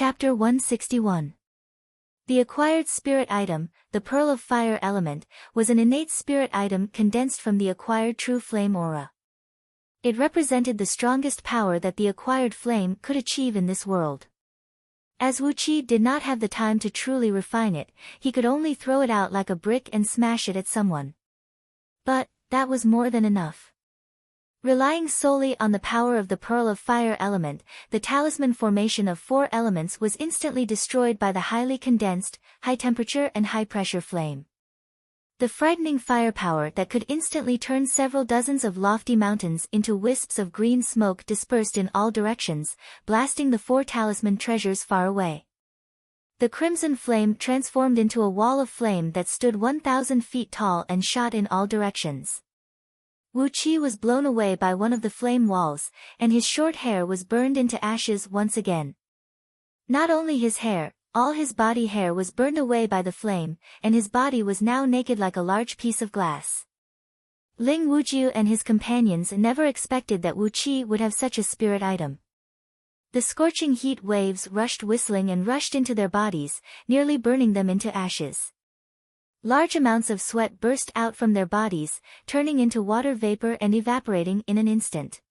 Chapter 161. The acquired spirit item, the Pearl of Fire element, was an innate spirit item condensed from the acquired true flame aura. It represented the strongest power that the acquired flame could achieve in this world. As Wu Qi did not have the time to truly refine it, he could only throw it out like a brick and smash it at someone. But that was more than enough. Relying solely on the power of the Pearl of Fire element, the talisman formation of 4 elements was instantly destroyed by the highly condensed, high-temperature and high-pressure flame. The frightening firepower that could instantly turn several dozens of lofty mountains into wisps of green smoke dispersed in all directions, blasting the 4 talisman treasures far away. The crimson flame transformed into a wall of flame that stood 1,000 feet tall and shot in all directions. Wu Qi was blown away by one of the flame walls, and his short hair was burned into ashes once again. Not only his hair, all his body hair was burned away by the flame, and his body was now naked like a large piece of glass. Ling Wujiu and his companions never expected that Wu Qi would have such a spirit item. The scorching heat waves rushed whistling and rushed into their bodies, nearly burning them into ashes. Large amounts of sweat burst out from their bodies, turning into water vapor and evaporating in an instant.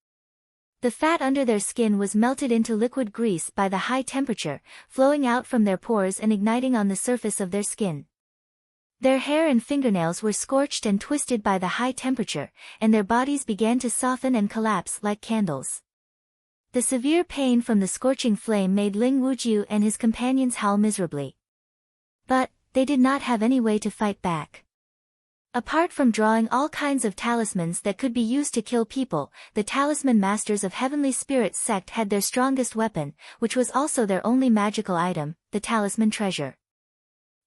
The fat under their skin was melted into liquid grease by the high temperature, flowing out from their pores and igniting on the surface of their skin. Their hair and fingernails were scorched and twisted by the high temperature, and their bodies began to soften and collapse like candles. The severe pain from the scorching flame made Ling Wujiu and his companions howl miserably. But they did not have any way to fight back. Apart from drawing all kinds of talismans that could be used to kill people, the talisman masters of Heavenly Spirit sect had their strongest weapon, which was also their only magical item, the talisman treasure.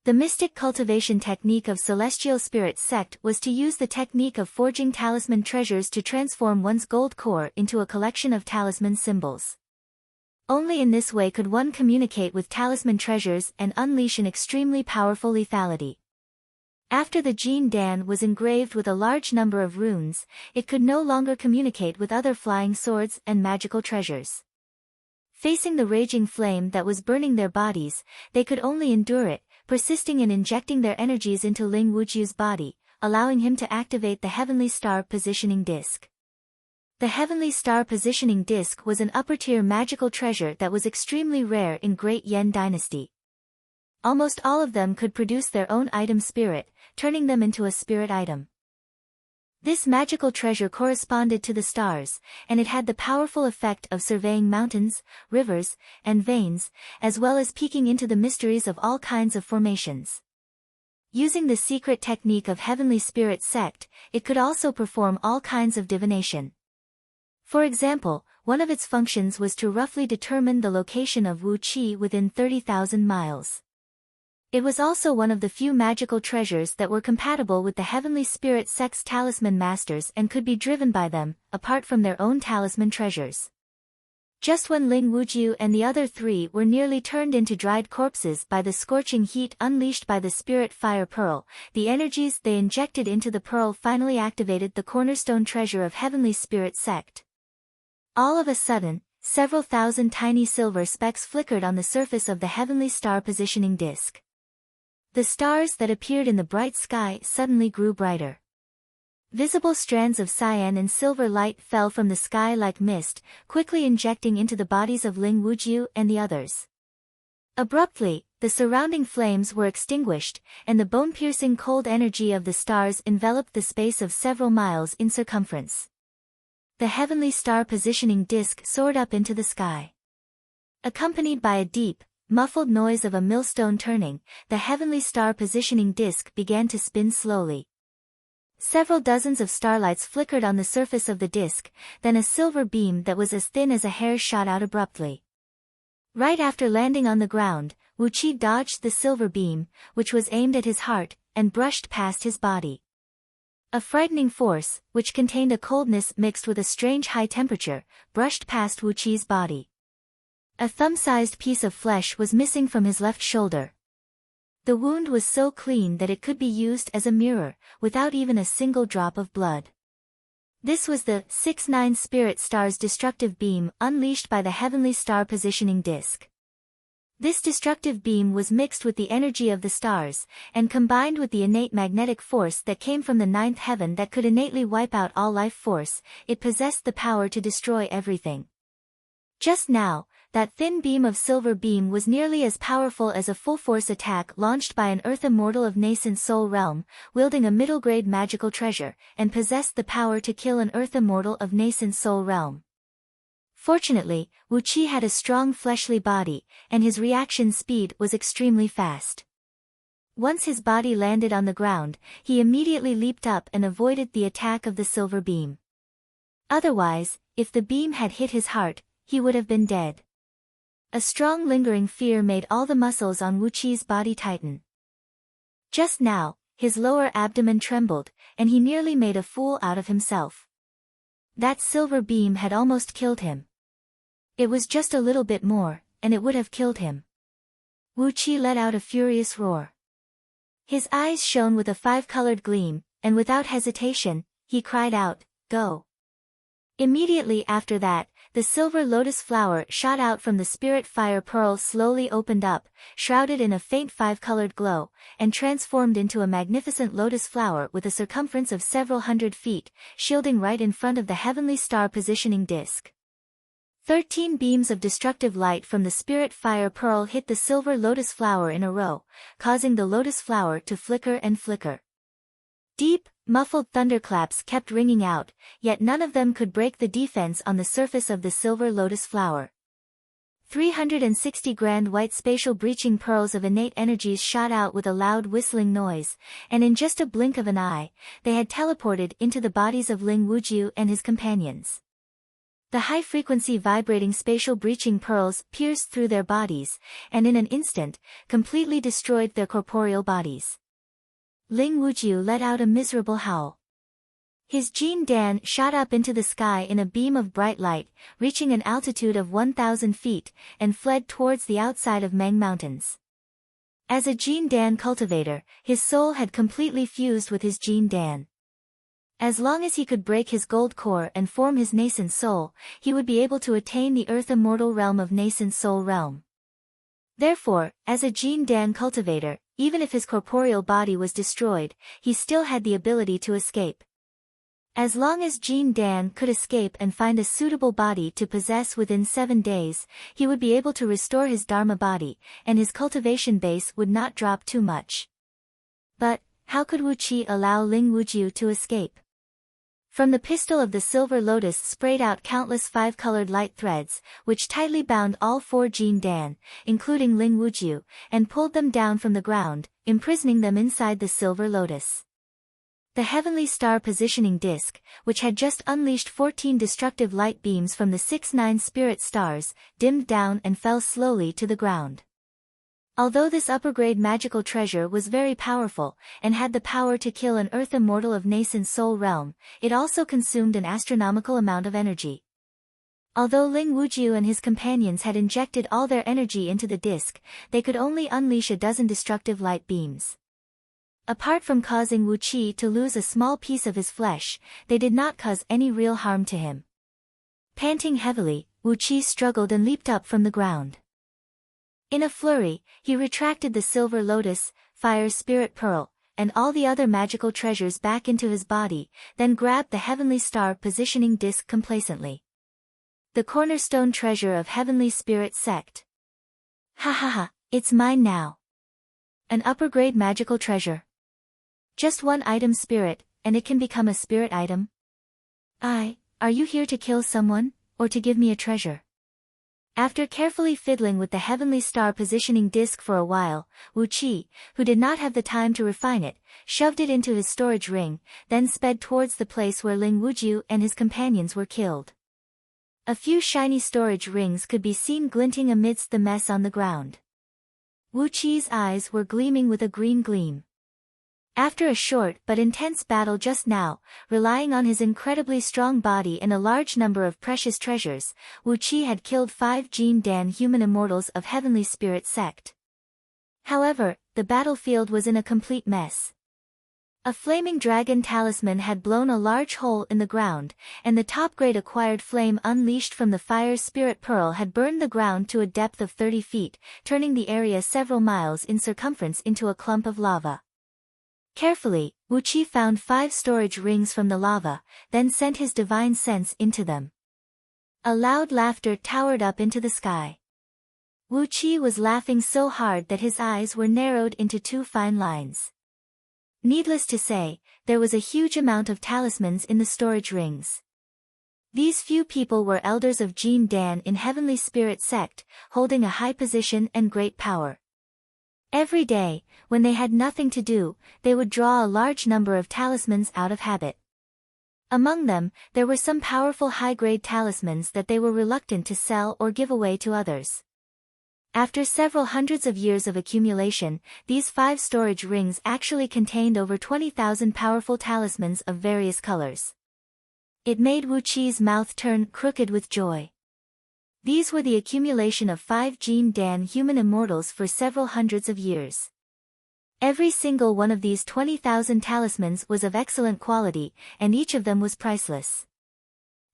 The mystic cultivation technique of Celestial Spirit sect was to use the technique of forging talisman treasures to transform one's gold core into a collection of talisman symbols. Only in this way could one communicate with talisman treasures and unleash an extremely powerful lethality. After the Jin Dan was engraved with a large number of runes, it could no longer communicate with other flying swords and magical treasures. Facing the raging flame that was burning their bodies, they could only endure it, persisting in injecting their energies into Ling Wujiu's body, allowing him to activate the Heavenly Star Positioning Disc. The Heavenly Star Positioning Disc was an upper-tier magical treasure that was extremely rare in Great Yen Dynasty. Almost all of them could produce their own item spirit, turning them into a spirit item. This magical treasure corresponded to the stars, and it had the powerful effect of surveying mountains, rivers, and veins, as well as peeking into the mysteries of all kinds of formations. Using the secret technique of Heavenly Spirit sect, it could also perform all kinds of divination. For example, one of its functions was to roughly determine the location of Wu Qi within 30,000 miles. It was also one of the few magical treasures that were compatible with the Heavenly Spirit sect's talisman masters and could be driven by them, apart from their own talisman treasures. Just when Ling Wujiu and the other 3 were nearly turned into dried corpses by the scorching heat unleashed by the Spirit Fire Pearl, the energies they injected into the pearl finally activated the cornerstone treasure of Heavenly Spirit sect. All of a sudden, several thousand tiny silver specks flickered on the surface of the Heavenly Star Positioning Disc. The stars that appeared in the bright sky suddenly grew brighter. Visible strands of cyan and silver light fell from the sky like mist, quickly injecting into the bodies of Ling Wujiu and the others. Abruptly, the surrounding flames were extinguished, and the bone-piercing cold energy of the stars enveloped the space of several miles in circumference. The Heavenly Star Positioning Disc soared up into the sky. Accompanied by a deep, muffled noise of a millstone turning, the Heavenly Star Positioning Disc began to spin slowly. Several dozens of starlights flickered on the surface of the disc, then a silver beam that was as thin as a hair shot out abruptly. Right after landing on the ground, Wu Qi dodged the silver beam, which was aimed at his heart, and brushed past his body. A frightening force, which contained a coldness mixed with a strange high temperature, brushed past Wu Qi's body. A thumb-sized piece of flesh was missing from his left shoulder. The wound was so clean that it could be used as a mirror, without even a single drop of blood. This was the 6-9 Spirit Star's destructive beam unleashed by the Heavenly Star Positioning Disc. This destructive beam was mixed with the energy of the stars, and combined with the innate magnetic force that came from the ninth heaven that could innately wipe out all life force, it possessed the power to destroy everything. Just now, that thin beam of silver beam was nearly as powerful as a full-force attack launched by an earth immortal of nascent soul realm, wielding a middle-grade magical treasure, and possessed the power to kill an earth immortal of nascent soul realm. Fortunately, Wu Qi had a strong fleshly body, and his reaction speed was extremely fast. Once his body landed on the ground, he immediately leaped up and avoided the attack of the silver beam. Otherwise, if the beam had hit his heart, he would have been dead. A strong lingering fear made all the muscles on Wu Qi's body tighten. Just now, his lower abdomen trembled, and he nearly made a fool out of himself. That silver beam had almost killed him. It was just a little bit more, and it would have killed him. Wu Qi let out a furious roar. His eyes shone with a five-colored gleam, and without hesitation, he cried out, "Go!" Immediately after that, the silver lotus flower shot out from the spirit fire pearl slowly opened up, shrouded in a faint five-colored glow, and transformed into a magnificent lotus flower with a circumference of several hundred feet, shielding right in front of the heavenly star positioning disc. 13 beams of destructive light from the spirit fire pearl hit the silver lotus flower in a row, causing the lotus flower to flicker and flicker. Deep, muffled thunderclaps kept ringing out, yet none of them could break the defense on the surface of the silver lotus flower. 360 grand white spatial breaching pearls of innate energies shot out with a loud whistling noise, and in just a blink of an eye, they had teleported into the bodies of Ling Wujiu and his companions. The high-frequency vibrating spatial breaching pearls pierced through their bodies, and in an instant, completely destroyed their corporeal bodies. Ling Wujiu let out a miserable howl. His Jin Dan shot up into the sky in a beam of bright light, reaching an altitude of 1,000 feet, and fled towards the outside of Meng Mountains. As a Jin Dan cultivator, his soul had completely fused with his Jin Dan. As long as he could break his gold core and form his nascent soul, he would be able to attain the earth immortal realm of nascent soul realm. Therefore, as a Jin Dan cultivator, even if his corporeal body was destroyed, he still had the ability to escape. As long as Jin Dan could escape and find a suitable body to possess within 7 days, he would be able to restore his Dharma body, and his cultivation base would not drop too much. But, how could Wu Qi allow Ling Wujiu to escape? From the pistil of the silver lotus sprayed out countless five-colored light threads, which tightly bound all 4 Jin Dan, including Ling Wujiu, and pulled them down from the ground, imprisoning them inside the silver lotus. The heavenly star positioning disc, which had just unleashed 14 destructive light beams from the 6-9 spirit stars, dimmed down and fell slowly to the ground. Although this upper-grade magical treasure was very powerful, and had the power to kill an earth immortal of nascent soul realm, it also consumed an astronomical amount of energy. Although Ling Wujiu and his companions had injected all their energy into the disc, they could only unleash a dozen destructive light beams. Apart from causing Wu Qi to lose a small piece of his flesh, they did not cause any real harm to him. Panting heavily, Wu Qi struggled and leaped up from the ground. In a flurry, he retracted the silver lotus, fire spirit pearl, and all the other magical treasures back into his body, then grabbed the heavenly star positioning disc complacently. The cornerstone treasure of heavenly spirit sect. Ha ha ha, it's mine now. An upper-grade magical treasure. Just one item spirit, and it can become a spirit item? Are you here to kill someone, or to give me a treasure? After carefully fiddling with the heavenly star positioning disc for a while, Wu Qi, who did not have the time to refine it, shoved it into his storage ring, then sped towards the place where Ling Wujiu and his companions were killed. A few shiny storage rings could be seen glinting amidst the mess on the ground. Wu Qi's eyes were gleaming with a green gleam. After a short but intense battle just now, relying on his incredibly strong body and a large number of precious treasures, Wu Qi had killed 5 Jin Dan human immortals of heavenly spirit sect. However, the battlefield was in a complete mess. A flaming dragon talisman had blown a large hole in the ground, and the top-grade acquired flame unleashed from the fire spirit pearl had burned the ground to a depth of 30 feet, turning the area several miles in circumference into a clump of lava. Carefully, Wu Qi found 5 storage rings from the lava, then sent his divine sense into them. A loud laughter towered up into the sky. Wu Qi was laughing so hard that his eyes were narrowed into 2 fine lines. Needless to say, there was a huge amount of talismans in the storage rings. These few people were elders of Jin Dan in Heavenly Spirit sect, holding a high position and great power. Every day, when they had nothing to do, they would draw a large number of talismans out of habit. Among them, there were some powerful high-grade talismans that they were reluctant to sell or give away to others. After several hundreds of years of accumulation, these 5 storage rings actually contained over 20,000 powerful talismans of various colors. It made Wu Qi's mouth turn crooked with joy. These were the accumulation of 5 Jin Dan human immortals for several hundreds of years. Every single one of these 20,000 talismans was of excellent quality, and each of them was priceless.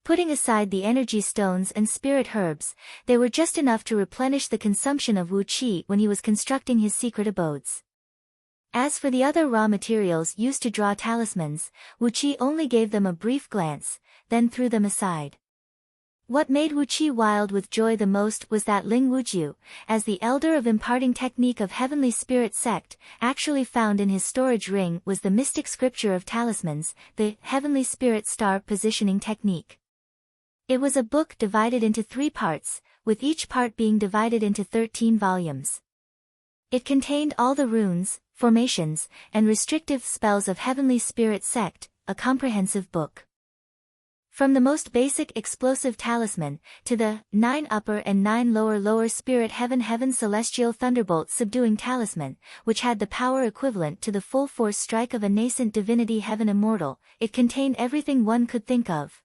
Putting aside the energy stones and spirit herbs, they were just enough to replenish the consumption of Wu Qi when he was constructing his secret abodes. As for the other raw materials used to draw talismans, Wu Qi only gave them a brief glance, then threw them aside. What made Wu Qi wild with joy the most was that Ling Wujiu, as the elder of imparting technique of Heavenly Spirit sect, actually found in his storage ring was the mystic scripture of talismans, the Heavenly Spirit star positioning technique. It was a book divided into 3 parts, with each part being divided into 13 volumes. It contained all the runes, formations, and restrictive spells of Heavenly Spirit sect, a comprehensive book. From the most basic explosive talisman, to the 9 upper and 9 lower spirit heaven celestial thunderbolt subduing talisman, which had the power equivalent to the full force strike of a nascent divinity heaven immortal, it contained everything one could think of.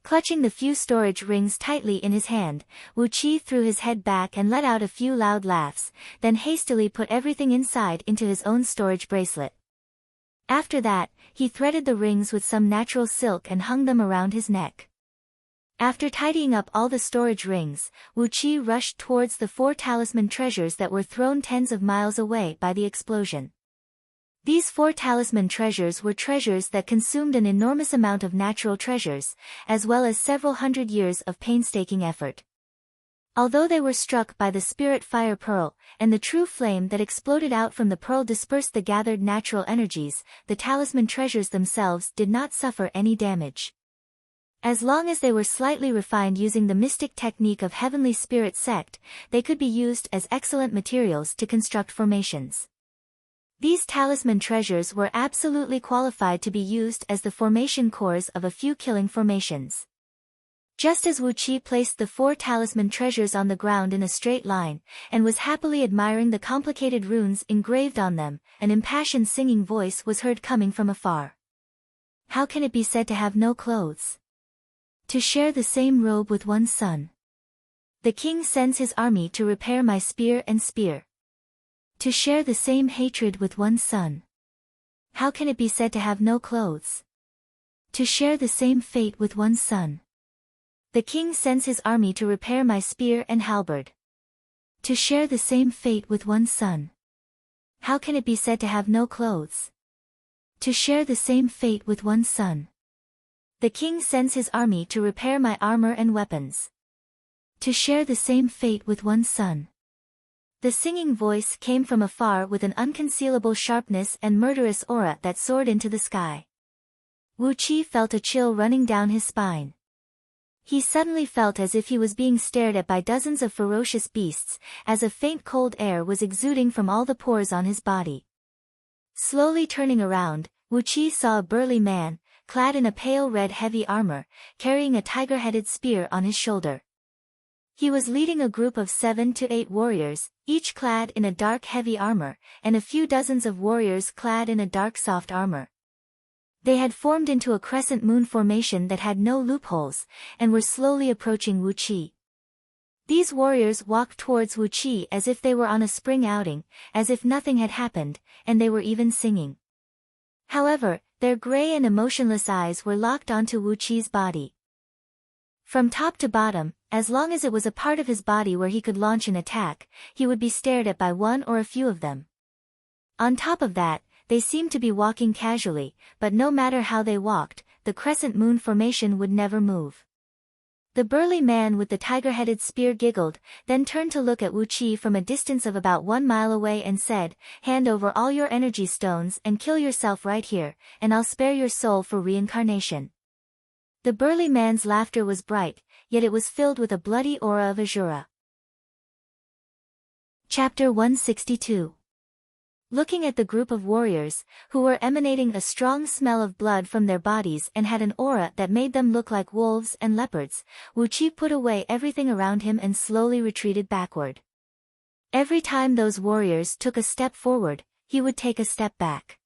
Clutching the few storage rings tightly in his hand, Wu Qi threw his head back and let out a few loud laughs, then hastily put everything inside into his own storage bracelet. After that, he threaded the rings with some natural silk and hung them around his neck. After tidying up all the storage rings, Wu Qi rushed towards the 4 talisman treasures that were thrown tens of miles away by the explosion. These 4 talisman treasures were treasures that consumed an enormous amount of natural treasures, as well as several hundred years of painstaking effort. Although they were struck by the spirit fire pearl, and the true flame that exploded out from the pearl dispersed the gathered natural energies, the talisman treasures themselves did not suffer any damage. As long as they were slightly refined using the mystic technique of Heavenly Spirit sect, they could be used as excellent materials to construct formations. These talisman treasures were absolutely qualified to be used as the formation cores of a few killing formations. Just as Wu Qi placed the 4 talisman treasures on the ground in a straight line, and was happily admiring the complicated runes engraved on them, an impassioned singing voice was heard coming from afar. How can it be said to have no clothes? To share the same robe with one's son. The king sends his army to repair my spear and spear. To share the same hatred with one's son. How can it be said to have no clothes? To share the same fate with one's son. The king sends his army to repair my spear and halberd. To share the same fate with one's son. How can it be said to have no clothes? To share the same fate with one's son. The king sends his army to repair my armor and weapons. To share the same fate with one's son. The singing voice came from afar with an unconcealable sharpness and murderous aura that soared into the sky. Wu Qi felt a chill running down his spine. He suddenly felt as if he was being stared at by dozens of ferocious beasts, as a faint cold air was exuding from all the pores on his body. Slowly turning around, Wu Qi saw a burly man, clad in a pale red heavy armor, carrying a tiger-headed spear on his shoulder. He was leading a group of 7 to 8 warriors, each clad in a dark heavy armor, and a few dozens of warriors clad in a dark soft armor. They had formed into a crescent moon formation that had no loopholes, and were slowly approaching Wu Qi. These warriors walked towards Wu Qi as if they were on a spring outing, as if nothing had happened, and they were even singing. However, their gray and emotionless eyes were locked onto Wu Qi's body. From top to bottom, as long as it was a part of his body where he could launch an attack, he would be stared at by one or a few of them. On top of that, they seemed to be walking casually, but no matter how they walked, the crescent moon formation would never move. The burly man with the tiger-headed spear giggled, then turned to look at Wu Qi from a distance of about 1 mile away and said, "Hand over all your energy stones and kill yourself right here, and I'll spare your soul for reincarnation." The burly man's laughter was bright, yet it was filled with a bloody aura of Azura. Chapter 162. Looking at the group of warriors, who were emanating a strong smell of blood from their bodies and had an aura that made them look like wolves and leopards, Wu Qi put away everything around him and slowly retreated backward. Every time those warriors took a step forward, he would take a step back.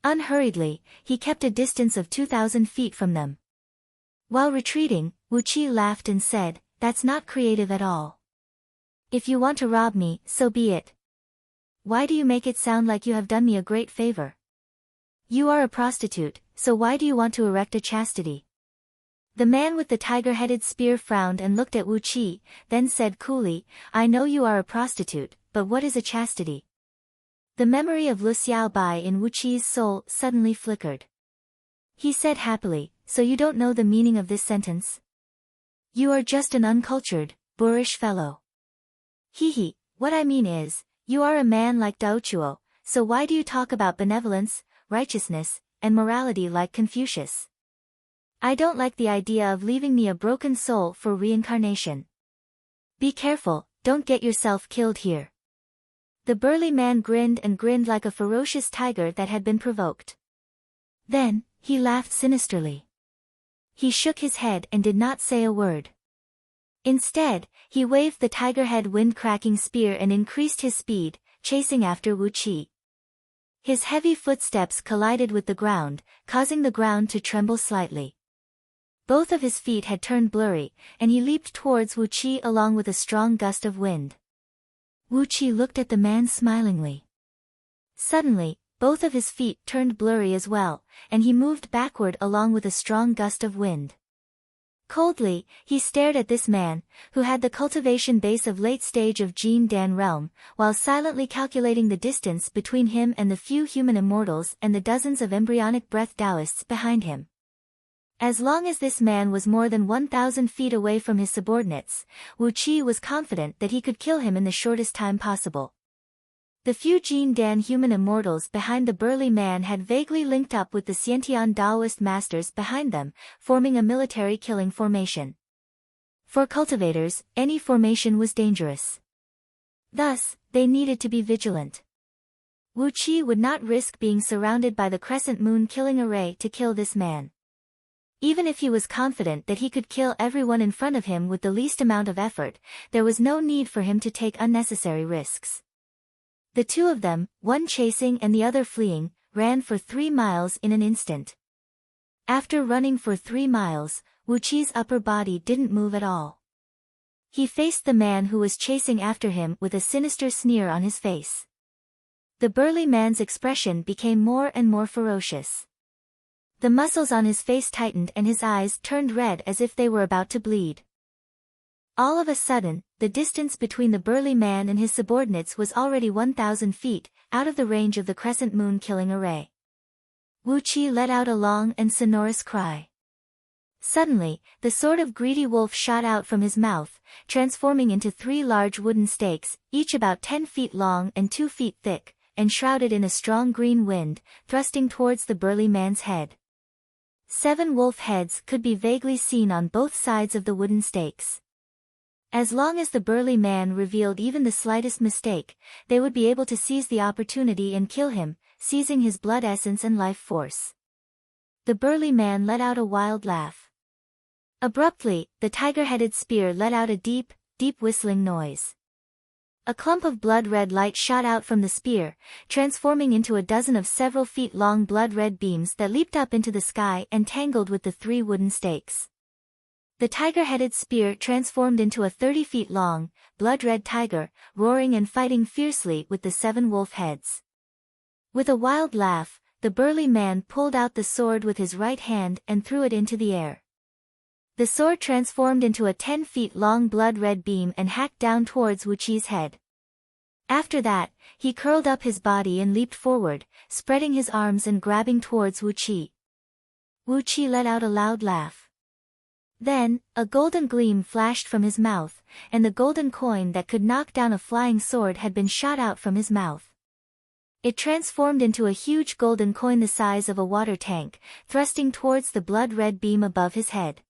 Unhurriedly, he kept a distance of 2,000 feet from them. While retreating, Wu Qi laughed and said, "That's not creative at all. If you want to rob me, so be it. Why do you make it sound like you have done me a great favor? You are a prostitute, so why do you want to erect a chastity?" The man with the tiger-headed spear frowned and looked at Wu Qi, then said coolly, "I know you are a prostitute, but what is a chastity?" The memory of Lu Xiaobai in Wu Qi's soul suddenly flickered. He said happily, "So you don't know the meaning of this sentence? You are just an uncultured, boorish fellow." "Hee, what I mean is, you are a man like Daochuo, so why do you talk about benevolence, righteousness, and morality like Confucius? I don't like the idea of leaving me a broken soul for reincarnation. Be careful, don't get yourself killed here." The burly man grinned and grinned like a ferocious tiger that had been provoked. Then, he laughed sinisterly. He shook his head and did not say a word. Instead, he waved the tiger-head wind-cracking spear and increased his speed, chasing after Wu Qi. His heavy footsteps collided with the ground, causing the ground to tremble slightly. Both of his feet had turned blurry, and he leaped towards Wu Qi along with a strong gust of wind. Wu Qi looked at the man smilingly. Suddenly, both of his feet turned blurry as well, and he moved backward along with a strong gust of wind. Coldly, he stared at this man, who had the cultivation base of late stage of Jin Dan realm, while silently calculating the distance between him and the few human immortals and the dozens of embryonic breath Taoists behind him. As long as this man was more than 1,000 feet away from his subordinates, Wu Qi was confident that he could kill him in the shortest time possible. The few Jin Dan human immortals behind the burly man had vaguely linked up with the Xiantian Daoist masters behind them, forming a military killing formation. For cultivators, any formation was dangerous. Thus, they needed to be vigilant. Wu Qi would not risk being surrounded by the crescent moon killing array to kill this man. Even if he was confident that he could kill everyone in front of him with the least amount of effort, there was no need for him to take unnecessary risks. The two of them, one chasing and the other fleeing, ran for 3 miles in an instant. After running for 3 miles, Wu Qi's upper body didn't move at all. He faced the man who was chasing after him with a sinister sneer on his face. The burly man's expression became more and more ferocious. The muscles on his face tightened and his eyes turned red as if they were about to bleed. All of a sudden, the distance between the burly man and his subordinates was already 1,000 feet, out of the range of the crescent moon killing array. Wu Qi let out a long and sonorous cry. Suddenly, the sword of greedy wolf shot out from his mouth, transforming into 3 large wooden stakes, each about 10 feet long and 2 feet thick, and shrouded in a strong green wind, thrusting towards the burly man's head. 7 wolf heads could be vaguely seen on both sides of the wooden stakes. As long as the burly man revealed even the slightest mistake, they would be able to seize the opportunity and kill him, seizing his blood essence and life force. The burly man let out a wild laugh. Abruptly, the tiger-headed spear let out a deep, deep whistling noise. A clump of blood-red light shot out from the spear, transforming into a dozen of several feet long blood-red beams that leaped up into the sky and tangled with the 3 wooden stakes. The tiger-headed spear transformed into a 30 feet long, blood-red tiger, roaring and fighting fiercely with the 7 wolf heads. With a wild laugh, the burly man pulled out the sword with his right hand and threw it into the air. The sword transformed into a 10 feet long blood-red beam and hacked down towards Wu Qi's head. After that, he curled up his body and leaped forward, spreading his arms and grabbing towards Wu Qi. Wu Qi let out a loud laugh. Then, a golden gleam flashed from his mouth, and the golden coin that could knock down a flying sword had been shot out from his mouth. It transformed into a huge golden coin the size of a water tank, thrusting towards the blood-red beam above his head.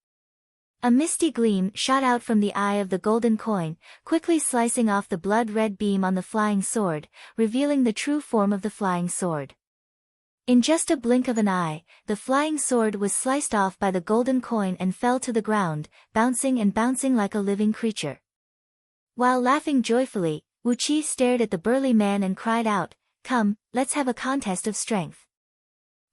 A misty gleam shot out from the eye of the golden coin, quickly slicing off the blood-red beam on the flying sword, revealing the true form of the flying sword. In just a blink of an eye, the flying sword was sliced off by the golden coin and fell to the ground, bouncing and bouncing like a living creature. While laughing joyfully, Wu Qi stared at the burly man and cried out, "Come, let's have a contest of strength."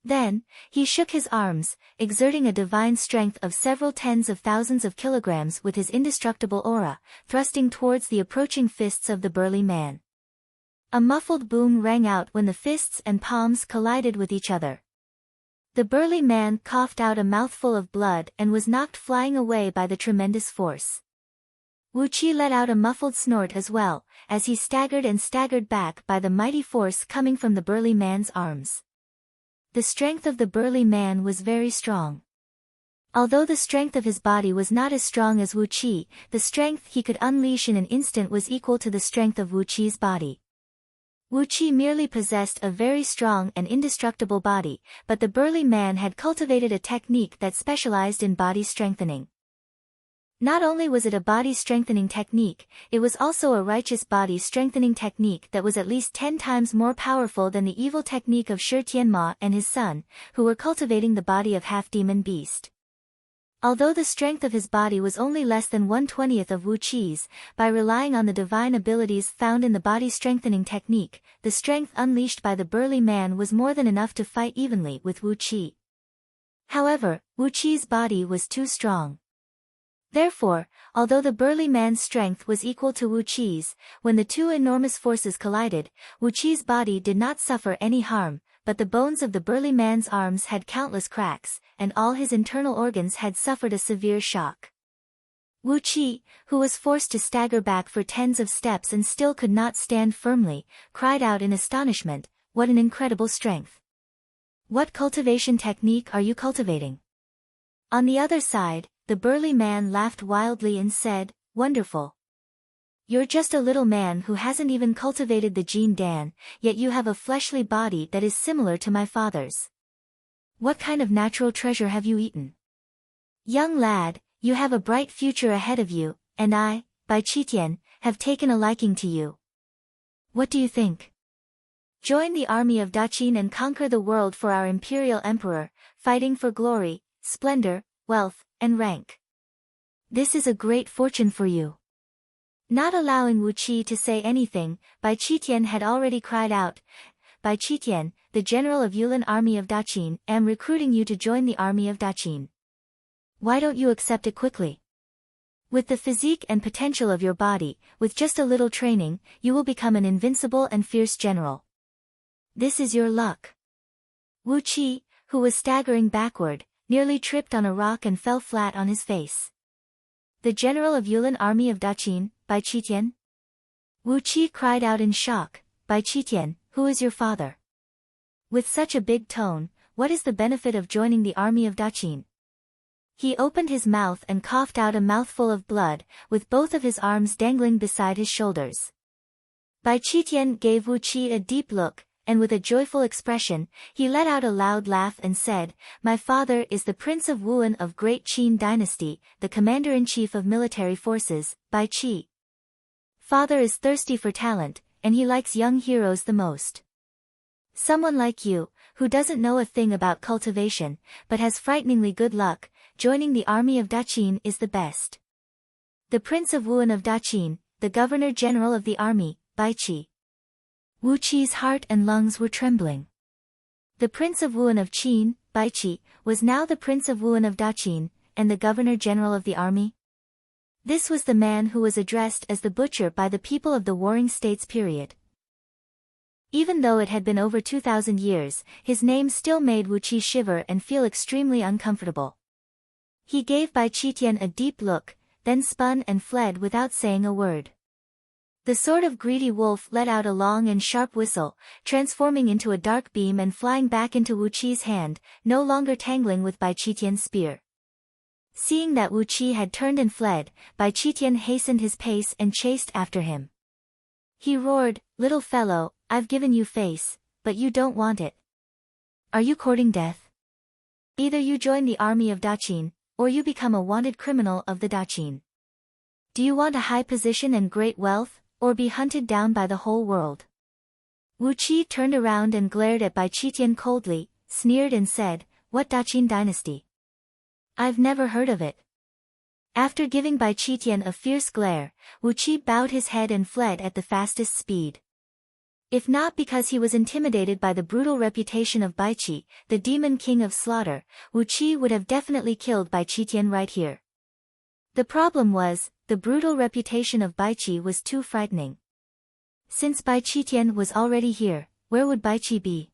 Then, he shook his arms, exerting a divine strength of several tens of thousands of kilograms with his indestructible aura, thrusting towards the approaching fists of the burly man. A muffled boom rang out when the fists and palms collided with each other. The burly man coughed out a mouthful of blood and was knocked flying away by the tremendous force. Wu Qi let out a muffled snort as well, as he staggered and staggered back by the mighty force coming from the burly man's arms. The strength of the burly man was very strong. Although the strength of his body was not as strong as Wu Qi, the strength he could unleash in an instant was equal to the strength of Wu Qi's body. Wu Qi merely possessed a very strong and indestructible body, but the burly man had cultivated a technique that specialized in body strengthening. Not only was it a body-strengthening technique, it was also a righteous body-strengthening technique that was at least 10 times more powerful than the evil technique of Shi Tianma and his son, who were cultivating the body of half-demon beast. Although the strength of his body was only less than 1/20th of Wu Qi's, by relying on the divine abilities found in the body-strengthening technique, the strength unleashed by the burly man was more than enough to fight evenly with Wu Qi. However, Wu Qi's body was too strong. Therefore, although the burly man's strength was equal to Wu Qi's, when the two enormous forces collided, Wu Qi's body did not suffer any harm, but the bones of the burly man's arms had countless cracks, and all his internal organs had suffered a severe shock. Wu Qi, who was forced to stagger back for tens of steps and still could not stand firmly, cried out in astonishment, "What an incredible strength! What cultivation technique are you cultivating?" On the other side, the burly man laughed wildly and said, "Wonderful. You're just a little man who hasn't even cultivated the Jin Dan, yet you have a fleshly body that is similar to my father's. What kind of natural treasure have you eaten? Young lad, you have a bright future ahead of you, and I, Bai Qitian, have taken a liking to you. What do you think? Join the army of Daqin and conquer the world for our imperial emperor, fighting for glory, splendor, wealth, and rank. This is a great fortune for you." Not allowing Wu Qi to say anything, Bai Qitian had already cried out, "Bai Qitian, the general of Yulin army of Daqin, am recruiting you to join the army of Daqin. Why don't you accept it quickly? With the physique and potential of your body, with just a little training, you will become an invincible and fierce general. This is your luck." Wu Qi, who was staggering backward, nearly tripped on a rock and fell flat on his face. "The general of Yulin army of Daqin, Bai Qitian?" Wu Qi cried out in shock, "Bai Qitian, who is your father? With such a big tone, what is the benefit of joining the army of Daqin?" He opened his mouth and coughed out a mouthful of blood, with both of his arms dangling beside his shoulders. Bai Qitian gave Wu Qi a deep look, and with a joyful expression, he let out a loud laugh and said, "My father is the Prince of Wuan of Great Qin Dynasty, the Commander-in-Chief of Military Forces, Bai Qi. Father is thirsty for talent, and he likes young heroes the most. Someone like you, who doesn't know a thing about cultivation, but has frighteningly good luck, joining the army of Daqin is the best." The Prince of Wuan of Daqin, the Governor-General of the army, Bai Qi. Wu Qi's heart and lungs were trembling. The Prince of Wuan of Qin, Bai Qi, was now the Prince of Wuan of Daqin, and the Governor-General of the army? This was the man who was addressed as the Butcher by the people of the Warring States period. Even though it had been over 2,000 years, his name still made Wu Qi shiver and feel extremely uncomfortable. He gave Bai Qitian a deep look, then spun and fled without saying a word. The sort of greedy wolf let out a long and sharp whistle, transforming into a dark beam and flying back into Wu Qi's hand, no longer tangling with Bai Qitian's spear. Seeing that Wu Qi had turned and fled, Bai Qitian hastened his pace and chased after him. He roared, "Little fellow, I've given you face, but you don't want it. Are you courting death? Either you join the army of Daqin, or you become a wanted criminal of the Daqin. Do you want a high position and great wealth, or be hunted down by the whole world?" Wu Qi turned around and glared at Bai Qitian coldly, sneered and said, "What Daqin dynasty? I've never heard of it." After giving Bai Qitian a fierce glare, Wu Qi bowed his head and fled at the fastest speed. If not because he was intimidated by the brutal reputation of Bai Qi, the demon king of slaughter, Wu Qi would have definitely killed Bai Qitian right here. The problem was, the brutal reputation of Bai Qi was too frightening. Since Bai Qitian was already here, where would Bai Qi be?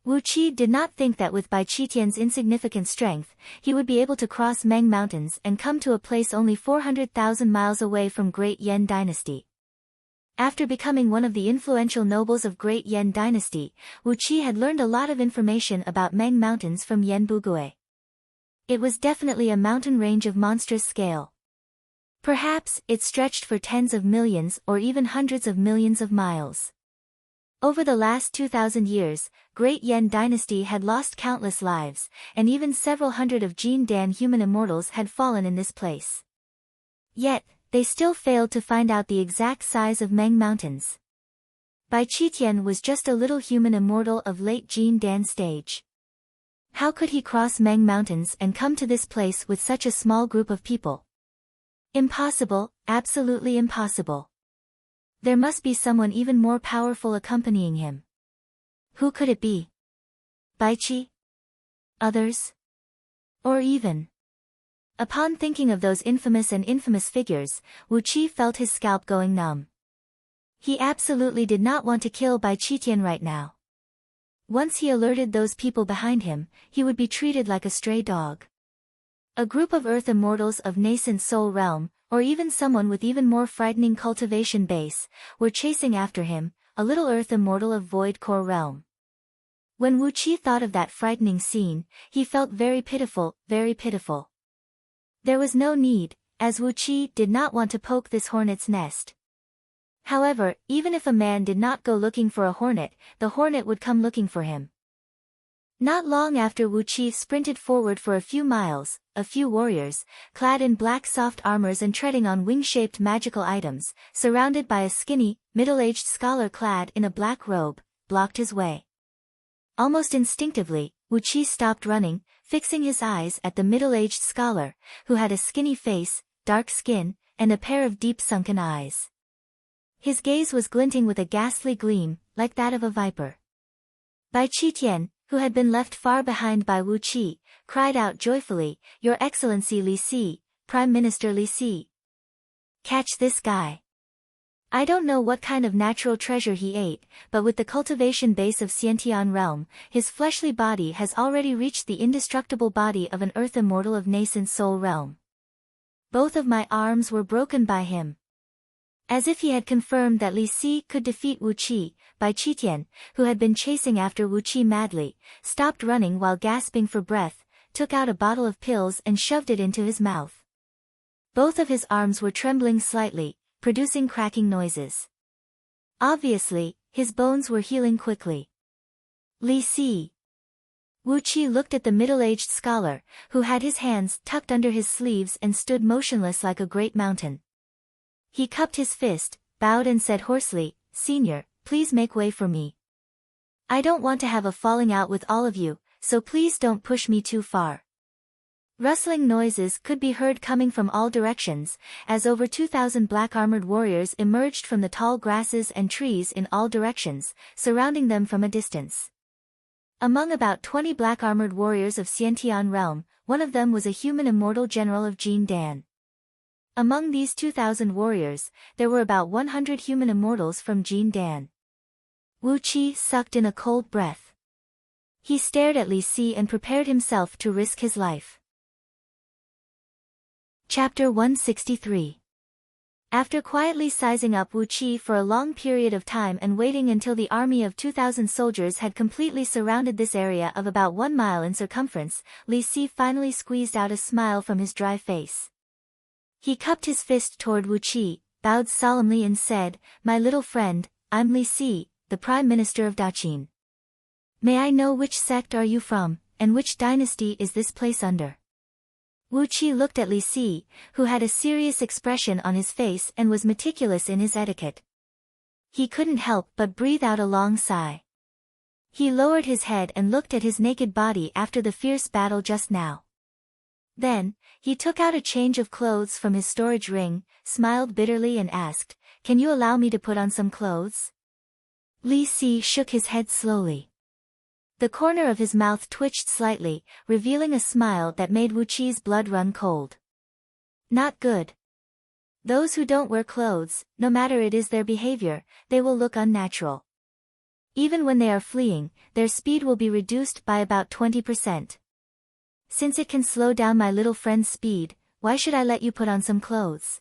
Wu Qi did not think that with Bai Qitian's insignificant strength, he would be able to cross Meng Mountains and come to a place only 400,000 miles away from Great Yan Dynasty. After becoming one of the influential nobles of Great Yan Dynasty, Wu Qi had learned a lot of information about Meng Mountains from Yan Bugui. It was definitely a mountain range of monstrous scale. Perhaps it stretched for tens of millions or even hundreds of millions of miles. Over the last 2,000 years, Great Yan Dynasty had lost countless lives, and even several hundred of Jin Dan human immortals had fallen in this place. Yet, they still failed to find out the exact size of Meng Mountains. Bai Qitian was just a little human immortal of late Jin Dan stage. How could he cross Meng Mountains and come to this place with such a small group of people? Impossible, absolutely impossible. There must be someone even more powerful accompanying him. Who could it be? Bai Qi? Others? Or even? Upon thinking of those infamous figures, Wu Qi felt his scalp going numb. He absolutely did not want to kill Bai Qitian right now. Once he alerted those people behind him, he would be treated like a stray dog. A group of earth immortals of nascent soul realm, or even someone with even more frightening cultivation base, were chasing after him, a little earth immortal of void core realm. When Wu Qi thought of that frightening scene, he felt very pitiful, very pitiful. There was no need, as Wu Qi did not want to poke this hornet's nest. However, even if a man did not go looking for a hornet, the hornet would come looking for him. Not long after Wu Qi sprinted forward for a few miles, a few warriors, clad in black soft armors and treading on wing-shaped magical items, surrounded by a skinny, middle-aged scholar clad in a black robe, blocked his way. Almost instinctively, Wu Qi stopped running, fixing his eyes at the middle-aged scholar, who had a skinny face, dark skin, and a pair of deep sunken eyes. His gaze was glinting with a ghastly gleam, like that of a viper. Bai Qitian, who had been left far behind by Wu Qi, cried out joyfully, "Your Excellency Li Si, Prime Minister Li Si. Catch this guy. I don't know what kind of natural treasure he ate, but with the cultivation base of Xiantian realm, his fleshly body has already reached the indestructible body of an earth immortal of nascent soul realm. Both of my arms were broken by him." As if he had confirmed that Li Si could defeat Wu Qi, Bai Qitian, who had been chasing after Wu Qi madly, stopped running while gasping for breath, took out a bottle of pills and shoved it into his mouth. Both of his arms were trembling slightly, producing cracking noises. Obviously, his bones were healing quickly. Li Si. Wu Qi looked at the middle-aged scholar, who had his hands tucked under his sleeves and stood motionless like a great mountain. He cupped his fist, bowed and said hoarsely, "Senior, please make way for me. I don't want to have a falling out with all of you, so please don't push me too far." Rustling noises could be heard coming from all directions, as over 2,000 black-armored warriors emerged from the tall grasses and trees in all directions, surrounding them from a distance. Among about 20 black-armored warriors of Xiantian realm, one of them was a human immortal general of Jin Dan. Among these 2,000 warriors, there were about 100 human immortals from Jin Dan. Wu Qi sucked in a cold breath. He stared at Li Si and prepared himself to risk his life. Chapter 163. After quietly sizing up Wu Qi for a long period of time and waiting until the army of 2,000 soldiers had completely surrounded this area of about 1 mile in circumference, Li Si finally squeezed out a smile from his dry face. He cupped his fist toward Wu Qi, bowed solemnly and said, "My little friend, I'm Li Si, the Prime Minister of Daqin. May I know which sect are you from, and which dynasty is this place under?" Wu Qi looked at Li Si, who had a serious expression on his face and was meticulous in his etiquette. He couldn't help but breathe out a long sigh. He lowered his head and looked at his naked body after the fierce battle just now. Then, he took out a change of clothes from his storage ring, smiled bitterly and asked, "Can you allow me to put on some clothes?" Li Si shook his head slowly. The corner of his mouth twitched slightly, revealing a smile that made Wu Qi's blood run cold. Not good. Those who don't wear clothes, no matter it is their behavior, they will look unnatural. Even when they are fleeing, their speed will be reduced by about 20%. Since it can slow down my little friend's speed, why should I let you put on some clothes?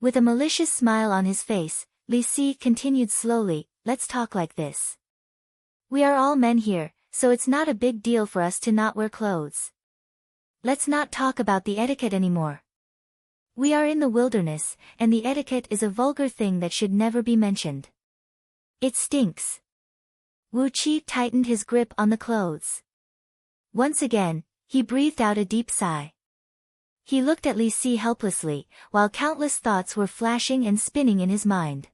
With a malicious smile on his face, Li Si continued slowly, "Let's talk like this. We are all men here, so it's not a big deal for us to not wear clothes. Let's not talk about the etiquette anymore. We are in the wilderness, and the etiquette is a vulgar thing that should never be mentioned. It stinks." Wu Qi tightened his grip on the clothes. Once again, he breathed out a deep sigh. He looked at Li Si helplessly, while countless thoughts were flashing and spinning in his mind.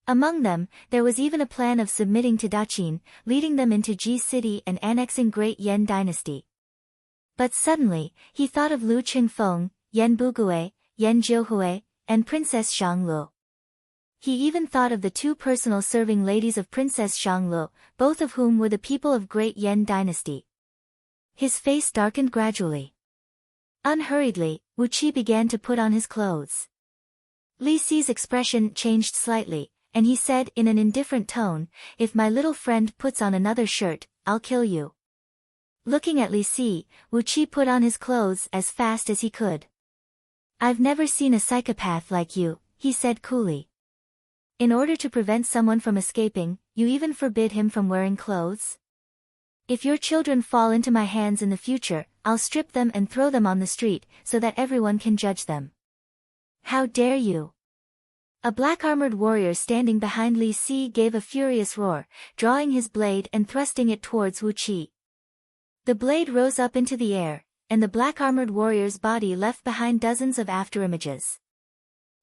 Among them, there was even a plan of submitting to Daqin, leading them into Ji City and annexing Great Yan Dynasty. But suddenly, he thought of Lu Qingfeng, Yan Bugui, Yan Jiuhui, and Princess Xianglu. He even thought of the 2 personal serving ladies of Princess Xianglu, both of whom were the people of Great Yan Dynasty. His face darkened gradually. Unhurriedly, Wu Qi began to put on his clothes. Li Si's expression changed slightly, and he said in an indifferent tone, "If my little friend puts on another shirt, I'll kill you." Looking at Li Si, Wu Qi put on his clothes as fast as he could. "I've never seen a psychopath like you," he said coolly. "In order to prevent someone from escaping, you even forbid him from wearing clothes? If your children fall into my hands in the future, I'll strip them and throw them on the street, so that everyone can judge them. How dare you?" A black-armored warrior standing behind Li Si gave a furious roar, drawing his blade and thrusting it towards Wu Qi. The blade rose up into the air, and the black-armored warrior's body left behind dozens of afterimages.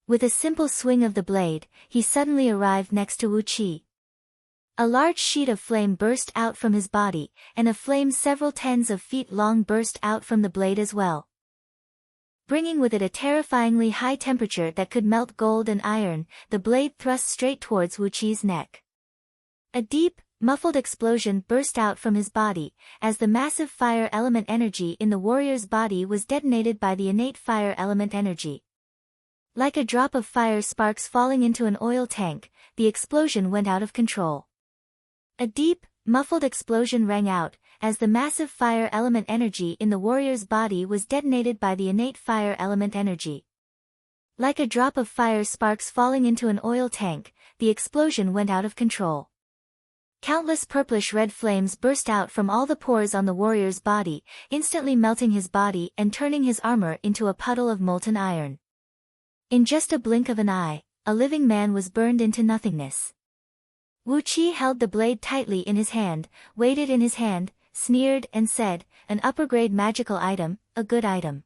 With a simple swing of the blade, he suddenly arrived next to Wu Qi. A large sheet of flame burst out from his body, and a flame several tens of feet long burst out from the blade as well, bringing with it a terrifyingly high temperature that could melt gold and iron. The blade thrust straight towards Wu Qi's neck. A deep, muffled explosion burst out from his body, as the massive fire element energy in the warrior's body was detonated by the innate fire element energy. Like a drop of fire sparks falling into an oil tank, the explosion went out of control. A deep, muffled explosion rang out, as the massive fire element energy in the warrior's body was detonated by the innate fire element energy. Like a drop of fire sparks falling into an oil tank, the explosion went out of control. Countless purplish-red flames burst out from all the pores on the warrior's body, instantly melting his body and turning his armor into a puddle of molten iron. In just a blink of an eye, a living man was burned into nothingness. Wu Qi held the blade tightly in his hand, weighed it in his hand, sneered and said, "An upper-grade magical item, a good item.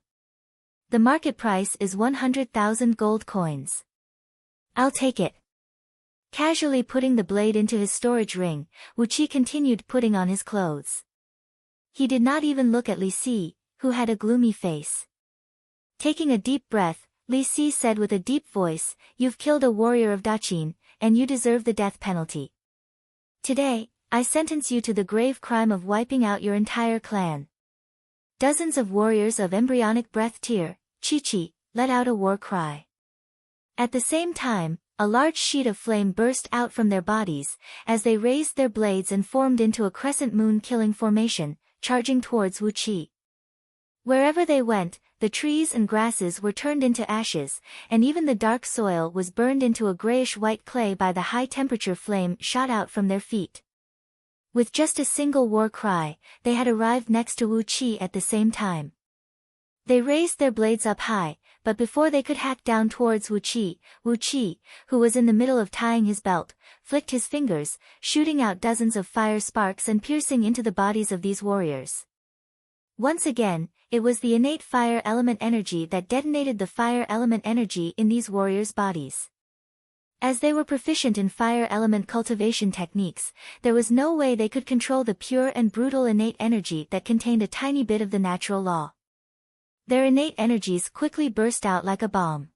The market price is 100,000 gold coins. I'll take it." Casually putting the blade into his storage ring, Wu Qi continued putting on his clothes. He did not even look at Li Si, who had a gloomy face. Taking a deep breath, Li Si said with a deep voice, "You've killed a warrior of Daqin, and you deserve the death penalty. Today, I sentence you to the grave crime of wiping out your entire clan." Dozens of warriors of embryonic breath tier, Chi-Chi, let out a war cry. At the same time, a large sheet of flame burst out from their bodies, as they raised their blades and formed into a crescent moon-killing formation, charging towards Wu Qi. Wherever they went, the trees and grasses were turned into ashes, and even the dark soil was burned into a grayish-white clay by the high-temperature flame shot out from their feet. With just a single war cry, they had arrived next to Wu Qi at the same time. They raised their blades up high, but before they could hack down towards Wu Qi, who was in the middle of tying his belt, flicked his fingers, shooting out dozens of fire sparks and piercing into the bodies of these warriors. Once again, it was the innate fire element energy that detonated the fire element energy in these warriors' bodies. As they were proficient in fire element cultivation techniques, there was no way they could control the pure and brutal innate energy that contained a tiny bit of the natural law. Their innate energies quickly burst out like a bomb.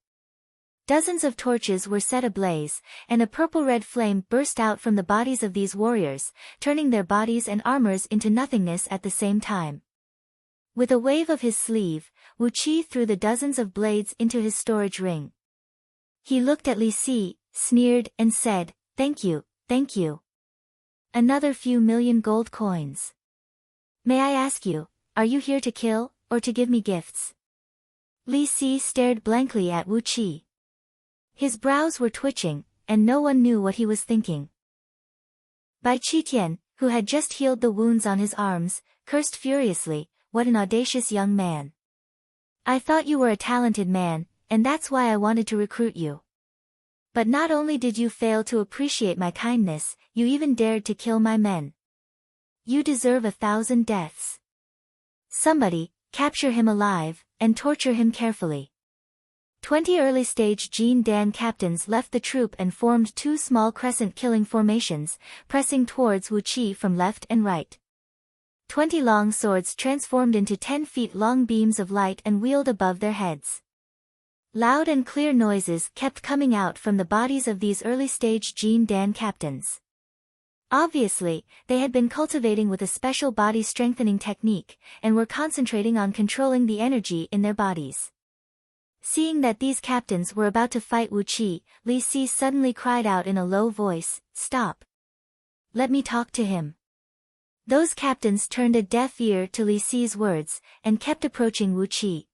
Dozens of torches were set ablaze, and a purple-red flame burst out from the bodies of these warriors, turning their bodies and armors into nothingness at the same time. With a wave of his sleeve, Wu Qi threw the dozens of blades into his storage ring. He looked at Li Si, sneered, and said, "Thank you, thank you. Another few million gold coins. May I ask you, are you here to kill, or to give me gifts?" Li Si stared blankly at Wu Qi. His brows were twitching, and no one knew what he was thinking. Bai Qitian, who had just healed the wounds on his arms, cursed furiously, "What an audacious young man. I thought you were a talented man, and that's why I wanted to recruit you. But not only did you fail to appreciate my kindness, you even dared to kill my men. You deserve 1,000 deaths. Somebody, capture him alive, and torture him carefully." 20 early-stage Jin Dan captains left the troop and formed 2 small crescent-killing formations, pressing towards Wu Qi from left and right. 20 long swords transformed into 10-feet-long beams of light and wheeled above their heads. Loud and clear noises kept coming out from the bodies of these early-stage Jin Dan captains. Obviously, they had been cultivating with a special body-strengthening technique, and were concentrating on controlling the energy in their bodies. Seeing that these captains were about to fight Wu Qi, Li Si suddenly cried out in a low voice, "Stop! Let me talk to him." Those captains turned a deaf ear to Li Si's words, and kept approaching Wu Qi.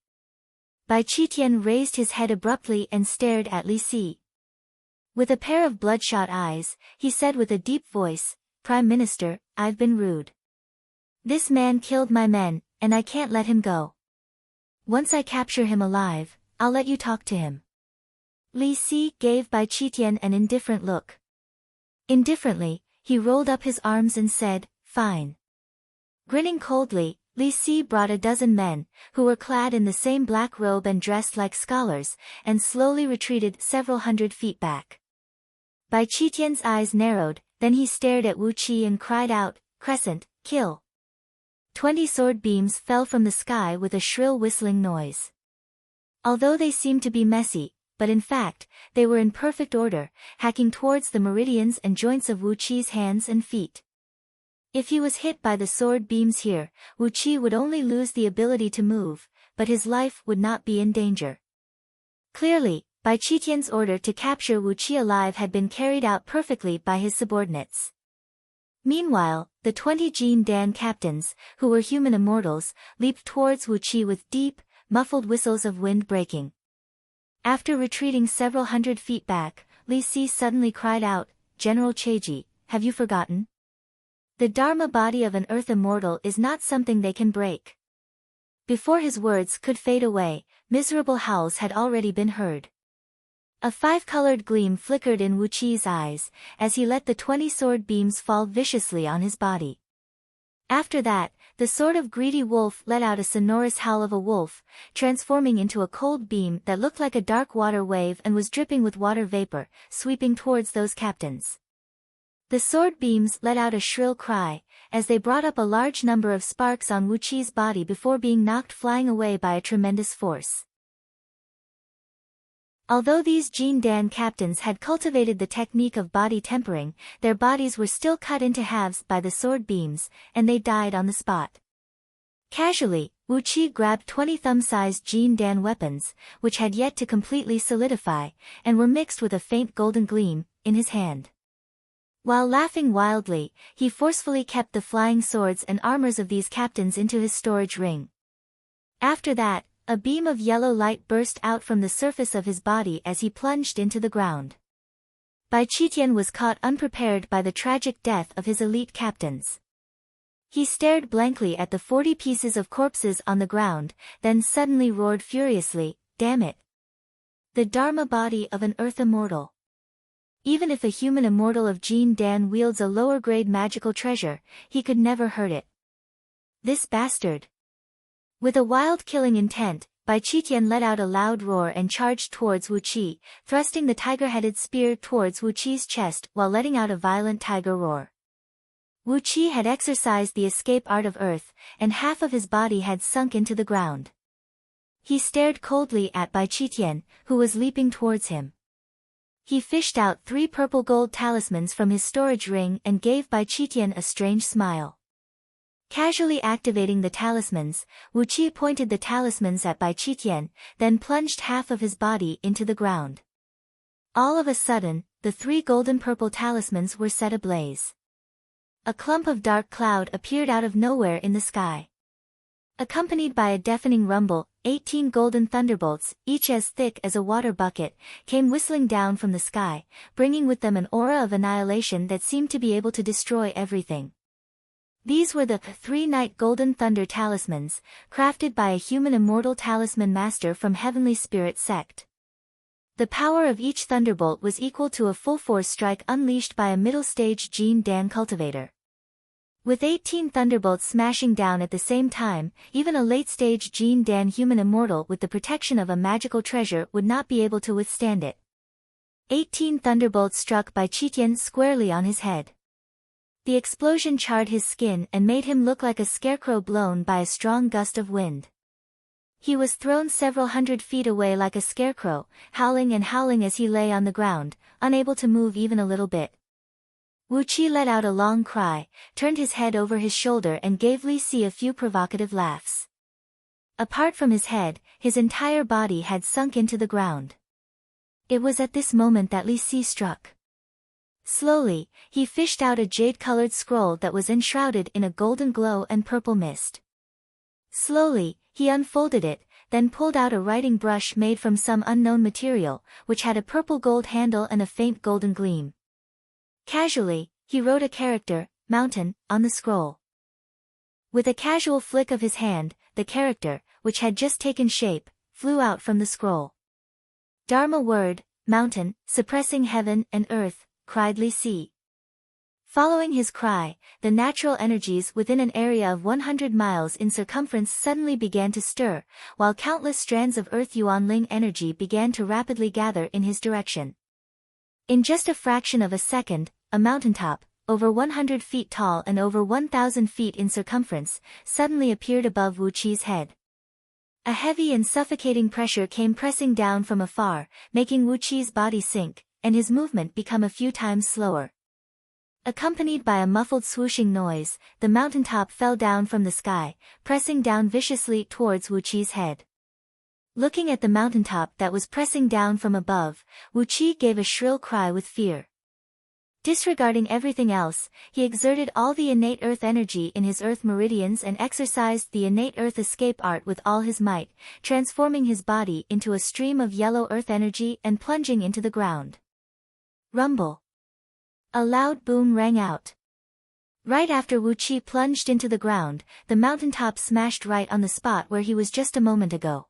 Bai Qitian raised his head abruptly and stared at Li Si. With a pair of bloodshot eyes, he said with a deep voice, "Prime Minister, I've been rude. This man killed my men, and I can't let him go. Once I capture him alive, I'll let you talk to him." Li Si gave Bai Qitian an indifferent look. Indifferently, he rolled up his arms and said, "Fine." Grinning coldly, Li Si brought a dozen men, who were clad in the same black robe and dressed like scholars, and slowly retreated several hundred feet back. Bai Qitian's eyes narrowed, then he stared at Wu Qi and cried out, "Crescent, kill." 20 sword beams fell from the sky with a shrill whistling noise. Although they seemed to be messy, but in fact, they were in perfect order, hacking towards the meridians and joints of Wu Qi's hands and feet. If he was hit by the sword beams here, Wu Qi would only lose the ability to move, but his life would not be in danger. Clearly, Bai Qitian's order to capture Wu Qi alive had been carried out perfectly by his subordinates. Meanwhile, the 20 Jin Dan captains, who were human immortals, leaped towards Wu Qi with deep, muffled whistles of wind breaking. After retreating several hundred feet back, Li Si suddenly cried out, "General Cheiji, have you forgotten? The Dharma body of an earth immortal is not something they can break." Before his words could fade away, miserable howls had already been heard. A 5-colored gleam flickered in Wu Qi's eyes, as he let the 20 sword beams fall viciously on his body. After that, the sword of greedy wolf let out a sonorous howl of a wolf, transforming into a cold beam that looked like a dark water wave and was dripping with water vapor, sweeping towards those captains. The sword beams let out a shrill cry, as they brought up a large number of sparks on Wu Qi's body before being knocked flying away by a tremendous force. Although these Jin Dan captains had cultivated the technique of body tempering, their bodies were still cut into halves by the sword beams, and they died on the spot. Casually, Wu Qi grabbed 20 thumb-sized Jin Dan weapons, which had yet to completely solidify, and were mixed with a faint golden gleam, in his hand. While laughing wildly, he forcefully kept the flying swords and armors of these captains into his storage ring. After that, a beam of yellow light burst out from the surface of his body as he plunged into the ground. Bai Qitian was caught unprepared by the tragic death of his elite captains. He stared blankly at the 40 pieces of corpses on the ground, then suddenly roared furiously, "Damn it! The Dharma body of an earth immortal. Even if a human immortal of Jin Dan wields a lower-grade magical treasure, he could never hurt it. This bastard!" With a wild killing intent, Bai Qitian let out a loud roar and charged towards Wu Qi, thrusting the tiger-headed spear towards Wu Qi's chest while letting out a violent tiger roar. Wu Qi had exercised the escape art of earth, and half of his body had sunk into the ground. He stared coldly at Bai Qitian, who was leaping towards him. He fished out 3 purple gold talismans from his storage ring and gave Bai Qitian a strange smile. Casually activating the talismans, Wu Qi pointed the talismans at Bai Qitian, then plunged half of his body into the ground. All of a sudden, the 3 golden-purple talismans were set ablaze. A clump of dark cloud appeared out of nowhere in the sky. Accompanied by a deafening rumble, 18 golden thunderbolts, each as thick as a water bucket, came whistling down from the sky, bringing with them an aura of annihilation that seemed to be able to destroy everything. These were the 3 night golden thunder talismans, crafted by a human immortal talisman master from Heavenly Spirit sect. The power of each thunderbolt was equal to a full-force strike unleashed by a middle-stage Jin Dan cultivator. With 18 thunderbolts smashing down at the same time, even a late-stage Jin Dan human immortal with the protection of a magical treasure would not be able to withstand it. 18 thunderbolts struck Bai Qitian squarely on his head. The explosion charred his skin and made him look like a scarecrow blown by a strong gust of wind. He was thrown several hundred feet away like a scarecrow, howling and howling as he lay on the ground, unable to move even a little bit. Wu Qi let out a long cry, turned his head over his shoulder and gave Li Si a few provocative laughs. Apart from his head, his entire body had sunk into the ground. It was at this moment that Li Si struck. Slowly, he fished out a jade-colored scroll that was enshrouded in a golden glow and purple mist. Slowly, he unfolded it, then pulled out a writing brush made from some unknown material, which had a purple-gold handle and a faint golden gleam. Casually, he wrote a character, "Mountain," on the scroll. With a casual flick of his hand, the character, which had just taken shape, flew out from the scroll. "Dharma word, mountain, suppressing heaven and earth," cried Li Si. Following his cry, the natural energies within an area of 100 miles in circumference suddenly began to stir, while countless strands of Earth Yuanling energy began to rapidly gather in his direction. In just a fraction of a second, a mountaintop, over 100 feet tall and over 1,000 feet in circumference, suddenly appeared above Wu Qi's head. A heavy and suffocating pressure came pressing down from afar, making Wu Qi's body sink, and his movement become a few times slower. Accompanied by a muffled swooshing noise, the mountaintop fell down from the sky, pressing down viciously towards Wu Qi's head. Looking at the mountaintop that was pressing down from above, Wu Qi gave a shrill cry with fear. Disregarding everything else, he exerted all the innate earth energy in his earth meridians and exercised the innate earth escape art with all his might, transforming his body into a stream of yellow earth energy and plunging into the ground. Rumble. A loud boom rang out. Right after Wu Qi plunged into the ground, the mountaintop smashed right on the spot where he was just a moment ago.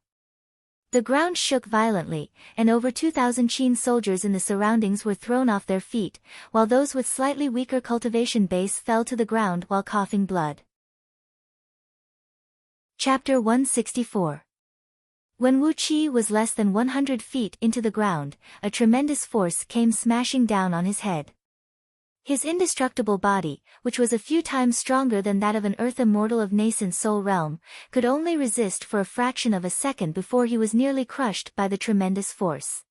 The ground shook violently, and over 2,000 Qin soldiers in the surroundings were thrown off their feet, while those with slightly weaker cultivation base fell to the ground while coughing blood. Chapter 164. When Wu Qi was less than 100 feet into the ground, a tremendous force came smashing down on his head. His indestructible body, which was a few times stronger than that of an earth immortal of nascent soul realm, could only resist for a fraction of a second before he was nearly crushed by the tremendous force.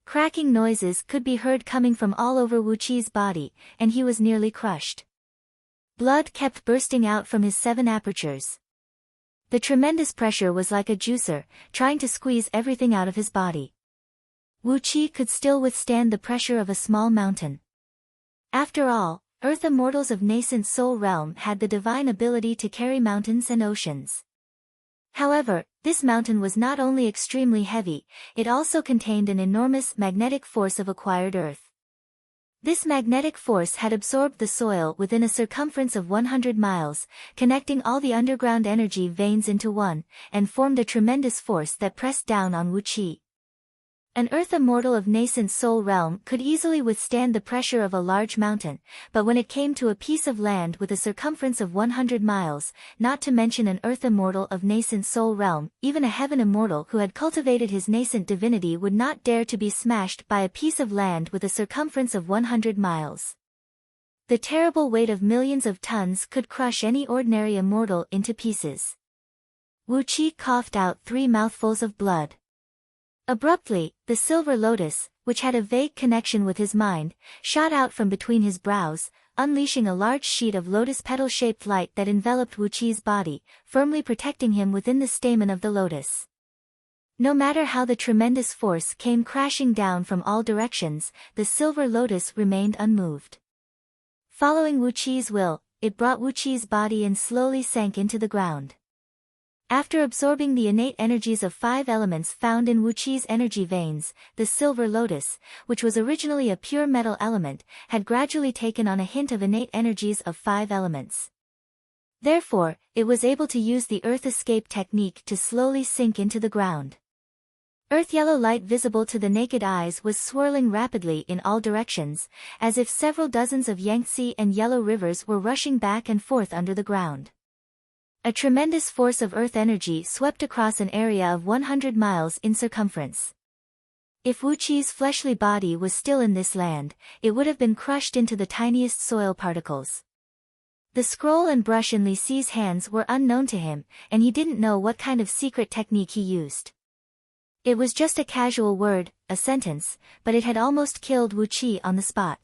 Cracking noises could be heard coming from all over Wu Qi's body, and he was nearly crushed. Blood kept bursting out from his 7 apertures. The tremendous pressure was like a juicer, trying to squeeze everything out of his body. Wu Qi could still withstand the pressure of a small mountain. After all, Earth immortals of nascent soul realm had the divine ability to carry mountains and oceans. However, this mountain was not only extremely heavy, it also contained an enormous magnetic force of acquired Earth. This magnetic force had absorbed the soil within a circumference of 100 miles, connecting all the underground energy veins into one, and formed a tremendous force that pressed down on Wu Qi. An Earth immortal of nascent soul realm could easily withstand the pressure of a large mountain, but when it came to a piece of land with a circumference of 100 miles, not to mention an Earth immortal of nascent soul realm, even a heaven immortal who had cultivated his nascent divinity would not dare to be smashed by a piece of land with a circumference of 100 miles. The terrible weight of millions of tons could crush any ordinary immortal into pieces. Wu Qi coughed out 3 mouthfuls of blood. Abruptly, the silver lotus, which had a vague connection with his mind, shot out from between his brows, unleashing a large sheet of lotus petal-shaped light that enveloped Wu Qi's body, firmly protecting him within the stamen of the lotus. No matter how the tremendous force came crashing down from all directions, the silver lotus remained unmoved. Following Wu Qi's will, it brought Wu Qi's body and slowly sank into the ground. After absorbing the innate energies of 5 elements found in Wu Qi's energy veins, the silver lotus, which was originally a pure metal element, had gradually taken on a hint of innate energies of 5 elements. Therefore, it was able to use the earth escape technique to slowly sink into the ground. Earth yellow light visible to the naked eyes was swirling rapidly in all directions, as if several dozens of Yangtze and Yellow rivers were rushing back and forth under the ground. A tremendous force of earth energy swept across an area of 100 miles in circumference. If Wu Qi's fleshly body was still in this land, it would have been crushed into the tiniest soil particles. The scroll and brush in Li Si's hands were unknown to him, and he didn't know what kind of secret technique he used. It was just a casual word, a sentence, but it had almost killed Wu Qi on the spot.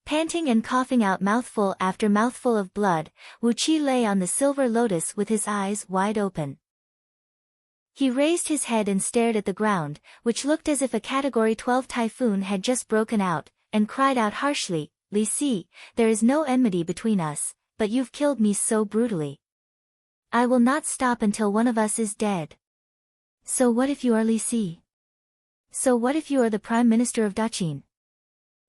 Panting and coughing out mouthful after mouthful of blood, Wu Qi lay on the silver lotus with his eyes wide open. He raised his head and stared at the ground, which looked as if a Category 12 typhoon had just broken out, and cried out harshly, "Li Si, there is no enmity between us, but you've killed me so brutally. I will not stop until one of us is dead. So what if you are Li Si? So what if you are the Prime Minister of Daqin?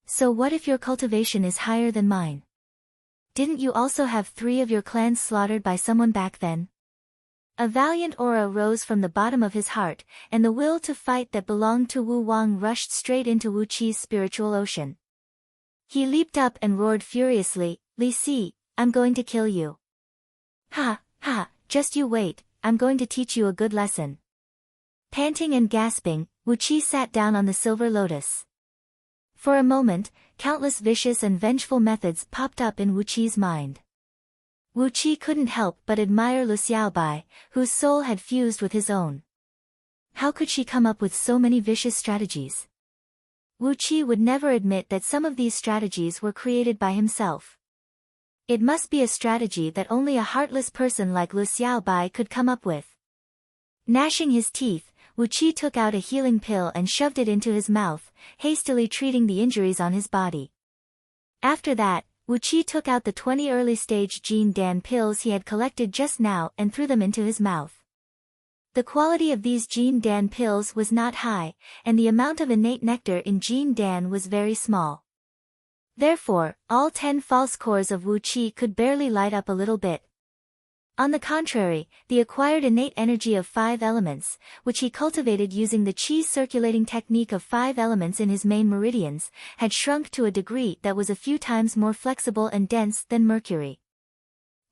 So what if your cultivation is higher than mine? Didn't you also have 3 of your clans slaughtered by someone back then?" A valiant aura rose from the bottom of his heart, and the will to fight that belonged to Wu Wang rushed straight into Wu Qi's spiritual ocean. He leaped up and roared furiously, "Li Si, I'm going to kill you. Ha, ha, just you wait, I'm going to teach you a good lesson." Panting and gasping, Wu Qi sat down on the silver lotus. For a moment, countless vicious and vengeful methods popped up in Wu Qi's mind. Wu Qi couldn't help but admire Lu Xiaobai, whose soul had fused with his own. How could she come up with so many vicious strategies? Wu Qi would never admit that some of these strategies were created by himself. It must be a strategy that only a heartless person like Lu Xiaobai could come up with. Gnashing his teeth, Wu Qi took out a healing pill and shoved it into his mouth, hastily treating the injuries on his body. After that, Wu Qi took out the 20 early-stage Jin Dan pills he had collected just now and threw them into his mouth. The quality of these Jin Dan pills was not high, and the amount of innate nectar in Jin Dan was very small. Therefore, all 10 false cores of Wu Qi could barely light up a little bit. On the contrary, the acquired innate energy of 5 elements, which he cultivated using the qi circulating technique of 5 elements in his main meridians, had shrunk to a degree that was a few times more flexible and dense than mercury.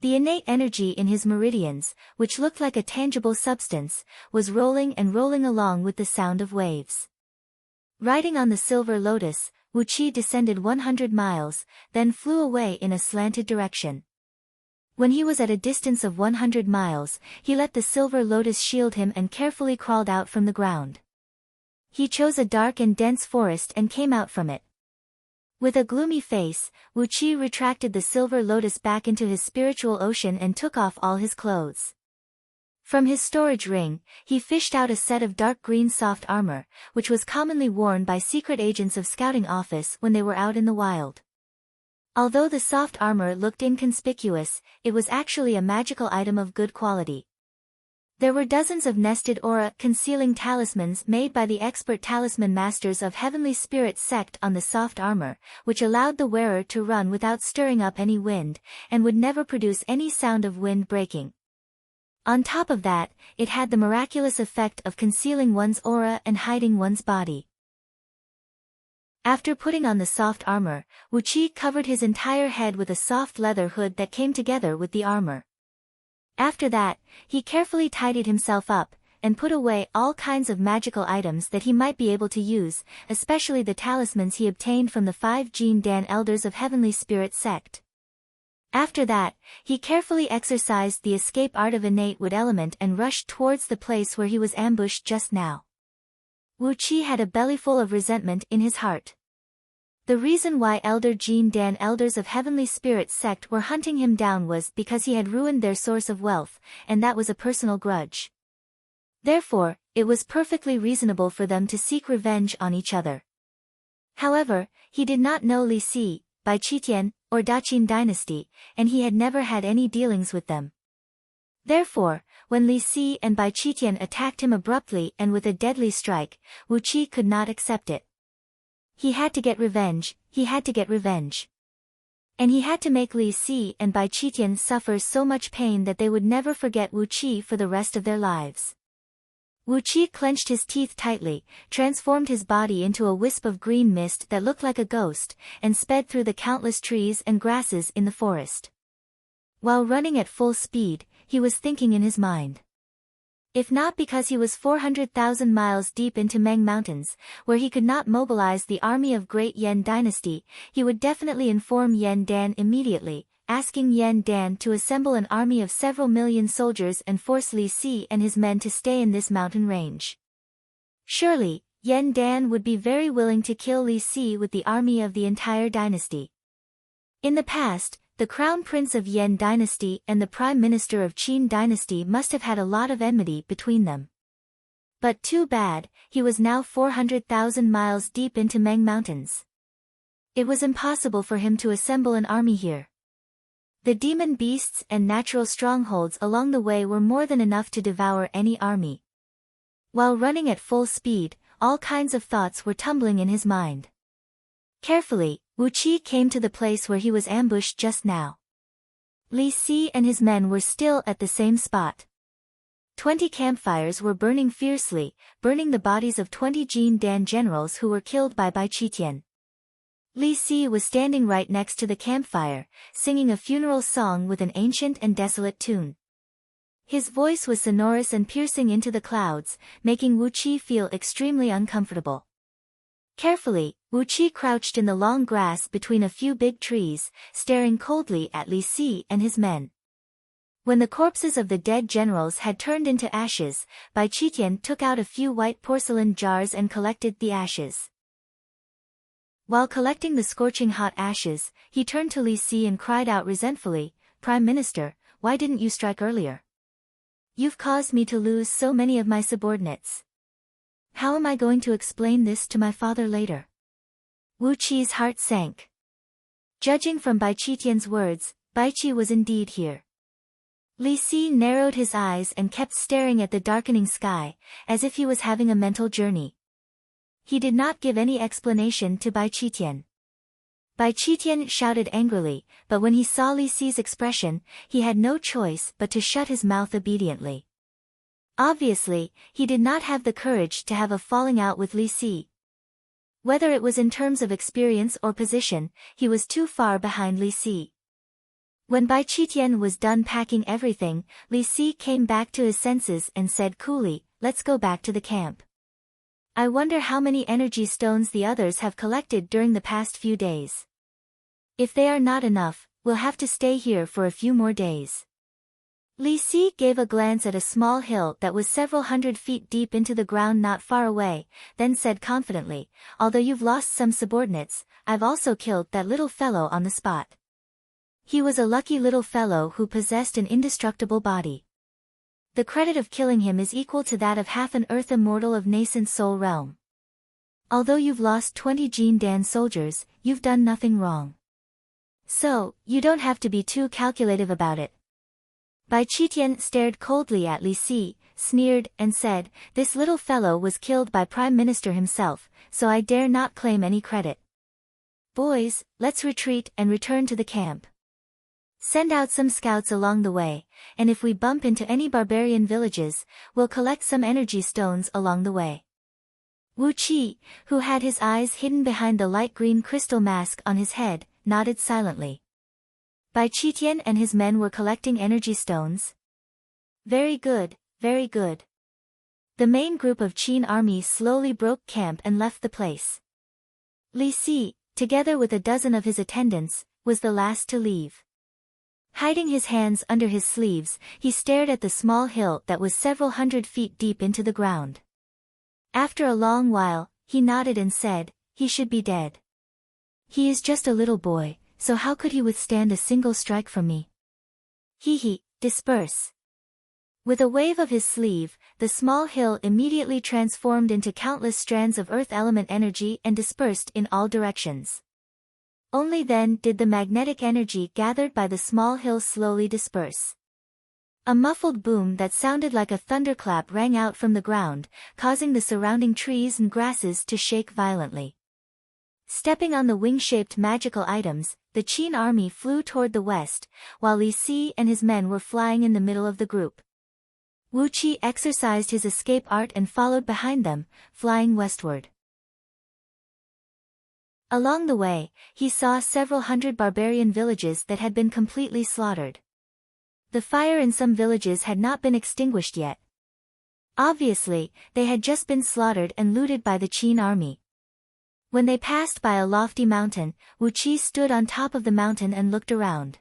The innate energy in his meridians, which looked like a tangible substance, was rolling and rolling along with the sound of waves. Riding on the silver lotus, Wu Qi descended 100 miles, then flew away in a slanted direction. When he was at a distance of 100 miles, he let the silver lotus shield him and carefully crawled out from the ground. He chose a dark and dense forest and came out from it. With a gloomy face, Wu Qi retracted the silver lotus back into his spiritual ocean and took off all his clothes. From his storage ring, he fished out a set of dark green soft armor, which was commonly worn by secret agents of scouting office when they were out in the wild. Although the soft armor looked inconspicuous, it was actually a magical item of good quality. There were dozens of nested aura-concealing talismans made by the expert talisman masters of Heavenly Spirit sect on the soft armor, which allowed the wearer to run without stirring up any wind, and would never produce any sound of wind breaking. On top of that, it had the miraculous effect of concealing one's aura and hiding one's body. After putting on the soft armor, Wuqi covered his entire head with a soft leather hood that came together with the armor. After that, he carefully tidied himself up, and put away all kinds of magical items that he might be able to use, especially the talismans he obtained from the 5 Jin Dan elders of Heavenly Spirit sect. After that, he carefully exercised the escape art of innate wood element and rushed towards the place where he was ambushed just now. Wuqi had a bellyful of resentment in his heart. The reason why Elder Jin Dan elders of Heavenly Spirit sect were hunting him down was because he had ruined their source of wealth, and that was a personal grudge. Therefore, it was perfectly reasonable for them to seek revenge on each other. However, he did not know Li Si, Bai Qitian, or Daqin dynasty, and he had never had any dealings with them. Therefore, when Li Si and Bai Qitian attacked him abruptly and with a deadly strike, Wuqi could not accept it. He had to get revenge, And he had to make Li Si and Bai Qitian suffer so much pain that they would never forget Wuqi for the rest of their lives. Wuqi clenched his teeth tightly, transformed his body into a wisp of green mist that looked like a ghost, and sped through the countless trees and grasses in the forest. While running at full speed, he was thinking in his mind. If not because he was 400,000 miles deep into Meng Mountains, where he could not mobilize the army of Great Yan Dynasty, he would definitely inform Yan Dan immediately, asking Yan Dan to assemble an army of several million soldiers and force Li Si and his men to stay in this mountain range. Surely, Yan Dan would be very willing to kill Li Si with the army of the entire dynasty. In the past, the crown prince of Yan dynasty and the prime minister of Qin dynasty must have had a lot of enmity between them. But too bad, he was now 400,000 miles deep into Meng Mountains. It was impossible for him to assemble an army here. The demon beasts and natural strongholds along the way were more than enough to devour any army. While running at full speed, all kinds of thoughts were tumbling in his mind. Carefully, Wuqi came to the place where he was ambushed just now. Li Si and his men were still at the same spot. 20 campfires were burning fiercely, burning the bodies of 20 Jin Dan generals who were killed by Bai Qitian. Li Si was standing right next to the campfire, singing a funeral song with an ancient and desolate tune. His voice was sonorous and piercing into the clouds, making Wuqi feel extremely uncomfortable. Carefully, Wuqi crouched in the long grass between a few big trees, staring coldly at Li Si and his men. When the corpses of the dead generals had turned into ashes, Bai Qitian took out a few white porcelain jars and collected the ashes. While collecting the scorching hot ashes, he turned to Li Si and cried out resentfully, "Prime Minister, why didn't you strike earlier? You've caused me to lose so many of my subordinates. How am I going to explain this to my father later?" Wuqi's heart sank. Judging from Bai Qitian's words, Bai Qi was indeed here. Li Si narrowed his eyes and kept staring at the darkening sky, as if he was having a mental journey. He did not give any explanation to Bai Qitian. Bai Qitian shouted angrily, but when he saw Li Si's expression, he had no choice but to shut his mouth obediently. Obviously, he did not have the courage to have a falling out with Li Si. Whether it was in terms of experience or position, he was too far behind Li Si. When Bai Qitian was done packing everything, Li Si came back to his senses and said coolly, "Let's go back to the camp. I wonder how many energy stones the others have collected during the past few days. If they are not enough, we'll have to stay here for a few more days." Li Si gave a glance at a small hill that was several hundred feet deep into the ground not far away, then said confidently, "Although you've lost some subordinates, I've also killed that little fellow on the spot. He was a lucky little fellow who possessed an indestructible body." The credit of killing him is equal to that of half an earth immortal of nascent soul realm. Although you've lost 20 Jin Dan soldiers, you've done nothing wrong. So, you don't have to be too calculative about it. Bai Qitian stared coldly at Li Si, sneered, and said, "This little fellow was killed by Prime Minister himself, so I dare not claim any credit. Boys, let's retreat and return to the camp. Send out some scouts along the way, and if we bump into any barbarian villages, we'll collect some energy stones along the way." Wu Qi, who had his eyes hidden behind the light green crystal mask on his head, nodded silently. Bai Qitian and his men were collecting energy stones. Very good, very good. The main group of Qin army slowly broke camp and left the place. Li Si, together with a dozen of his attendants, was the last to leave. Hiding his hands under his sleeves, he stared at the small hill that was several hundred feet deep into the ground. After a long while, he nodded and said, "He should be dead. He is just a little boy, so how could he withstand a single strike from me? Disperse." With a wave of his sleeve, the small hill immediately transformed into countless strands of earth element energy and dispersed in all directions. Only then did the magnetic energy gathered by the small hill slowly disperse. A muffled boom that sounded like a thunderclap rang out from the ground, causing the surrounding trees and grasses to shake violently. Stepping on the wing-shaped magical items, the Qin army flew toward the west, while Li Si and his men were flying in the middle of the group. Wu Qi exercised his escape art and followed behind them, flying westward. Along the way, he saw several hundred barbarian villages that had been completely slaughtered. The fire in some villages had not been extinguished yet. Obviously, they had just been slaughtered and looted by the Qin army. When they passed by a lofty mountain, Wu Qi stood on top of the mountain and looked around.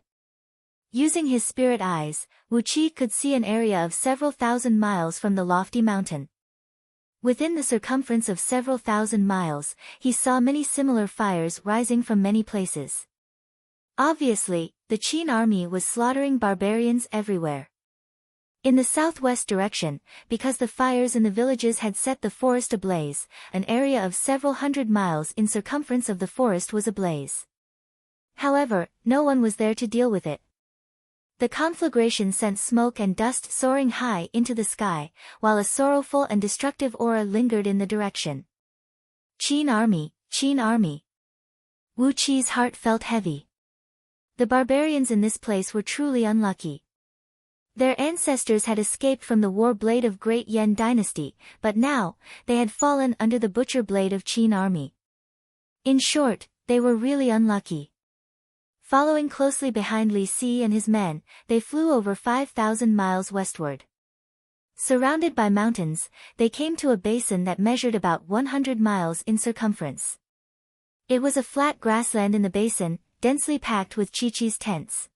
Using his spirit eyes, Wu Qi could see an area of several thousand miles from the lofty mountain. Within the circumference of several thousand miles, he saw many similar fires rising from many places. Obviously, the Qin army was slaughtering barbarians everywhere. In the southwest direction, because the fires in the villages had set the forest ablaze, an area of several hundred miles in circumference of the forest was ablaze. However, no one was there to deal with it. The conflagration sent smoke and dust soaring high into the sky, while a sorrowful and destructive aura lingered in the direction. Qin army, Qin army. Wu Qi's heart felt heavy. The barbarians in this place were truly unlucky. Their ancestors had escaped from the war blade of Great Yan dynasty, but now, they had fallen under the butcher blade of Qin army. In short, they were really unlucky. Following closely behind Li Si and his men, they flew over 5,000 miles westward. Surrounded by mountains, they came to a basin that measured about 100 miles in circumference. It was a flat grassland in the basin, densely packed with Chi-Chi's tents.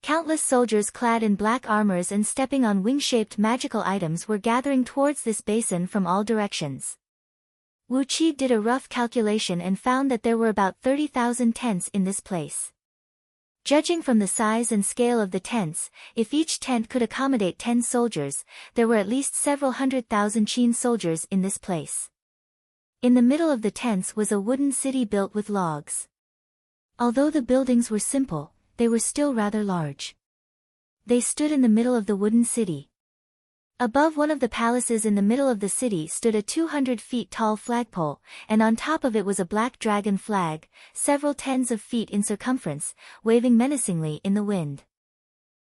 Countless soldiers clad in black armors and stepping on wing-shaped magical items were gathering towards this basin from all directions. Wu Qi did a rough calculation and found that there were about 30,000 tents in this place. Judging from the size and scale of the tents, if each tent could accommodate 10 soldiers, there were at least several 100,000 Qin soldiers in this place. In the middle of the tents was a wooden city built with logs. Although the buildings were simple, they were still rather large. They stood in the middle of the wooden city. Above one of the palaces in the middle of the city stood a 200 feet tall flagpole, and on top of it was a black dragon flag, several tens of feet in circumference, waving menacingly in the wind.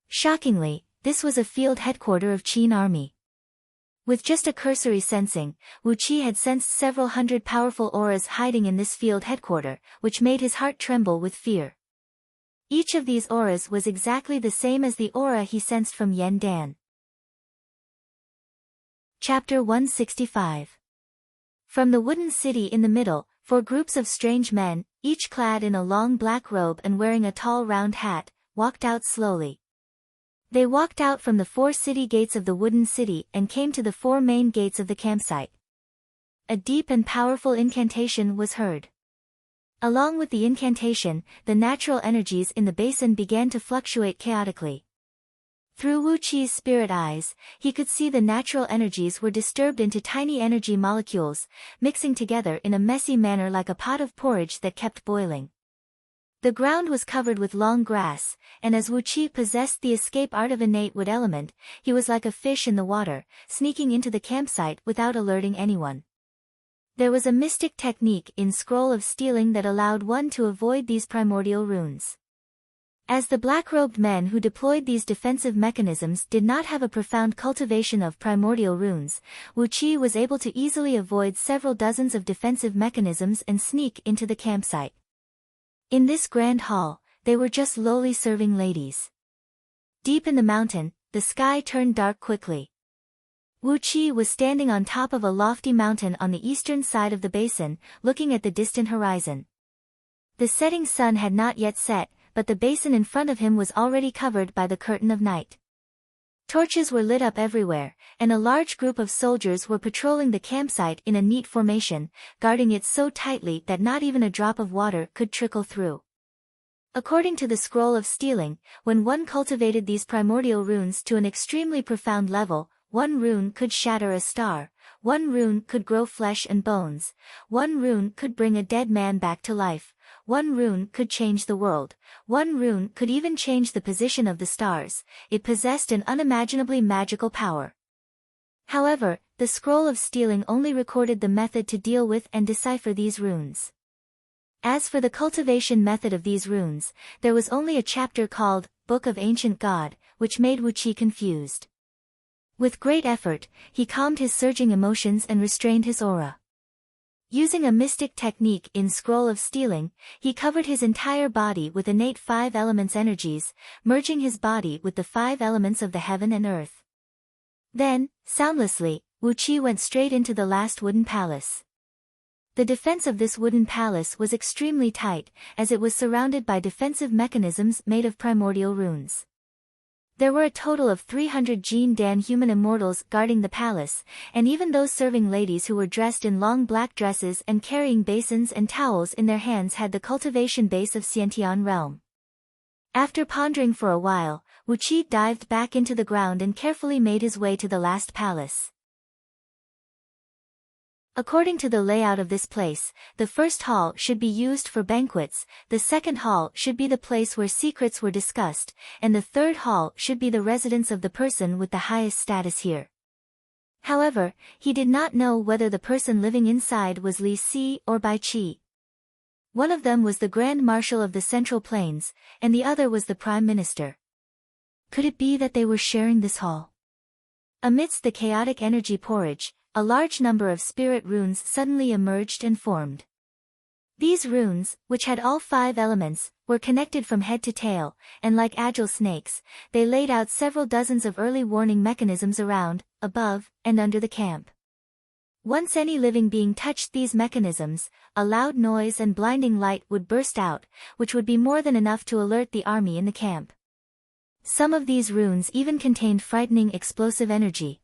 Shockingly, this was a field headquarters of Qin army. With just a cursory sensing, Wu Qi had sensed several hundred powerful auras hiding in this field headquarters, which made his heart tremble with fear. Each of these auras was exactly the same as the aura he sensed from Yan Dan. Chapter 165. From the wooden city in the middle, 4 groups of strange men, each clad in a long black robe and wearing a tall round hat, walked out slowly. They walked out from the 4 city gates of the wooden city and came to the 4 main gates of the campsite. A deep and powerful incantation was heard. Along with the incantation, the natural energies in the basin began to fluctuate chaotically. Through Wu Qi's spirit eyes, he could see the natural energies were disturbed into tiny energy molecules, mixing together in a messy manner like a pot of porridge that kept boiling. The ground was covered with long grass, and as Wu Qi possessed the escape art of innate wood element, he was like a fish in the water, sneaking into the campsite without alerting anyone. There was a mystic technique in Scroll of Stealing that allowed one to avoid these primordial runes. As the black-robed men who deployed these defensive mechanisms did not have a profound cultivation of primordial runes, Wu Qi was able to easily avoid several dozens of defensive mechanisms and sneak into the campsite. In this grand hall, they were just lowly serving ladies. Deep in the mountain, the sky turned dark quickly. Wu Qi was standing on top of a lofty mountain on the eastern side of the basin, looking at the distant horizon. The setting sun had not yet set, but the basin in front of him was already covered by the curtain of night. Torches were lit up everywhere, and a large group of soldiers were patrolling the campsite in a neat formation, guarding it so tightly that not even a drop of water could trickle through. According to the Scroll of Stealing, when one cultivated these primordial runes to an extremely profound level, one rune could shatter a star, one rune could grow flesh and bones, one rune could bring a dead man back to life, one rune could change the world, one rune could even change the position of the stars. It possessed an unimaginably magical power. However, the Scroll of Stealing only recorded the method to deal with and decipher these runes. As for the cultivation method of these runes, there was only a chapter called Book of Ancient God, which made Wu Qi confused. With great effort, he calmed his surging emotions and restrained his aura. Using a mystic technique in Scroll of Stealing, he covered his entire body with innate 5 elements energies, merging his body with the 5 elements of the heaven and earth. Then, soundlessly, Wu Qi went straight into the last wooden palace. The defense of this wooden palace was extremely tight, as it was surrounded by defensive mechanisms made of primordial runes. There were a total of 300 Jin Dan human immortals guarding the palace, and even those serving ladies who were dressed in long black dresses and carrying basins and towels in their hands had the cultivation base of Xiantian realm. After pondering for a while, Wu Qi dived back into the ground and carefully made his way to the last palace. According to the layout of this place, the first hall should be used for banquets, the second hall should be the place where secrets were discussed, and the third hall should be the residence of the person with the highest status here. However, he did not know whether the person living inside was Li Si or Bai Qi. One of them was the Grand Marshal of the Central Plains, and the other was the Prime Minister. Could it be that they were sharing this hall? Amidst the chaotic energy porridge, a large number of spirit runes suddenly emerged and formed. These runes, which had all 5 elements, were connected from head to tail, and like agile snakes, they laid out several dozens of early warning mechanisms around, above, and under the camp. Once any living being touched these mechanisms, a loud noise and blinding light would burst out, which would be more than enough to alert the army in the camp. Some of these runes even contained frightening explosive energy.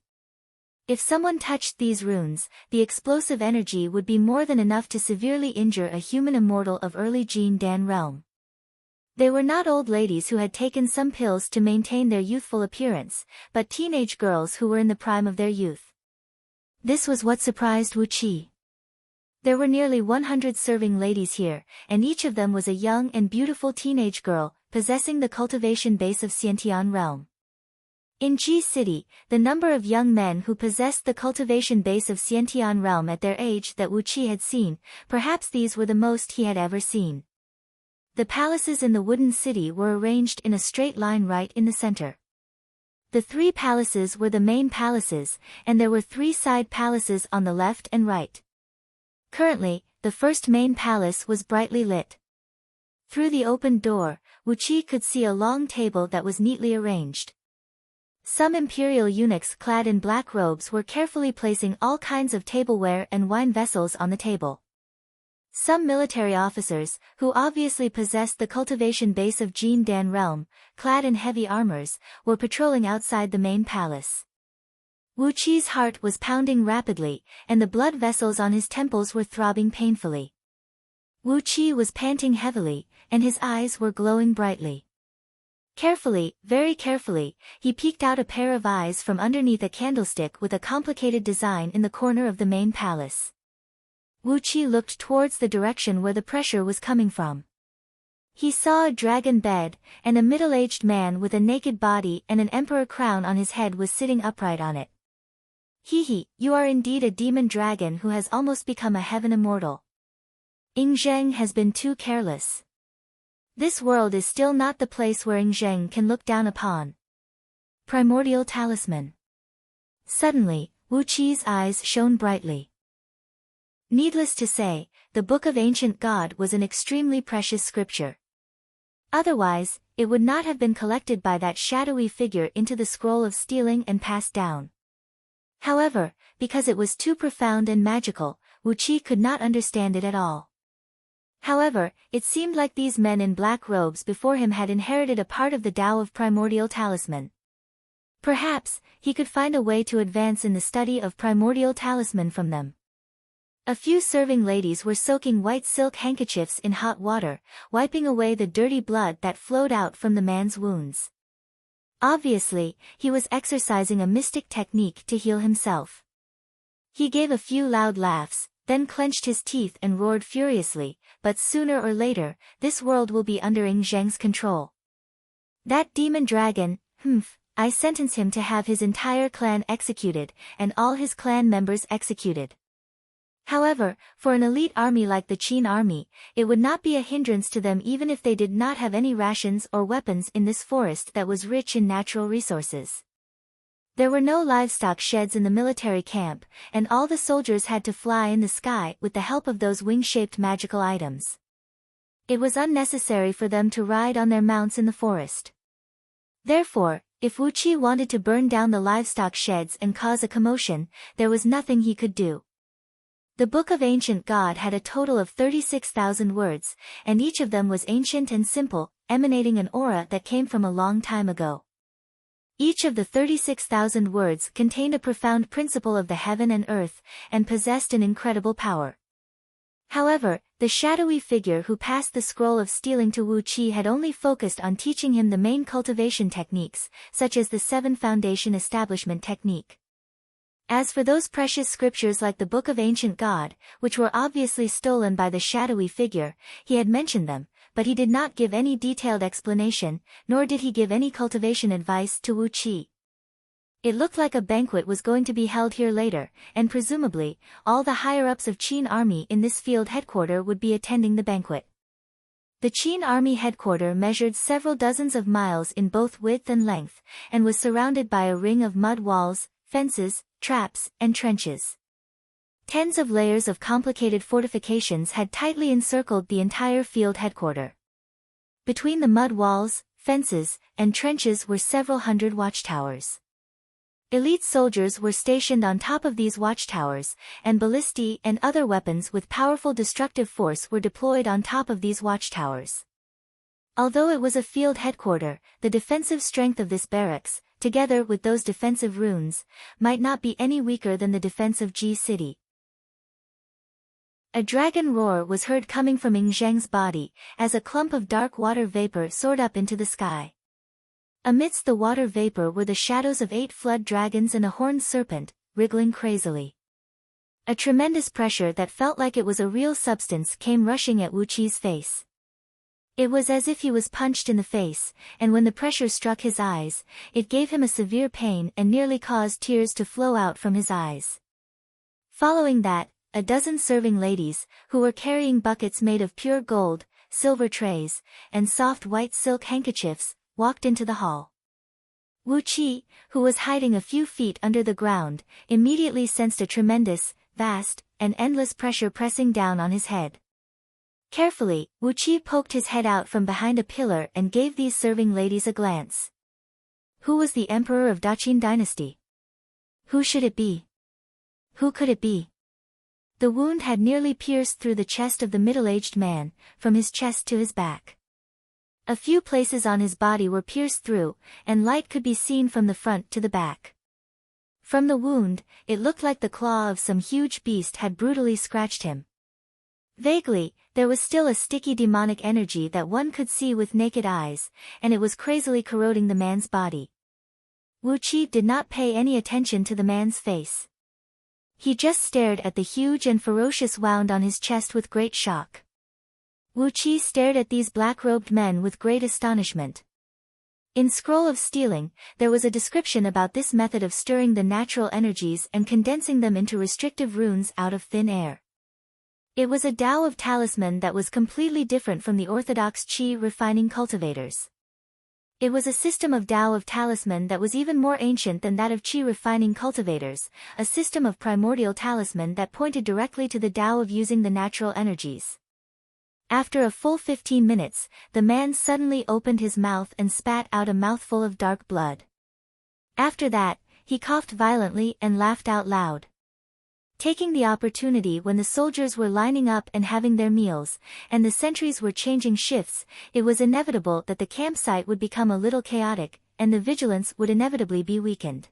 If someone touched these runes, the explosive energy would be more than enough to severely injure a human immortal of early Jin Dan realm. They were not old ladies who had taken some pills to maintain their youthful appearance, but teenage girls who were in the prime of their youth. This was what surprised Wu Qi. There were nearly 100 serving ladies here, and each of them was a young and beautiful teenage girl, possessing the cultivation base of Xiantian realm. In Ji City, the number of young men who possessed the cultivation base of Xiantian realm at their age that Wu Qi had seen, perhaps these were the most he had ever seen. The palaces in the wooden city were arranged in a straight line right in the center. The 3 palaces were the main palaces, and there were 3 side palaces on the left and right. Currently, the first main palace was brightly lit. Through the opened door, Wu Qi could see a long table that was neatly arranged. Some imperial eunuchs clad in black robes were carefully placing all kinds of tableware and wine vessels on the table. Some military officers, who obviously possessed the cultivation base of Jin Dan realm, clad in heavy armors, were patrolling outside the main palace. Wu Qi's heart was pounding rapidly, and the blood vessels on his temples were throbbing painfully. Wu Qi was panting heavily, and his eyes were glowing brightly. Carefully, very carefully, he peeked out a pair of eyes from underneath a candlestick with a complicated design in the corner of the main palace. Wu Qi looked towards the direction where the pressure was coming from. He saw a dragon bed, and a middle-aged man with a naked body and an emperor crown on his head was sitting upright on it. He, you are indeed a demon dragon who has almost become a heaven immortal. Ing Zheng has been too careless. This world is still not the place where Ing Zheng can look down upon. Primordial Talisman. Suddenly, Wu Qi's eyes shone brightly. Needless to say, the Book of Ancient God was an extremely precious scripture. Otherwise, it would not have been collected by that shadowy figure into the scroll of stealing and passed down. However, because it was too profound and magical, Wu Qi could not understand it at all. However, it seemed like these men in black robes before him had inherited a part of the Tao of Primordial Talisman. Perhaps, he could find a way to advance in the study of Primordial Talisman from them. A few serving ladies were soaking white silk handkerchiefs in hot water, wiping away the dirty blood that flowed out from the man's wounds. Obviously, he was exercising a mystic technique to heal himself. He gave a few loud laughs, then clenched his teeth and roared furiously, but sooner or later, this world will be under Ing Zheng's control. That demon dragon, I sentence him to have his entire clan executed, and all his clan members executed. However, for an elite army like the Qin army, it would not be a hindrance to them even if they did not have any rations or weapons in this forest that was rich in natural resources. There were no livestock sheds in the military camp, and all the soldiers had to fly in the sky with the help of those wing-shaped magical items. It was unnecessary for them to ride on their mounts in the forest. Therefore, if Wu Qi wanted to burn down the livestock sheds and cause a commotion, there was nothing he could do. The Book of Ancient God had a total of 36,000 words, and each of them was ancient and simple, emanating an aura that came from a long time ago. Each of the 36,000 words contained a profound principle of the heaven and earth, and possessed an incredible power. However, the shadowy figure who passed the scroll of stealing to Wu Qi had only focused on teaching him the main cultivation techniques, such as the 7 foundation establishment technique. As for those precious scriptures like the Book of Ancient God, which were obviously stolen by the shadowy figure, he had mentioned them, but he did not give any detailed explanation, nor did he give any cultivation advice to Wu Qi. It looked like a banquet was going to be held here later, and presumably, all the higher-ups of Qin army in this field headquarter would be attending the banquet. The Qin army headquarter measured several dozens of miles in both width and length, and was surrounded by a ring of mud walls, fences, traps, and trenches. Tens of layers of complicated fortifications had tightly encircled the entire field headquarter. Between the mud walls, fences, and trenches were several hundred watchtowers. Elite soldiers were stationed on top of these watchtowers, and ballistae and other weapons with powerful destructive force were deployed on top of these watchtowers. Although it was a field headquarter, the defensive strength of this barracks, together with those defensive runes, might not be any weaker than the defense of Ji City. A dragon roar was heard coming from Ing Zheng's body, as a clump of dark water vapor soared up into the sky. Amidst the water vapor were the shadows of 8 flood dragons and a horned serpent, wriggling crazily. A tremendous pressure that felt like it was a real substance came rushing at Wu Qi's face. It was as if he was punched in the face, and when the pressure struck his eyes, it gave him a severe pain and nearly caused tears to flow out from his eyes. Following that, a dozen serving ladies, who were carrying buckets made of pure gold, silver trays, and soft white silk handkerchiefs, walked into the hall. Wu Qi, who was hiding a few feet under the ground, immediately sensed a tremendous, vast, and endless pressure pressing down on his head. Carefully, Wu Qi poked his head out from behind a pillar and gave these serving ladies a glance. Who was the emperor of Daqin dynasty? Who should it be? Who could it be? The wound had nearly pierced through the chest of the middle-aged man, from his chest to his back. A few places on his body were pierced through, and light could be seen from the front to the back. From the wound, it looked like the claw of some huge beast had brutally scratched him. Vaguely, there was still a sticky demonic energy that one could see with naked eyes, and it was crazily corroding the man's body. Wu Qi did not pay any attention to the man's face. He just stared at the huge and ferocious wound on his chest with great shock. Wu Qi stared at these black-robed men with great astonishment. In Scroll of Stealing, there was a description about this method of stirring the natural energies and condensing them into restrictive runes out of thin air. It was a Tao of talisman that was completely different from the orthodox Qi refining cultivators. It was a system of Tao of talisman that was even more ancient than that of Qi refining cultivators, a system of primordial talisman that pointed directly to the Tao of using the natural energies. After a full 15 minutes, the man suddenly opened his mouth and spat out a mouthful of dark blood. After that, he coughed violently and laughed out loud. Taking the opportunity when the soldiers were lining up and having their meals, and the sentries were changing shifts, it was inevitable that the campsite would become a little chaotic, and the vigilance would inevitably be weakened.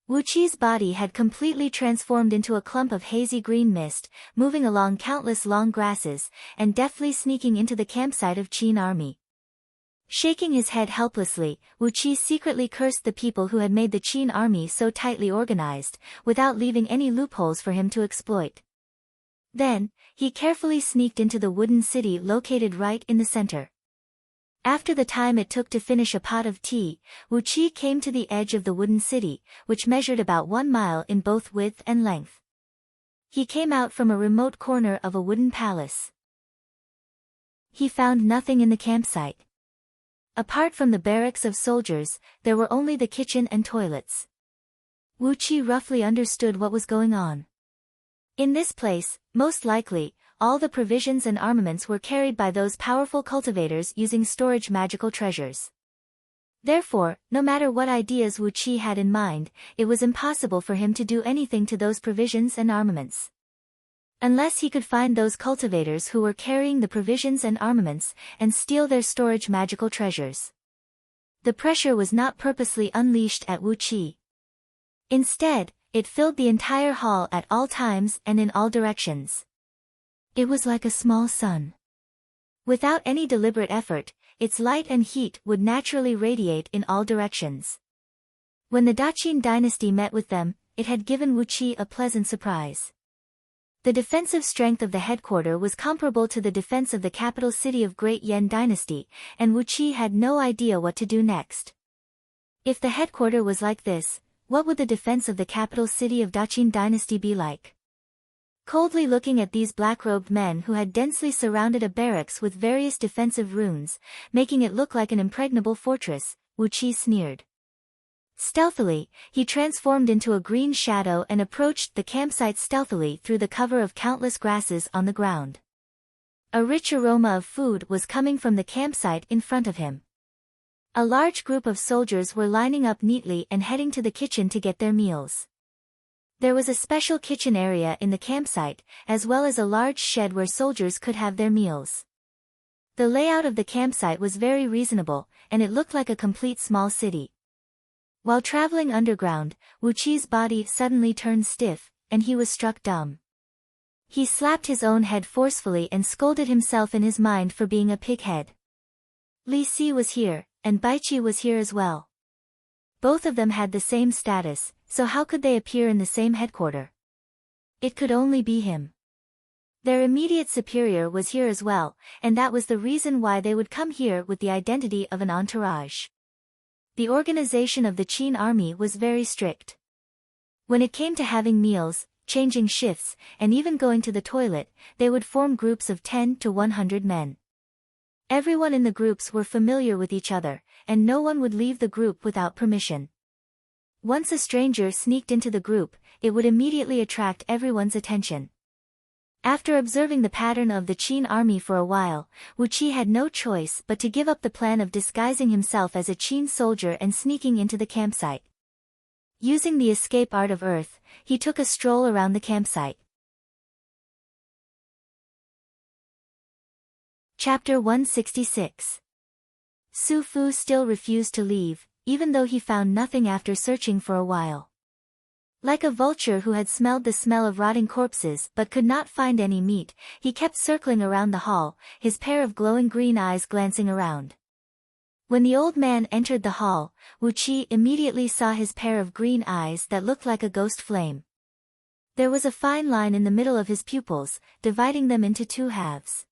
Wu Qi's body had completely transformed into a clump of hazy green mist, moving along countless long grasses, and deftly sneaking into the campsite of Qin army. Shaking his head helplessly, Wu Qi secretly cursed the people who had made the Qin army so tightly organized, without leaving any loopholes for him to exploit. Then, he carefully sneaked into the wooden city located right in the center. After the time it took to finish a pot of tea, Wu Qi came to the edge of the wooden city, which measured about 1 mile in both width and length. He came out from a remote corner of a wooden palace. He found nothing in the campsite. Apart from the barracks of soldiers, there were only the kitchen and toilets. Wu Qi roughly understood what was going on. In this place, most likely, all the provisions and armaments were carried by those powerful cultivators using storage magical treasures. Therefore, no matter what ideas Wu Qi had in mind, it was impossible for him to do anything to those provisions and armaments. Unless he could find those cultivators who were carrying the provisions and armaments, and steal their storage magical treasures. The pressure was not purposely unleashed at Wu Qi. Instead, it filled the entire hall at all times and in all directions. It was like a small sun. Without any deliberate effort, its light and heat would naturally radiate in all directions. When the Daqin dynasty met with them, it had given Wu Qi a pleasant surprise. The defensive strength of the headquarters was comparable to the defense of the capital city of Great Yan dynasty, and Wu Qi had no idea what to do next. If the headquarters was like this, what would the defense of the capital city of Daqin dynasty be like? Coldly looking at these black-robed men who had densely surrounded a barracks with various defensive runes, making it look like an impregnable fortress, Wu Qi sneered. Stealthily, he transformed into a green shadow and approached the campsite stealthily through the cover of countless grasses on the ground. A rich aroma of food was coming from the campsite in front of him. A large group of soldiers were lining up neatly and heading to the kitchen to get their meals. There was a special kitchen area in the campsite, as well as a large shed where soldiers could have their meals. The layout of the campsite was very reasonable, and it looked like a complete small city. While traveling underground, Wu Qi's body suddenly turned stiff, and he was struck dumb. He slapped his own head forcefully and scolded himself in his mind for being a pighead. Li Si was here, and Baiqi was here as well. Both of them had the same status, so how could they appear in the same headquarters? It could only be him. Their immediate superior was here as well, and that was the reason why they would come here with the identity of an entourage. The organization of the Qin army was very strict. When it came to having meals, changing shifts, and even going to the toilet, they would form groups of 10 to 100 men. Everyone in the groups were familiar with each other, and no one would leave the group without permission. Once a stranger sneaked into the group, it would immediately attract everyone's attention. After observing the pattern of the Qin army for a while, Wu Qi had no choice but to give up the plan of disguising himself as a Qin soldier and sneaking into the campsite. Using the escape art of earth, he took a stroll around the campsite. Chapter 166. Su Fu still refused to leave, even though he found nothing after searching for a while. Like a vulture who had smelled the smell of rotting corpses but could not find any meat, he kept circling around the hall, his pair of glowing green eyes glancing around. When the old man entered the hall, Wu Qi immediately saw his pair of green eyes that looked like a ghost flame. There was a fine line in the middle of his pupils, dividing them into two halves.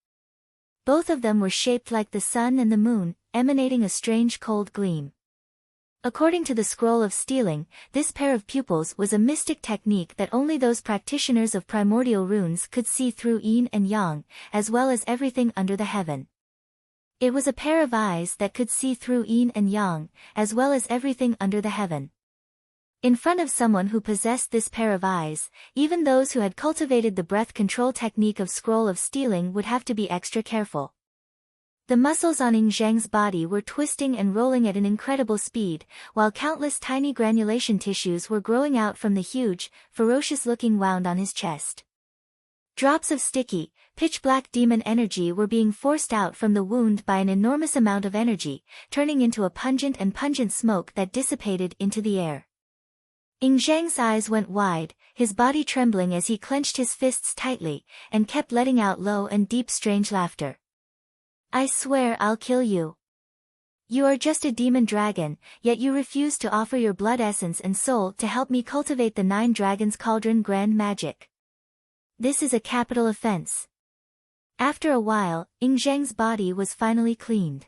Both of them were shaped like the sun and the moon, emanating a strange cold gleam. According to the Scroll of Stealing, this pair of pupils was a mystic technique that only those practitioners of primordial runes could see through yin and yang, as well as everything under the heaven. It was a pair of eyes that could see through yin and yang, as well as everything under the heaven. In front of someone who possessed this pair of eyes, even those who had cultivated the breath control technique of Scroll of Stealing would have to be extra careful. The muscles on Ying Zheng's body were twisting and rolling at an incredible speed, while countless tiny granulation tissues were growing out from the huge, ferocious-looking wound on his chest. Drops of sticky, pitch-black demon energy were being forced out from the wound by an enormous amount of energy, turning into a pungent smoke that dissipated into the air. Ying Zheng's eyes went wide, his body trembling as he clenched his fists tightly, and kept letting out low and deep strange laughter. I swear I'll kill you. You are just a demon dragon, yet you refuse to offer your blood essence and soul to help me cultivate the 9 Dragons Cauldron Grand Magic. This is a capital offense. After a while, Ying Zheng's body was finally cleaned.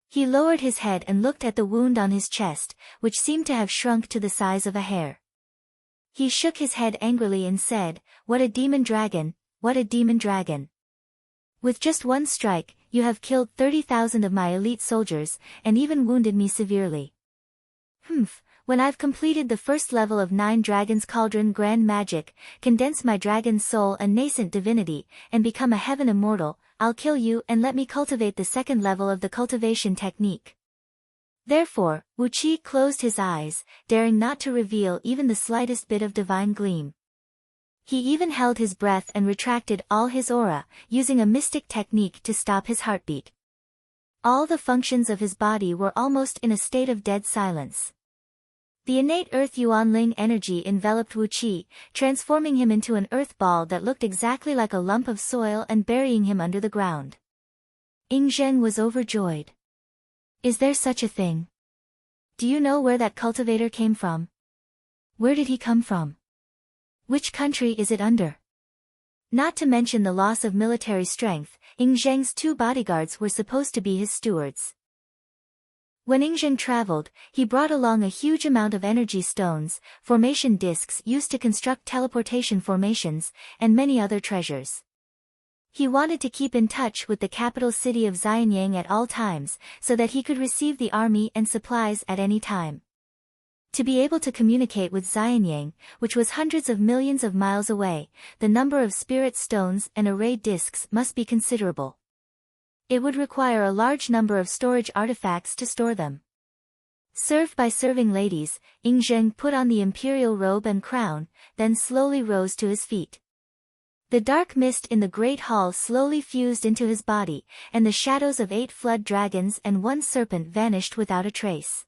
He lowered his head and looked at the wound on his chest, which seemed to have shrunk to the size of a hair. He shook his head angrily and said, "What a demon dragon, what a demon dragon. With just one strike, you have killed 30,000 of my elite soldiers, and even wounded me severely. When I've completed the first level of 9 Dragons Cauldron Grand Magic, condense my dragon soul and nascent divinity, and become a heaven immortal, I'll kill you and let me cultivate the second level of the cultivation technique." Therefore, Wu Qi closed his eyes, daring not to reveal even the slightest bit of divine gleam. He even held his breath and retracted all his aura, using a mystic technique to stop his heartbeat. All the functions of his body were almost in a state of dead silence. The innate Earth Yuanling energy enveloped Wu Qi, transforming him into an earth ball that looked exactly like a lump of soil and burying him under the ground. Ying Zheng was overjoyed. Is there such a thing? Do you know where that cultivator came from? Where did he come from? Which country is it under? Not to mention the loss of military strength, Ying Zheng's 2 bodyguards were supposed to be his stewards. When Ying Zheng traveled, he brought along a huge amount of energy stones, formation discs used to construct teleportation formations, and many other treasures. He wanted to keep in touch with the capital city of Xianyang at all times, so that he could receive the army and supplies at any time. To be able to communicate with Xianyang, which was hundreds of millions of miles away, the number of spirit stones and array discs must be considerable. It would require a large number of storage artifacts to store them. Served by serving ladies, Ying Zheng put on the imperial robe and crown, then slowly rose to his feet. The dark mist in the great hall slowly fused into his body, and the shadows of 8 flood dragons and 1 serpent vanished without a trace.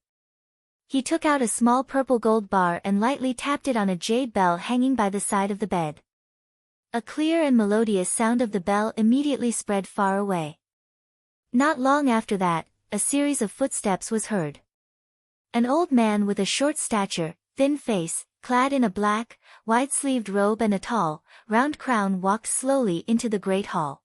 He took out a small purple gold bar and lightly tapped it on a jade bell hanging by the side of the bed. A clear and melodious sound of the bell immediately spread far away. Not long after that, a series of footsteps was heard. An old man with a short stature, thin face, clad in a black, wide-sleeved robe and a tall, round crown walked slowly into the great hall.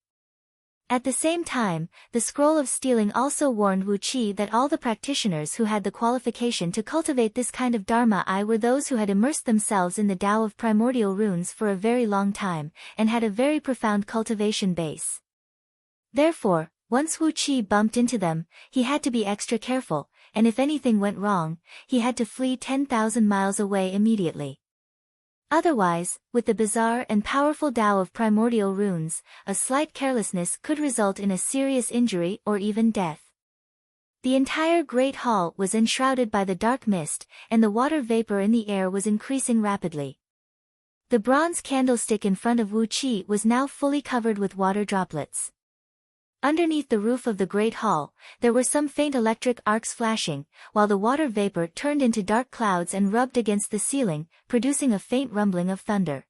At the same time, the Scroll of Stealing also warned Wu Qi that all the practitioners who had the qualification to cultivate this kind of Dharma were those who had immersed themselves in the Tao of primordial runes for a very long time, and had a very profound cultivation base. Therefore, once Wu Qi bumped into them, he had to be extra careful, and if anything went wrong, he had to flee 10,000 miles away immediately. Otherwise, with the bizarre and powerful Tao of primordial runes, a slight carelessness could result in a serious injury or even death. The entire great hall was enshrouded by the dark mist, and the water vapor in the air was increasing rapidly. The bronze candlestick in front of Wu Qi was now fully covered with water droplets. Underneath the roof of the great hall, there were some faint electric arcs flashing, while the water vapor turned into dark clouds and rubbed against the ceiling, producing a faint rumbling of thunder.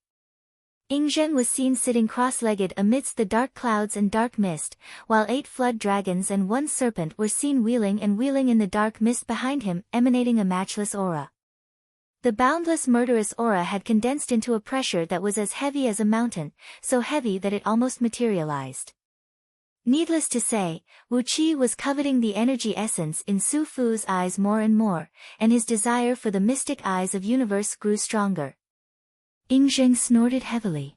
Ingzheng was seen sitting cross-legged amidst the dark clouds and dark mist, while 8 flood dragons and 1 serpent were seen wheeling and wheeling in the dark mist behind him, emanating a matchless aura. The boundless murderous aura had condensed into a pressure that was as heavy as a mountain, so heavy that it almost materialized. Needless to say, Wu Qi was coveting the energy essence in Su Fu's eyes more and more, and his desire for the mystic eyes of universe grew stronger. Ingzheng snorted heavily.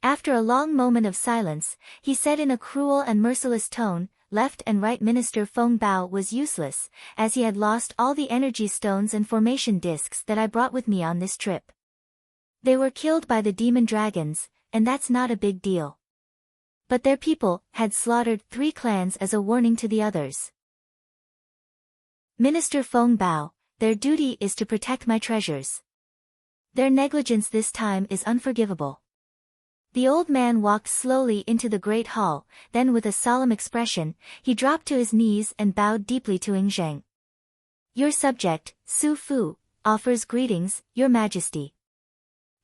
After a long moment of silence, he said in a cruel and merciless tone, "Left and right Minister Feng Bao was useless, as he had lost all the energy stones and formation discs that I brought with me on this trip. They were killed by the demon dragons, and that's not a big deal. But their people had slaughtered 3 clans as a warning to the others. Minister Feng Bao, their duty is to protect my treasures. Their negligence this time is unforgivable." The old man walked slowly into the great hall, then with a solemn expression, he dropped to his knees and bowed deeply to Ingzheng. "Your subject, Su Fu, offers greetings, Your Majesty."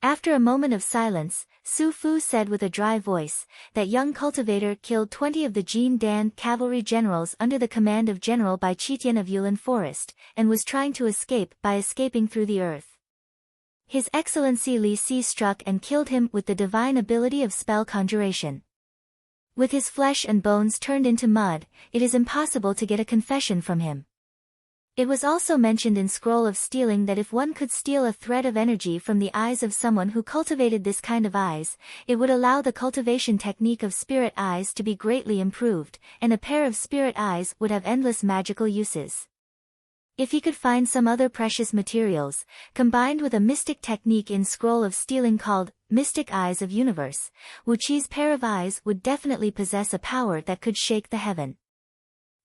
After a moment of silence, Su Fu said with a dry voice, "That young cultivator killed 20 of the Jin Dan cavalry generals under the command of General Bai Qitian of Yulin Forest, and was trying to escape by escaping through the earth. His Excellency Li Si struck and killed him with the divine ability of spell conjuration. With his flesh and bones turned into mud, it is impossible to get a confession from him. It was also mentioned in Scroll of Stealing that if one could steal a thread of energy from the eyes of someone who cultivated this kind of eyes, it would allow the cultivation technique of spirit eyes to be greatly improved, and a pair of spirit eyes would have endless magical uses. If he could find some other precious materials, combined with a mystic technique in Scroll of Stealing called Mystic Eyes of Universe, Wu Qi's pair of eyes would definitely possess a power that could shake the heaven.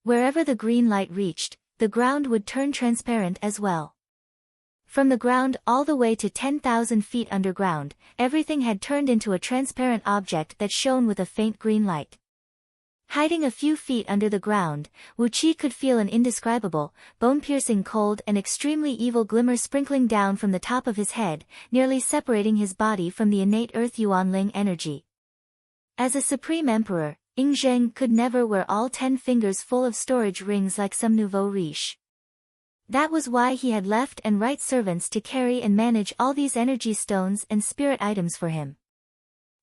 Wherever the green light reached, the ground would turn transparent as well. From the ground all the way to 10,000 feet underground, everything had turned into a transparent object that shone with a faint green light. Hiding a few feet under the ground, Wu Qi could feel an indescribable, bone-piercing cold and extremely evil glimmer sprinkling down from the top of his head, nearly separating his body from the innate Earth Yuanling energy. As a supreme emperor, Ingzheng could never wear all 10 fingers full of storage rings like some nouveau riche. That was why he had left and right servants to carry and manage all these energy stones and spirit items for him.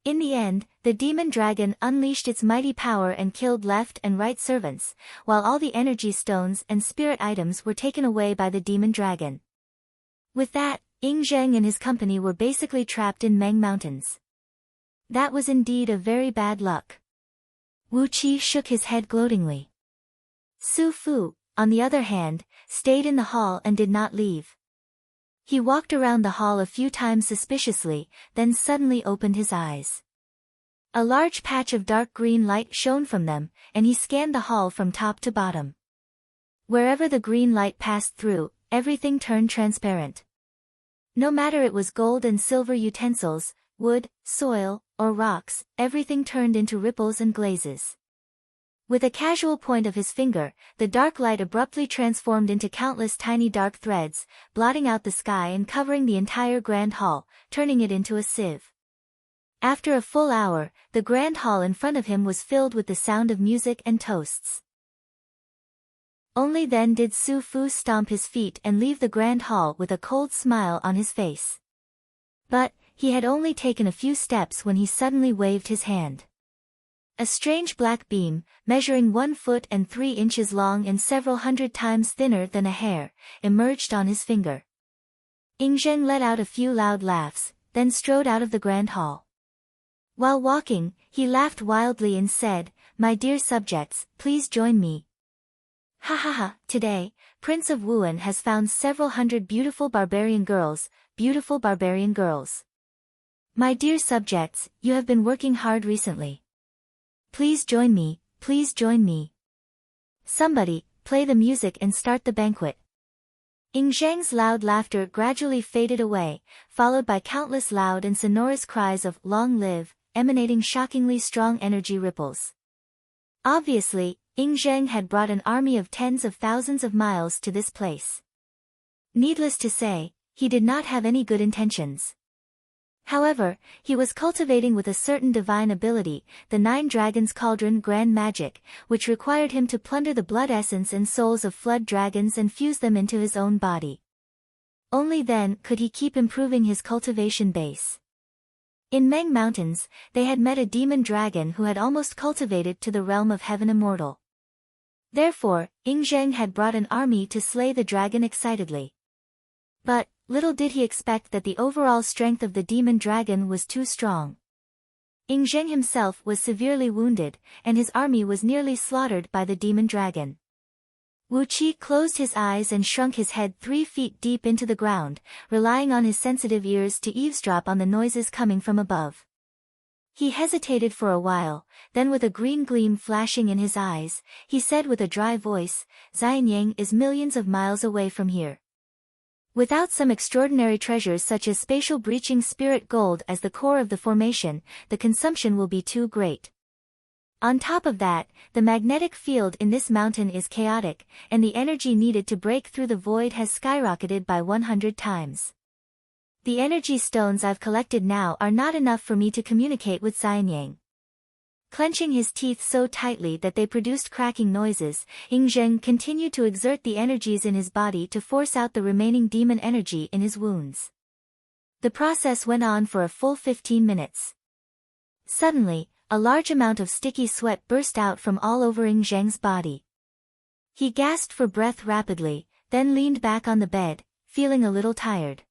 In the end, the demon dragon unleashed its mighty power and killed left and right servants, while all the energy stones and spirit items were taken away by the demon dragon. With that, Ingzheng and his company were basically trapped in Meng Mountains. That was indeed a very bad luck. Wu Qi shook his head gloatingly. Su Fu, on the other hand, stayed in the hall and did not leave. He walked around the hall a few times suspiciously, then suddenly opened his eyes. A large patch of dark green light shone from them, and he scanned the hall from top to bottom. Wherever the green light passed through, everything turned transparent. No matter it was gold and silver utensils, wood, soil, or rocks, everything turned into ripples and glazes. With a casual point of his finger, the dark light abruptly transformed into countless tiny dark threads, blotting out the sky and covering the entire grand hall, turning it into a sieve. After a full hour, the grand hall in front of him was filled with the sound of music and toasts. Only then did Su Fu stomp his feet and leave the grand hall with a cold smile on his face. But he had only taken a few steps when he suddenly waved his hand. A strange black beam, measuring 1 foot and 3 inches long and several hundred times thinner than a hair, emerged on his finger. Ingzheng let out a few loud laughs, then strode out of the grand hall. While walking, he laughed wildly and said, "My dear subjects, please join me. Ha ha ha, today, Prince of Wuan has found several hundred beautiful barbarian girls, beautiful barbarian girls. My dear subjects, you have been working hard recently. Please join me, please join me. Somebody, play the music and start the banquet." Ingzheng's loud laughter gradually faded away, followed by countless loud and sonorous cries of "Long live," emanating shockingly strong energy ripples. Obviously, Ying Zheng had brought an army of tens of thousands of miles to this place. Needless to say, he did not have any good intentions. However, he was cultivating with a certain divine ability, the Nine Dragons Cauldron Grand Magic, which required him to plunder the blood essence and souls of flood dragons and fuse them into his own body. Only then could he keep improving his cultivation base. In Meng Mountains, they had met a demon dragon who had almost cultivated to the realm of heaven immortal. Therefore, Ying Zheng had brought an army to slay the dragon excitedly. But, little did he expect that the overall strength of the demon dragon was too strong. Ying Zheng himself was severely wounded, and his army was nearly slaughtered by the demon dragon. Wu Qi closed his eyes and shrunk his head 3 feet deep into the ground, relying on his sensitive ears to eavesdrop on the noises coming from above. He hesitated for a while, then with a green gleam flashing in his eyes, he said with a dry voice, "Xianyang is millions of miles away from here. Without some extraordinary treasures such as spatial breaching spirit gold as the core of the formation, the consumption will be too great. On top of that, the magnetic field in this mountain is chaotic, and the energy needed to break through the void has skyrocketed by 100 times. The energy stones I've collected now are not enough for me to communicate with Xianyang." Clenching his teeth so tightly that they produced cracking noises, Ying Zheng continued to exert the energies in his body to force out the remaining demon energy in his wounds. The process went on for a full 15 minutes. Suddenly, a large amount of sticky sweat burst out from all over Ying Zheng's body. He gasped for breath rapidly, then leaned back on the bed, feeling a little tired.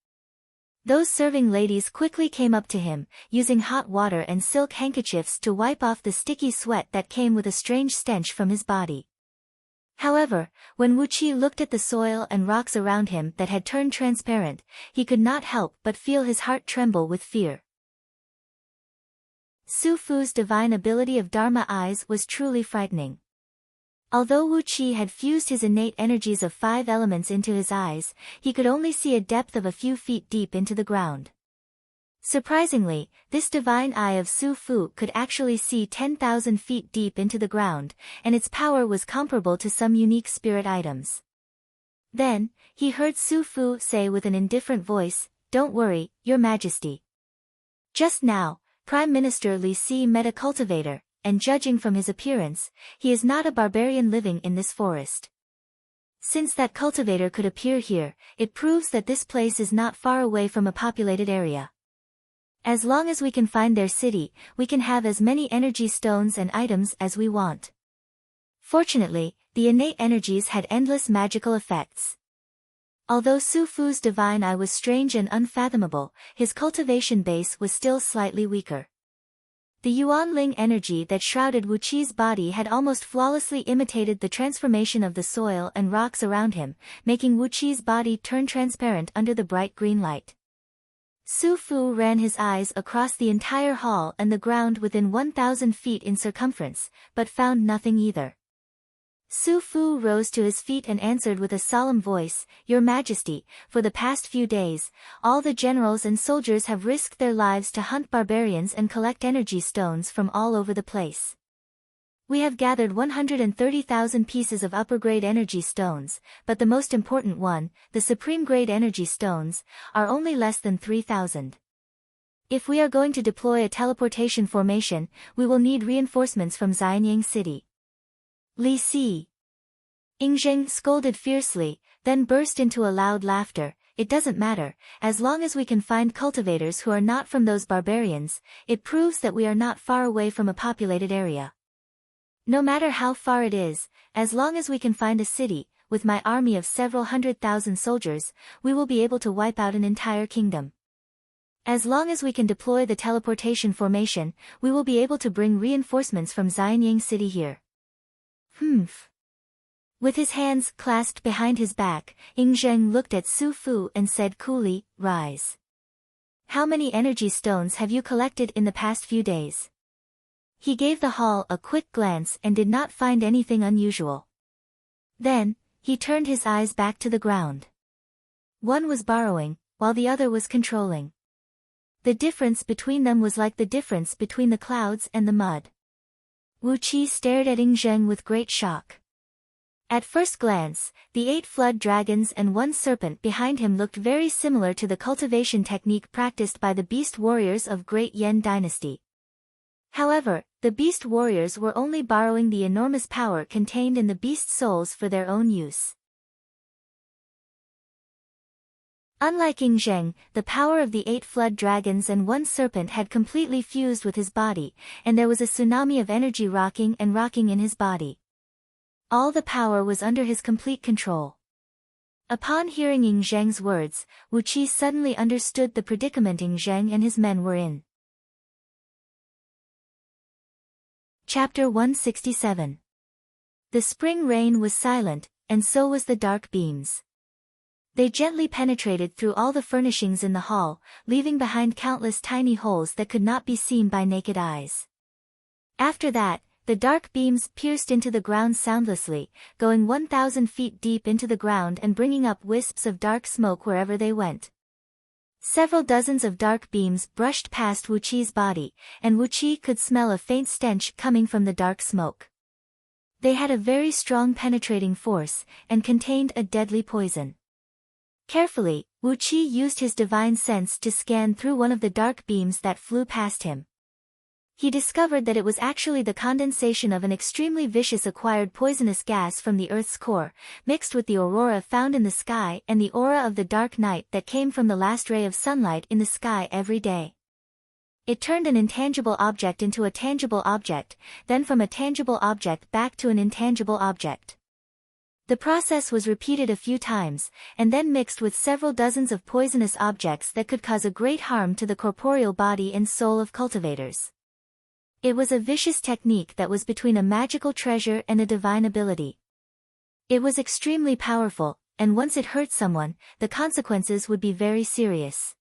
Those serving ladies quickly came up to him, using hot water and silk handkerchiefs to wipe off the sticky sweat that came with a strange stench from his body. However, when Wu Qi looked at the soil and rocks around him that had turned transparent, he could not help but feel his heart tremble with fear. Su Fu's divine ability of Dharma eyes was truly frightening. Although Wu Qi had fused his innate energies of 5 elements into his eyes, he could only see a depth of a few feet deep into the ground. Surprisingly, this divine eye of Su Fu could actually see 10,000 feet deep into the ground, and its power was comparable to some unique spirit items. Then, he heard Su Fu say with an indifferent voice, "Don't worry, Your Majesty. Just now, Prime Minister Li Si met a cultivator, and judging from his appearance, he is not a barbarian living in this forest. Since that cultivator could appear here, it proves that this place is not far away from a populated area. As long as we can find their city, we can have as many energy stones and items as we want." Fortunately, the innate energies had endless magical effects. Although Su Fu's divine eye was strange and unfathomable, his cultivation base was still slightly weaker. The Yuanling energy that shrouded Wu Qi's body had almost flawlessly imitated the transformation of the soil and rocks around him, making Wu Qi's body turn transparent under the bright green light. Su Fu ran his eyes across the entire hall and the ground within 1,000 feet in circumference, but found nothing either. Su Fu rose to his feet and answered with a solemn voice, "Your Majesty, for the past few days, all the generals and soldiers have risked their lives to hunt barbarians and collect energy stones from all over the place. We have gathered 130,000 pieces of upper-grade energy stones, but the most important one, the supreme-grade energy stones, are only less than 3,000. If we are going to deploy a teleportation formation, we will need reinforcements from Xianyang City." Li Si. Ying Zheng scolded fiercely, then burst into a loud laughter. "It doesn't matter, as long as we can find cultivators who are not from those barbarians, it proves that we are not far away from a populated area. No matter how far it is, as long as we can find a city, with my army of several 100,000 soldiers, we will be able to wipe out an entire kingdom. As long as we can deploy the teleportation formation, we will be able to bring reinforcements from Xianyang City here." Humph. With his hands clasped behind his back, Ying Zheng looked at Su Fu and said coolly, "Rise. How many energy stones have you collected in the past few days?" He gave the hall a quick glance and did not find anything unusual. Then, he turned his eyes back to the ground. One was borrowing, while the other was controlling. The difference between them was like the difference between the clouds and the mud. Wu Qi stared at Ing Zheng with great shock. At first glance, the 8 flood dragons and 1 serpent behind him looked very similar to the cultivation technique practiced by the beast warriors of Great Yan Dynasty. However, the beast warriors were only borrowing the enormous power contained in the beast souls for their own use. Unlike Ing Zheng, the power of the 8 flood dragons and 1 serpent had completely fused with his body, and there was a tsunami of energy rocking in his body. All the power was under his complete control. Upon hearing Ing Zheng's words, Wu Qi suddenly understood the predicament Ing Zheng and his men were in. Chapter 167. The spring rain was silent, and so was the dark beams. They gently penetrated through all the furnishings in the hall, leaving behind countless tiny holes that could not be seen by naked eyes. After that, the dark beams pierced into the ground soundlessly, going 1,000 feet deep into the ground and bringing up wisps of dark smoke wherever they went. Several dozens of dark beams brushed past Wu Qi's body, and Wu Qi could smell a faint stench coming from the dark smoke. They had a very strong penetrating force, and contained a deadly poison. Carefully, Wu Qi used his divine sense to scan through one of the dark beams that flew past him. He discovered that it was actually the condensation of an extremely vicious acquired poisonous gas from the Earth's core, mixed with the aurora found in the sky and the aura of the dark night that came from the last ray of sunlight in the sky every day. It turned an intangible object into a tangible object, then from a tangible object back to an intangible object. The process was repeated a few times, and then mixed with several dozens of poisonous objects that could cause a great harm to the corporeal body and soul of cultivators. It was a vicious technique that was between a magical treasure and a divine ability. It was extremely powerful, and once it hurt someone, the consequences would be very serious.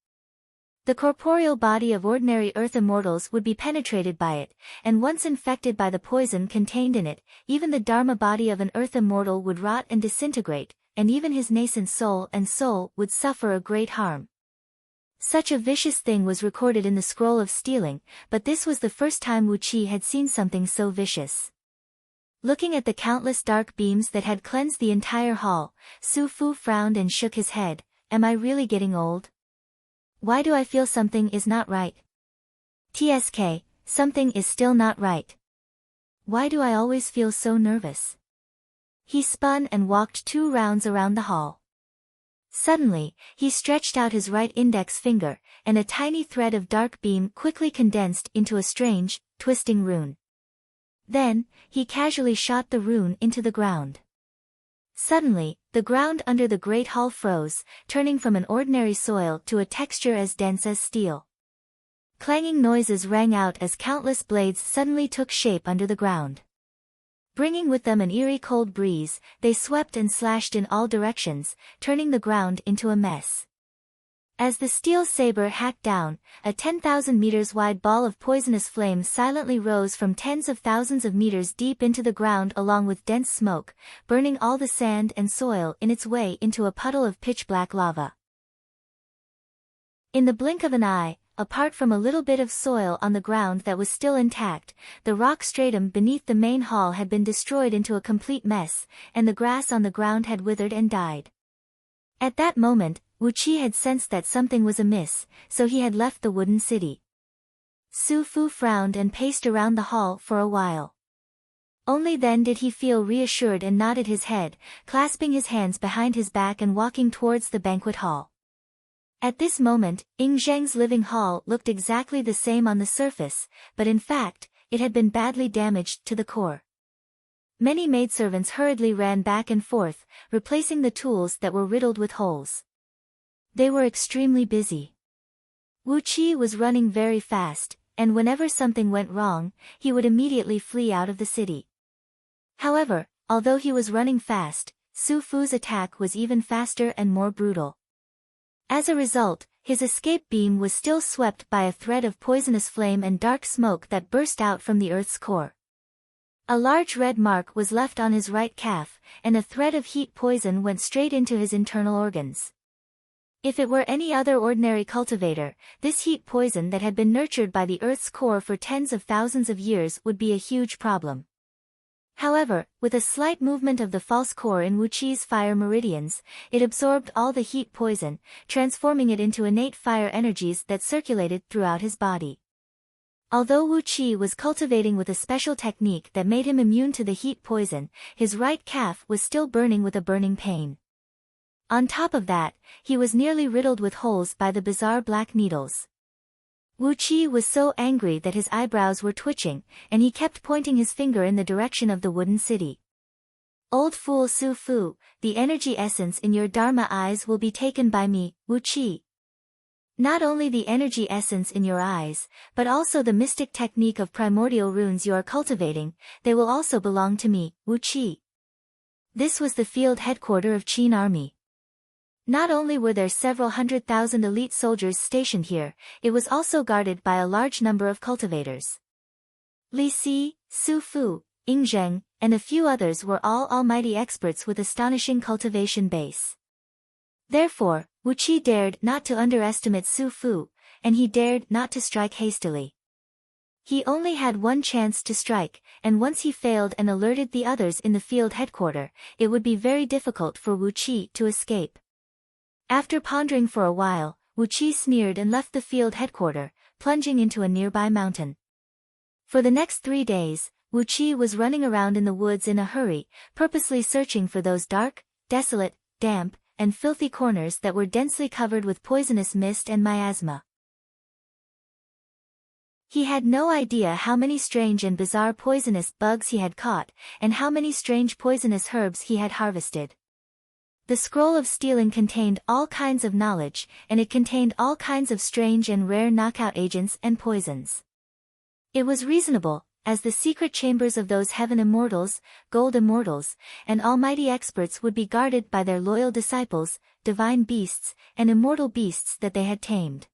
The corporeal body of ordinary earth immortals would be penetrated by it, and once infected by the poison contained in it, even the dharma body of an earth immortal would rot and disintegrate, and even his nascent soul would suffer a great harm. Such a vicious thing was recorded in the scroll of stealing, but this was the first time Wu Qi had seen something so vicious. Looking at the countless dark beams that had cleansed the entire hall, Su Fu frowned and shook his head. Am I really getting old? Why do I feel something is not right? TSK, something is still not right. Why do I always feel so nervous? He spun and walked 2 rounds around the hall. Suddenly, he stretched out his right index finger, and a tiny thread of dark beam quickly condensed into a strange, twisting rune. Then, he casually shot the rune into the ground. Suddenly, the ground under the great hall froze, turning from an ordinary soil to a texture as dense as steel. Clanging noises rang out as countless blades suddenly took shape under the ground. Bringing with them an eerie cold breeze, they swept and slashed in all directions, turning the ground into a mess. As the steel saber hacked down, a 10,000 meters wide ball of poisonous flame silently rose from tens of thousands of meters deep into the ground along with dense smoke, burning all the sand and soil in its way into a puddle of pitch-black lava. In the blink of an eye, apart from a little bit of soil on the ground that was still intact, the rock stratum beneath the main hall had been destroyed into a complete mess, and the grass on the ground had withered and died. At that moment, Wu Qi had sensed that something was amiss, so he had left the wooden city. Su Fu frowned and paced around the hall for a while. Only then did he feel reassured and nodded his head, clasping his hands behind his back and walking towards the banquet hall. At this moment, Ing Zheng's living hall looked exactly the same on the surface, but in fact, it had been badly damaged to the core. Many maidservants hurriedly ran back and forth, replacing the tools that were riddled with holes. They were extremely busy. Wu Qi was running very fast, and whenever something went wrong, he would immediately flee out of the city. However, although he was running fast, Su Fu's attack was even faster and more brutal. As a result, his escape beam was still swept by a thread of poisonous flame and dark smoke that burst out from the Earth's core. A large red mark was left on his right calf, and a thread of heat poison went straight into his internal organs. If it were any other ordinary cultivator, this heat poison that had been nurtured by the Earth's core for tens of thousands of years would be a huge problem. However, with a slight movement of the false core in Wuqi's fire meridians, it absorbed all the heat poison, transforming it into innate fire energies that circulated throughout his body. Although Wuqi was cultivating with a special technique that made him immune to the heat poison, his right calf was still burning with a burning pain. On top of that, he was nearly riddled with holes by the bizarre black needles. Wuqi was so angry that his eyebrows were twitching, and he kept pointing his finger in the direction of the wooden city. Old fool Su Fu, the energy essence in your Dharma eyes will be taken by me, Wuqi. Not only the energy essence in your eyes, but also the mystic technique of primordial runes you are cultivating, they will also belong to me, Wuqi. This was the field headquarters of Qin army. Not only were there several 100,000 elite soldiers stationed here, it was also guarded by a large number of cultivators. Li Si, Su Fu, Ying Zheng, and a few others were all almighty experts with astonishing cultivation base. Therefore, Wuqi dared not to underestimate Su Fu, and he dared not to strike hastily. He only had one chance to strike, and once he failed and alerted the others in the field headquarters, it would be very difficult for Wuqi to escape. After pondering for a while, Wuqi sneered and left the field headquarters, plunging into a nearby mountain. For the next 3 days, Wuqi was running around in the woods in a hurry, purposely searching for those dark, desolate, damp, and filthy corners that were densely covered with poisonous mist and miasma. He had no idea how many strange and bizarre poisonous bugs he had caught, and how many strange poisonous herbs he had harvested. The scroll of stealing contained all kinds of knowledge, and it contained all kinds of strange and rare knockout agents and poisons. It was reasonable, as the secret chambers of those heaven immortals, gold immortals, and almighty experts would be guarded by their loyal disciples, divine beasts, and immortal beasts that they had tamed.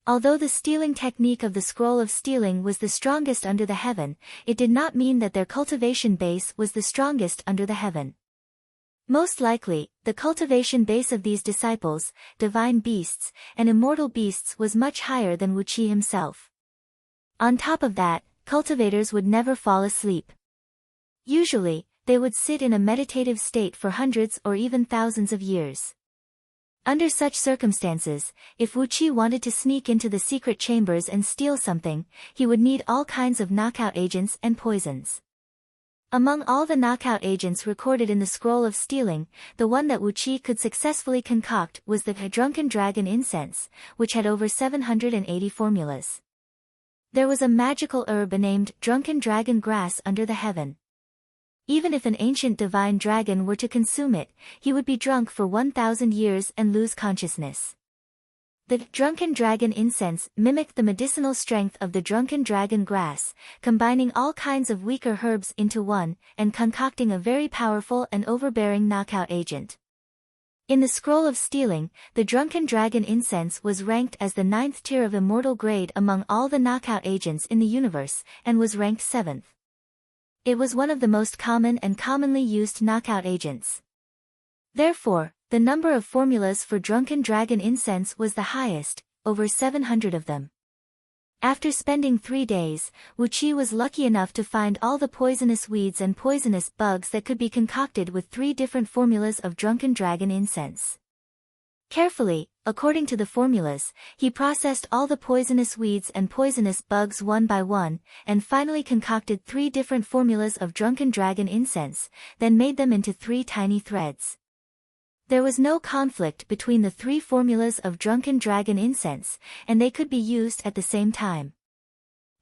Although the stealing technique of the scroll of stealing was the strongest under the heaven, it did not mean that their cultivation base was the strongest under the heaven. Most likely, the cultivation base of these disciples, divine beasts, and immortal beasts was much higher than Wuqi himself. On top of that, cultivators would never fall asleep. Usually, they would sit in a meditative state for hundreds or even thousands of years. Under such circumstances, if Wuqi wanted to sneak into the secret chambers and steal something, he would need all kinds of knockout agents and poisons. Among all the knockout agents recorded in the scroll of stealing, the one that Wuqi could successfully concoct was the drunken dragon incense, which had over 780 formulas. There was a magical herb named drunken dragon grass under the heaven. Even if an ancient divine dragon were to consume it, he would be drunk for 1,000 years and lose consciousness. The drunken dragon incense mimicked the medicinal strength of the drunken dragon grass, combining all kinds of weaker herbs into one, and concocting a very powerful and overbearing knockout agent. In the scroll of stealing, the drunken dragon incense was ranked as the 9th tier of immortal grade among all the knockout agents in the universe, and was ranked 7th. It was one of the most common and commonly used knockout agents. Therefore, the number of formulas for drunken dragon incense was the highest, over 700 of them. After spending 3 days, Wuqi was lucky enough to find all the poisonous weeds and poisonous bugs that could be concocted with 3 different formulas of drunken dragon incense. Carefully, according to the formulas, he processed all the poisonous weeds and poisonous bugs one by one, and finally concocted 3 different formulas of drunken dragon incense, then made them into 3 tiny threads. There was no conflict between the 3 formulas of drunken dragon incense, and they could be used at the same time.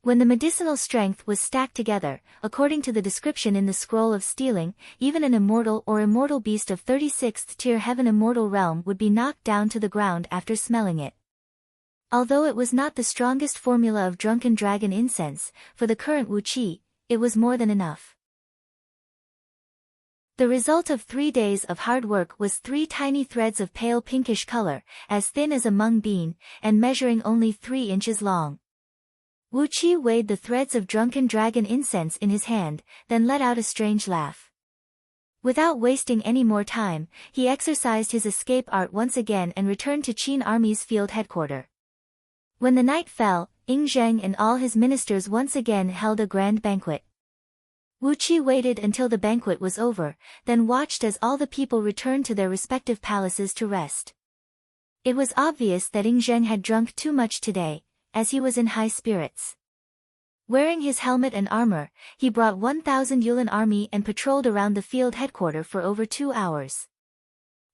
When the medicinal strength was stacked together, according to the description in the scroll of stealing, even an immortal or immortal beast of 36th tier heaven immortal realm would be knocked down to the ground after smelling it. Although it was not the strongest formula of drunken dragon incense, for the current Wuqi, it was more than enough. The result of 3 days of hard work was 3 tiny threads of pale pinkish color, as thin as a mung bean, and measuring only 3 inches long. Wuqi weighed the threads of drunken dragon incense in his hand, then let out a strange laugh. Without wasting any more time, he exercised his escape art once again and returned to Qin Army's field headquarters. When the night fell, Ing Zheng and all his ministers once again held a grand banquet. Wu Qi waited until the banquet was over, then watched as all the people returned to their respective palaces to rest. It was obvious that Ing Zheng had drunk too much today, as he was in high spirits. Wearing his helmet and armor, he brought 1,000 Yulin army and patrolled around the field headquarters for over 2 hours.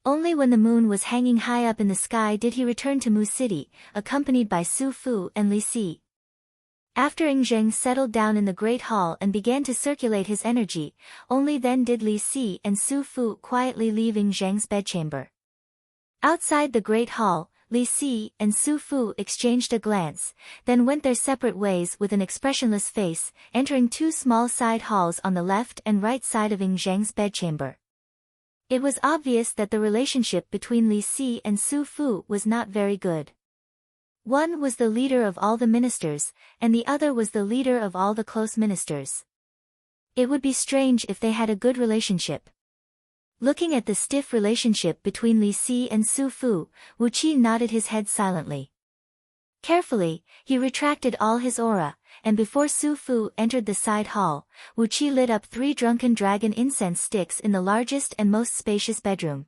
Only when the moon was hanging high up in the sky did he return to Mu City, accompanied by Su Fu and Li Si. After Ing Zheng settled down in the Great Hall and began to circulate his energy, only then did Li Si and Su Fu quietly leave Ing Zheng's bedchamber. Outside the Great Hall, Li Si and Su Fu exchanged a glance, then went their separate ways with an expressionless face, entering 2 small side halls on the left and right side of Ing Zheng's bedchamber. It was obvious that the relationship between Li Si and Su Fu was not very good. One was the leader of all the ministers, and the other was the leader of all the close ministers. It would be strange if they had a good relationship. Looking at the stiff relationship between Li Si and Su Fu, Wu Qi nodded his head silently. Carefully, he retracted all his aura, and before Su Fu entered the side hall, Wu Qi lit up 3 drunken dragon incense sticks in the largest and most spacious bedroom.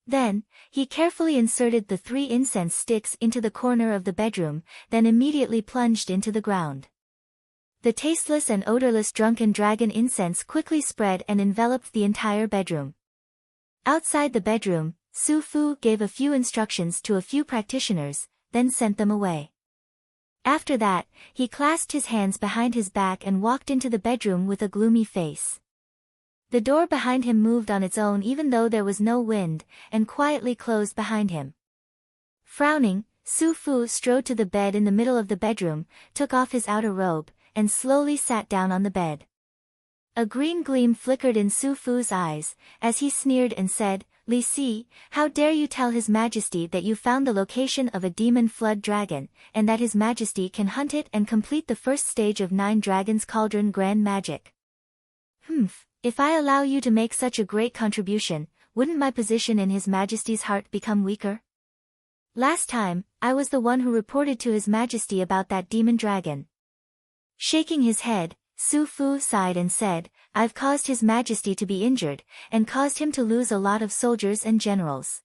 Then, he carefully inserted the 3 incense sticks into the corner of the bedroom, then immediately plunged into the ground. The tasteless and odorless drunken dragon incense quickly spread and enveloped the entire bedroom. Outside the bedroom, Su Fu gave a few instructions to a few practitioners, then sent them away. After that, he clasped his hands behind his back and walked into the bedroom with a gloomy face. The door behind him moved on its own even though there was no wind, and quietly closed behind him. Frowning, Su Fu strode to the bed in the middle of the bedroom, took off his outer robe, and slowly sat down on the bed. A green gleam flickered in Su Fu's eyes, as he sneered and said, "Li Si, how dare you tell His Majesty that you found the location of a demon flood dragon, and that His Majesty can hunt it and complete the first stage of 9 Dragons Cauldron Grand Magic? If I allow you to make such a great contribution, wouldn't my position in His Majesty's heart become weaker? Last time, I was the one who reported to His Majesty about that demon dragon." Shaking his head, Su Fu sighed and said, "I've caused His Majesty to be injured, and caused him to lose a lot of soldiers and generals.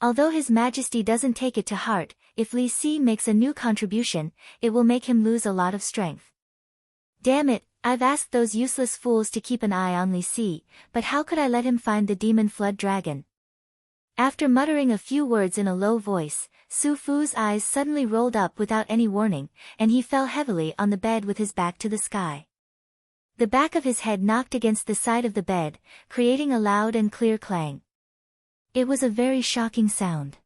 Although His Majesty doesn't take it to heart, if Li Si makes a new contribution, it will make him lose a lot of strength. Damn it, I've asked those useless fools to keep an eye on Li Si, but how could I let him find the demon flood dragon?" After muttering a few words in a low voice, Su Fu's eyes suddenly rolled up without any warning, and he fell heavily on the bed with his back to the sky. The back of his head knocked against the side of the bed, creating a loud and clear clang. It was a very shocking sound.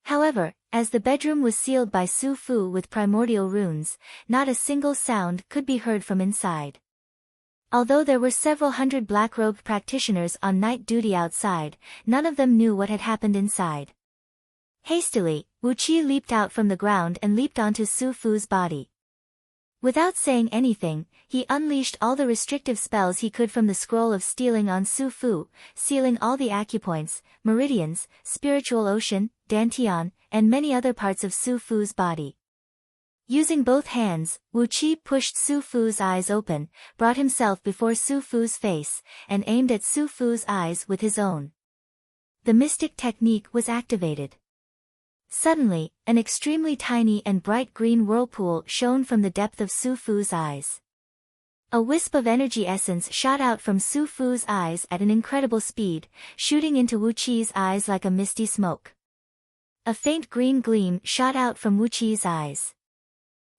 However, as the bedroom was sealed by Su Fu with primordial runes, not a single sound could be heard from inside. Although there were several hundred black-robed practitioners on night duty outside, none of them knew what had happened inside. Hastily, Wu Qi leaped out from the ground and leaped onto Su Fu's body. Without saying anything, he unleashed all the restrictive spells he could from the scroll of stealing on Su Fu, sealing all the acupoints, meridians, spiritual ocean, dantian, and many other parts of Su Fu's body. Using both hands, Wu Qi pushed Su Fu's eyes open, brought himself before Su Fu's face, and aimed at Su Fu's eyes with his own. The mystic technique was activated. Suddenly, an extremely tiny and bright green whirlpool shone from the depth of Su Fu's eyes. A wisp of energy essence shot out from Su Fu's eyes at an incredible speed, shooting into Wu Qi's eyes like a misty smoke. A faint green gleam shot out from Wu Qi's eyes.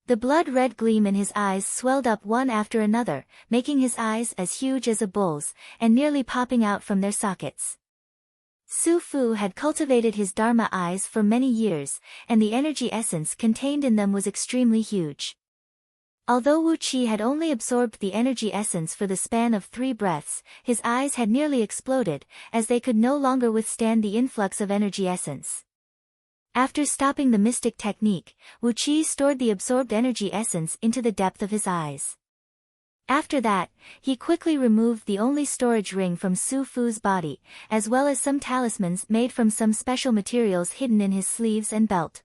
The blood-red gleam in his eyes swelled up one after another, making his eyes as huge as a bull's, and nearly popping out from their sockets. Su Fu had cultivated his Dharma eyes for many years, and the energy essence contained in them was extremely huge. Although Wu Qi had only absorbed the energy essence for the span of 3 breaths, his eyes had nearly exploded, as they could no longer withstand the influx of energy essence. After stopping the mystic technique, Wu Qi stored the absorbed energy essence into the depth of his eyes. After that, he quickly removed the only storage ring from Su Fu's body, as well as some talismans made from some special materials hidden in his sleeves and belt.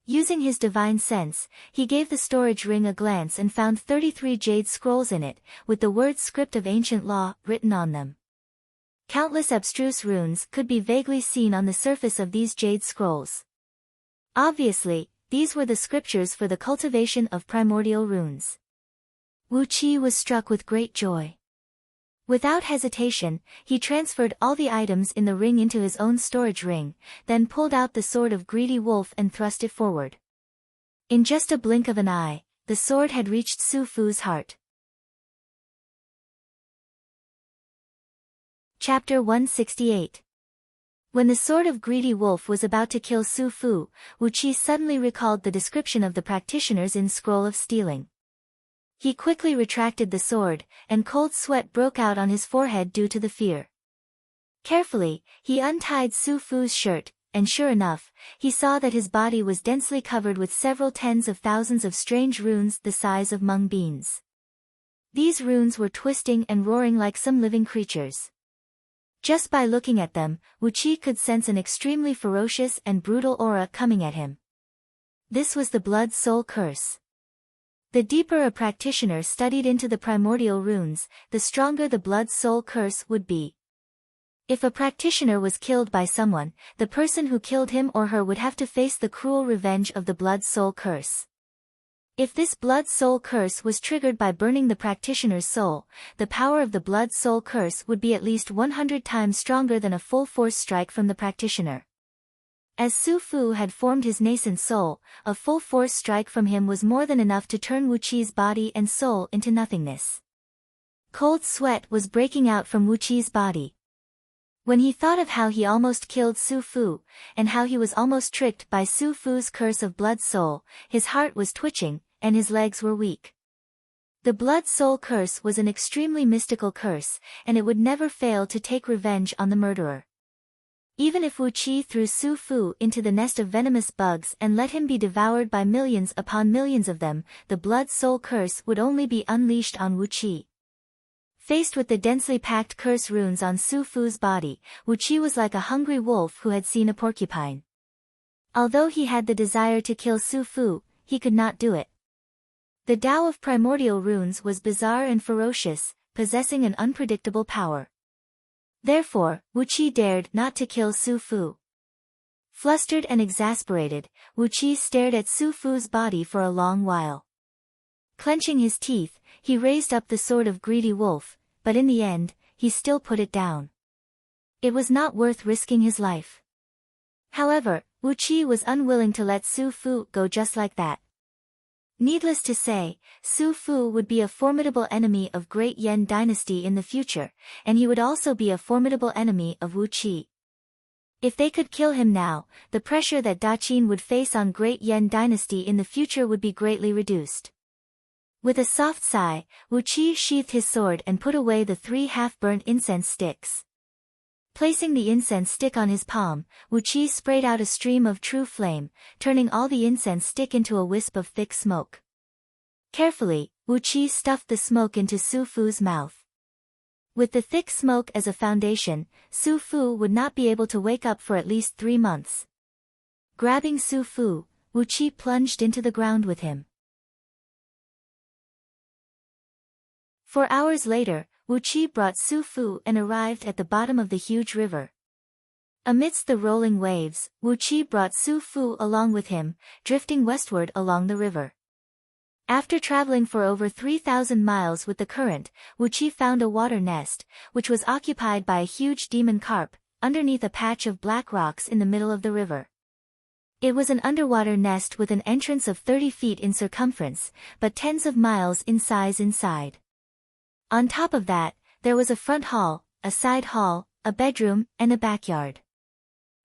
Using his divine sense, he gave the storage ring a glance and found 33 jade scrolls in it, with the word script of ancient law written on them. Countless abstruse runes could be vaguely seen on the surface of these jade scrolls. Obviously, these were the scriptures for the cultivation of primordial runes. Wu Qi was struck with great joy. Without hesitation, he transferred all the items in the ring into his own storage ring, then pulled out the sword of Greedy Wolf and thrust it forward. In just a blink of an eye, the sword had reached Su Fu's heart. Chapter 168. When the sword of Greedy Wolf was about to kill Su Fu, Wu Qi suddenly recalled the description of the practitioners in Scroll of Stealing. He quickly retracted the sword, and cold sweat broke out on his forehead due to the fear. Carefully, he untied Su Fu's shirt, and sure enough, he saw that his body was densely covered with several tens of thousands of strange runes the size of mung beans. These runes were twisting and roaring like some living creatures. Just by looking at them, Wu Qi could sense an extremely ferocious and brutal aura coming at him. This was the Blood-Soul Curse. The deeper a practitioner studied into the primordial runes, the stronger the Blood-Soul Curse would be. If a practitioner was killed by someone, the person who killed him or her would have to face the cruel revenge of the Blood-Soul Curse. If this Blood-Soul Curse was triggered by burning the practitioner's soul, the power of the Blood-Soul Curse would be at least 100 times stronger than a full-force strike from the practitioner. As Su Fu had formed his nascent soul, a full-force strike from him was more than enough to turn Wu Qi's body and soul into nothingness. Cold sweat was breaking out from Wu Qi's body. When he thought of how he almost killed Su Fu, and how he was almost tricked by Su Fu's curse of blood-soul, his heart was twitching, and his legs were weak. The Blood-Soul Curse was an extremely mystical curse, and it would never fail to take revenge on the murderer. Even if Wu Qi threw Su Fu into the nest of venomous bugs and let him be devoured by millions upon millions of them, the Blood-Soul Curse would only be unleashed on Wu Qi. Faced with the densely packed curse runes on Su Fu's body, Wu Qi was like a hungry wolf who had seen a porcupine. Although he had the desire to kill Su Fu, he could not do it. The Tao of primordial runes was bizarre and ferocious, possessing an unpredictable power. Therefore, Wu Qi dared not to kill Su Fu. Flustered and exasperated, Wu Qi stared at Su Fu's body for a long while. Clenching his teeth, he raised up the sword of Greedy Wolf, but in the end, he still put it down. It was not worth risking his life. However, Wu Qi was unwilling to let Su Fu go just like that. Needless to say, Su Fu would be a formidable enemy of Great Yan Dynasty in the future, and he would also be a formidable enemy of Wu Qi. If they could kill him now, the pressure that Daqin would face on Great Yan Dynasty in the future would be greatly reduced. With a soft sigh, Wu Qi sheathed his sword and put away the 3 half-burnt incense sticks. Placing the incense stick on his palm, Wu Qi sprayed out a stream of true flame, turning all the incense stick into a wisp of thick smoke. Carefully, Wu Qi stuffed the smoke into Su Fu's mouth. With the thick smoke as a foundation, Su Fu would not be able to wake up for at least 3 months. Grabbing Su Fu, Wu Qi plunged into the ground with him. 4 hours later, Wu Qi brought Su Fu and arrived at the bottom of the huge river. Amidst the rolling waves, Wu Qi brought Su Fu along with him, drifting westward along the river. After traveling for over 3,000 miles with the current, Wu Qi found a water nest, which was occupied by a huge demon carp, underneath a patch of black rocks in the middle of the river. It was an underwater nest with an entrance of 30 feet in circumference, but tens of miles in size inside. On top of that, there was a front hall, a side hall, a bedroom, and a backyard.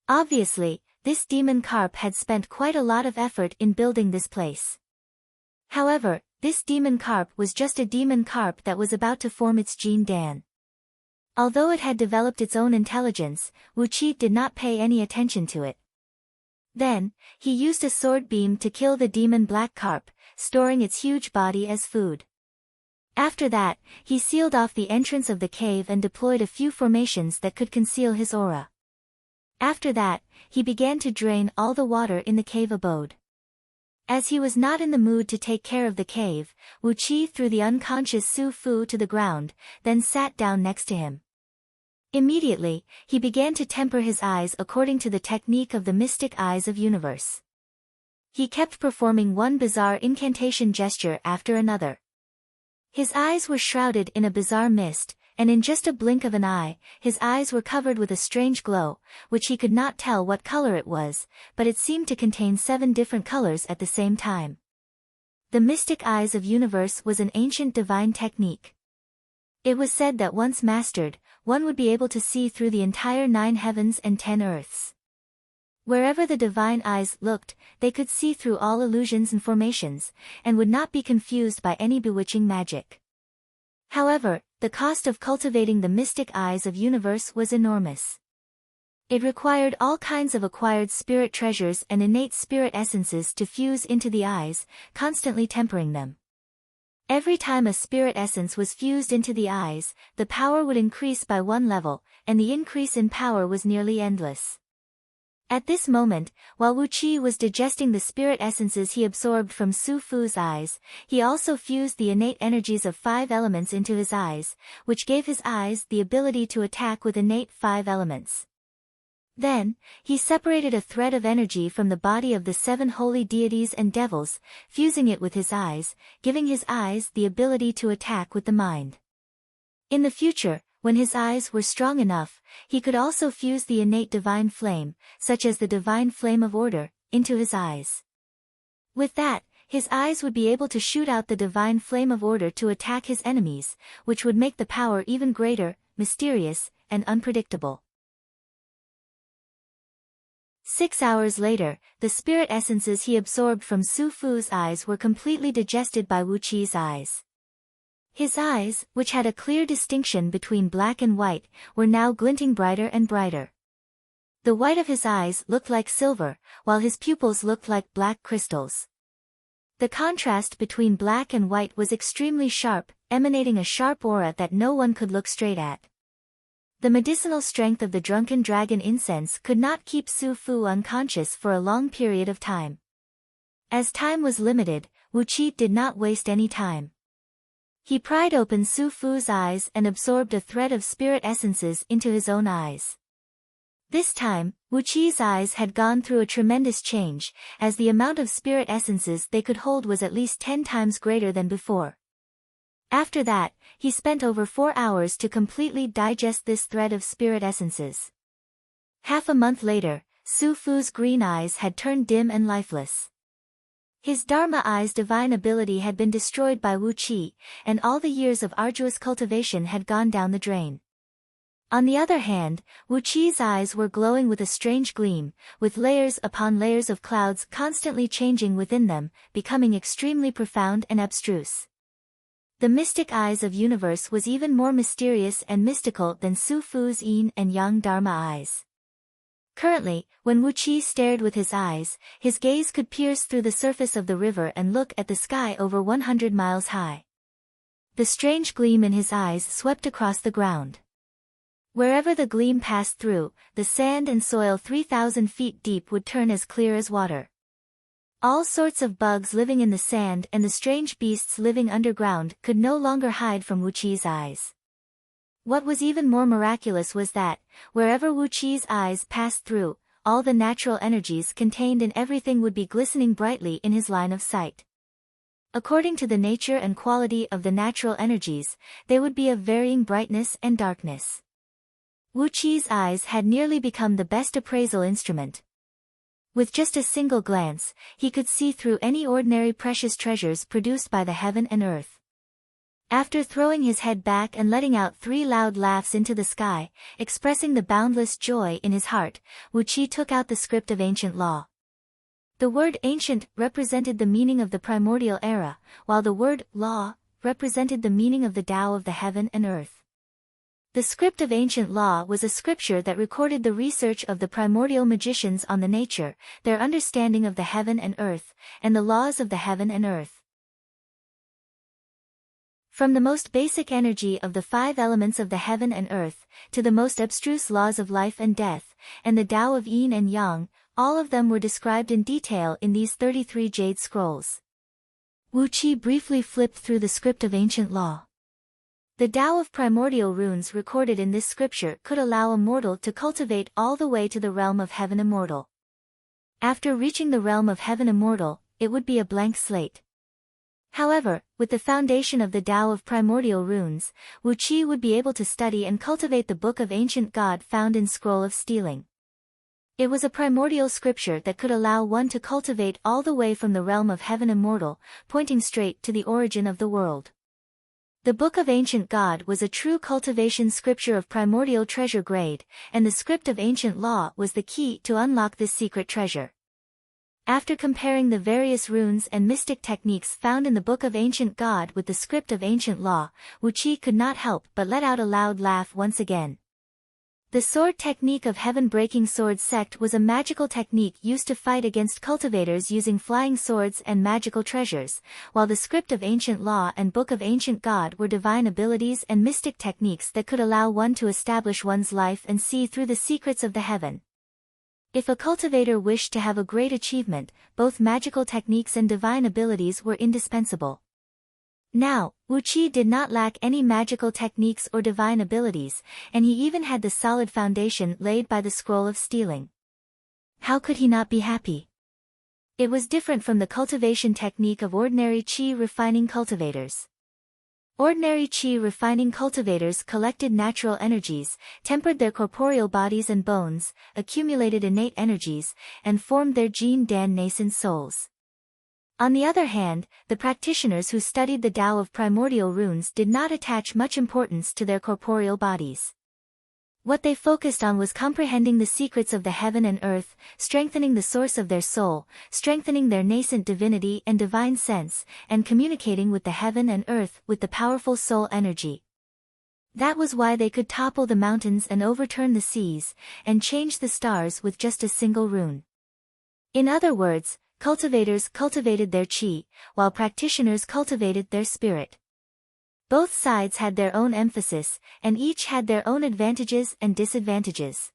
Obviously, this demon carp had spent quite a lot of effort in building this place. However, this demon carp was just a demon carp that was about to form its gene Dan. Although it had developed its own intelligence, Wu Qi did not pay any attention to it. Then, he used a sword beam to kill the demon black carp, storing its huge body as food. After that, he sealed off the entrance of the cave and deployed a few formations that could conceal his aura. After that, he began to drain all the water in the cave abode. As he was not in the mood to take care of the cave, Wu Qi threw the unconscious Su Fu to the ground, then sat down next to him. Immediately, he began to temper his eyes according to the technique of the mystic eyes of universe. He kept performing one bizarre incantation gesture after another. His eyes were shrouded in a bizarre mist, and in just a blink of an eye, his eyes were covered with a strange glow, which he could not tell what color it was, but it seemed to contain 7 different colors at the same time. The mystic eyes of universe was an ancient divine technique. It was said that once mastered, one would be able to see through the entire 9 heavens and 10 earths. Wherever the divine eyes looked, they could see through all illusions and formations, and would not be confused by any bewitching magic. However, the cost of cultivating the mystic eyes of universe was enormous. It required all kinds of acquired spirit treasures and innate spirit essences to fuse into the eyes, constantly tempering them. Every time a spirit essence was fused into the eyes, the power would increase by 1 level, and the increase in power was nearly endless. At this moment, while Wu Qi was digesting the spirit essences he absorbed from Su Fu's eyes, he also fused the innate energies of 5 elements into his eyes, which gave his eyes the ability to attack with innate 5 elements. Then, he separated a thread of energy from the body of the 7 holy deities and devils, fusing it with his eyes, giving his eyes the ability to attack with the mind. In the future, when his eyes were strong enough, he could also fuse the innate divine flame, such as the divine flame of order, into his eyes. With that, his eyes would be able to shoot out the divine flame of order to attack his enemies, which would make the power even greater, mysterious, and unpredictable. 6 hours later, the spirit essences he absorbed from Su Fu's eyes were completely digested by Wu Qi's eyes. His eyes, which had a clear distinction between black and white, were now glinting brighter and brighter. The white of his eyes looked like silver, while his pupils looked like black crystals. The contrast between black and white was extremely sharp, emanating a sharp aura that no one could look straight at. The medicinal strength of the drunken dragon incense could not keep Su Fu unconscious for a long period of time. As time was limited, Wu Qi did not waste any time. He pried open Su Fu's eyes and absorbed a thread of spirit essences into his own eyes. This time, Wu Qi's eyes had gone through a tremendous change, as the amount of spirit essences they could hold was at least 10 times greater than before. After that, he spent over 4 hours to completely digest this thread of spirit essences. Half a month later, Su Fu's green eyes had turned dim and lifeless. His Dharma eye's divine ability had been destroyed by Wu Qi, and all the years of arduous cultivation had gone down the drain. On the other hand, Wu Qi's eyes were glowing with a strange gleam, with layers upon layers of clouds constantly changing within them, becoming extremely profound and abstruse. The mystic eyes of universe was even more mysterious and mystical than Su Fu's yin and yang Dharma eyes. Currently, when Wu Qi stared with his eyes, his gaze could pierce through the surface of the river and look at the sky over 100 miles high. The strange gleam in his eyes swept across the ground. Wherever the gleam passed through, the sand and soil 3,000 feet deep would turn as clear as water. All sorts of bugs living in the sand and the strange beasts living underground could no longer hide from Wu Qi's eyes. What was even more miraculous was that, wherever Wu Qi's eyes passed through, all the natural energies contained in everything would be glistening brightly in his line of sight. According to the nature and quality of the natural energies, they would be of varying brightness and darkness. Wu Qi's eyes had nearly become the best appraisal instrument. With just a single glance, he could see through any ordinary precious treasures produced by the heaven and earth. After throwing his head back and letting out 3 loud laughs into the sky, expressing the boundless joy in his heart, Wu Qi took out the script of ancient law. The word ancient represented the meaning of the primordial era, while the word law represented the meaning of the Tao of the heaven and earth. The script of ancient law was a scripture that recorded the research of the primordial magicians on the nature, their understanding of the heaven and earth, and the laws of the heaven and earth. From the most basic energy of the 5 elements of the heaven and earth, to the most abstruse laws of life and death, and the Tao of Yin and Yang, all of them were described in detail in these 33 jade scrolls. Wu Qi briefly flipped through the script of ancient law. The Tao of primordial runes recorded in this scripture could allow a mortal to cultivate all the way to the realm of heaven immortal. After reaching the realm of heaven immortal, it would be a blank slate. However, with the foundation of the Tao of primordial runes, Wu Qi would be able to study and cultivate the Book of Ancient God found in Scroll of Stealing. It was a primordial scripture that could allow one to cultivate all the way from the realm of heaven immortal, pointing straight to the origin of the world. The Book of Ancient God was a true cultivation scripture of primordial treasure grade, and the script of ancient law was the key to unlock this secret treasure. After comparing the various runes and mystic techniques found in the Book of Ancient God with the script of ancient law, Wu Qi could not help but let out a loud laugh once again. The sword technique of heaven-breaking sword sect was a magical technique used to fight against cultivators using flying swords and magical treasures, while the script of ancient law and Book of Ancient God were divine abilities and mystic techniques that could allow one to establish one's life and see through the secrets of the heaven. If a cultivator wished to have a great achievement, both magical techniques and divine abilities were indispensable. Now, Wu Qi did not lack any magical techniques or divine abilities, and he even had the solid foundation laid by the Scroll of Stealing. How could he not be happy? It was different from the cultivation technique of ordinary qi refining cultivators. Ordinary qi refining cultivators collected natural energies, tempered their corporeal bodies and bones, accumulated innate energies, and formed their Jin Dan nascent souls. On the other hand, the practitioners who studied the Tao of primordial runes did not attach much importance to their corporeal bodies. What they focused on was comprehending the secrets of the heaven and earth, strengthening the source of their soul, strengthening their nascent divinity and divine sense, and communicating with the heaven and earth with the powerful soul energy. That was why they could topple the mountains and overturn the seas, and change the stars with just a single rune. In other words, cultivators cultivated their qi, while practitioners cultivated their spirit. Both sides had their own emphasis, and each had their own advantages and disadvantages.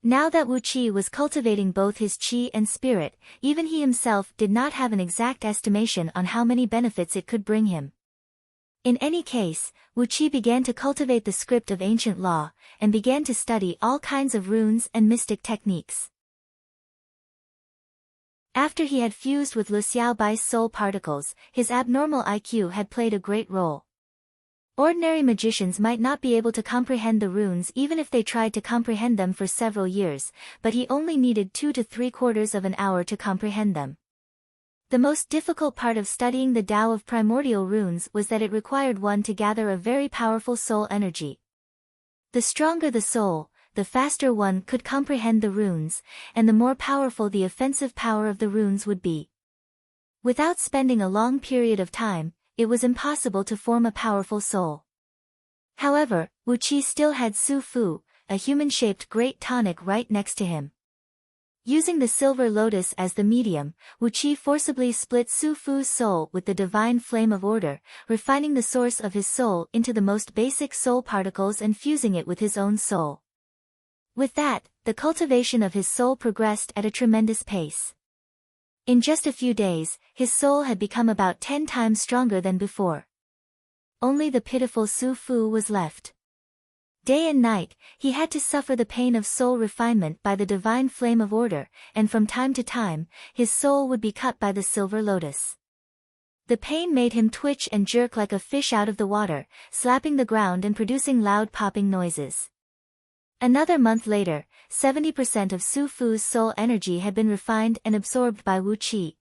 Now that Wu Qi was cultivating both his qi and spirit, even he himself did not have an exact estimation on how many benefits it could bring him. In any case, Wu Qi began to cultivate the script of ancient law, and began to study all kinds of runes and mystic techniques. After he had fused with Lu Xiaobai's soul particles, his abnormal IQ had played a great role. Ordinary magicians might not be able to comprehend the runes even if they tried to comprehend them for several years, but he only needed 2 to 3/4 of an hour to comprehend them. The most difficult part of studying the Tao of primordial runes was that it required one to gather a very powerful soul energy. The stronger the soul, the faster one could comprehend the runes, and the more powerful the offensive power of the runes would be. Without spending a long period of time, it was impossible to form a powerful soul. However, Wu Qi still had Su Fu, a human-shaped great tonic right next to him. Using the silver lotus as the medium, Wu Qi forcibly split Su Fu's soul with the divine flame of order, refining the source of his soul into the most basic soul particles and fusing it with his own soul. With that, the cultivation of his soul progressed at a tremendous pace. In just a few days, his soul had become about 10 times stronger than before. Only the pitiful Su Fu was left. Day and night, he had to suffer the pain of soul refinement by the divine flame of order, and from time to time, his soul would be cut by the silver lotus. The pain made him twitch and jerk like a fish out of the water, slapping the ground and producing loud popping noises. Another month later, 70% of Su Fu's soul energy had been refined and absorbed by Wu Qi.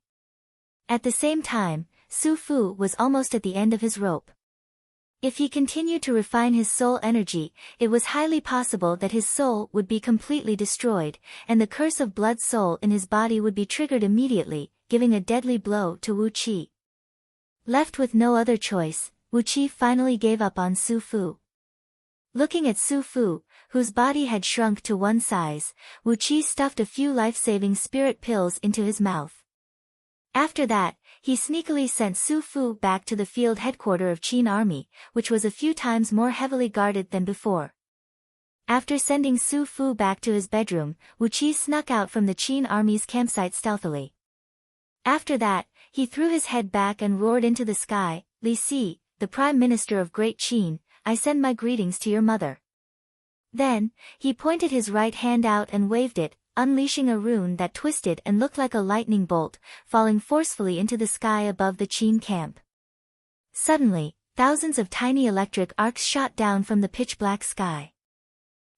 At the same time, Su Fu was almost at the end of his rope. If he continued to refine his soul energy, it was highly possible that his soul would be completely destroyed, and the curse of blood soul in his body would be triggered immediately, giving a deadly blow to Wu Qi. Left with no other choice, Wu Qi finally gave up on Su Fu. Looking at Su Fu, whose body had shrunk to one size, Wu Qi stuffed a few life-saving spirit pills into his mouth. After that, he sneakily sent Su Fu back to the field headquarters of Qin army, which was a few times more heavily guarded than before. After sending Su Fu back to his bedroom, Wu Qi snuck out from the Qin army's campsite stealthily. After that, he threw his head back and roared into the sky, "Li Si, the Prime Minister of Great Qin, I send my greetings to your mother." Then, he pointed his right hand out and waved it, unleashing a rune that twisted and looked like a lightning bolt, falling forcefully into the sky above the Qin camp. Suddenly, thousands of tiny electric arcs shot down from the pitch-black sky.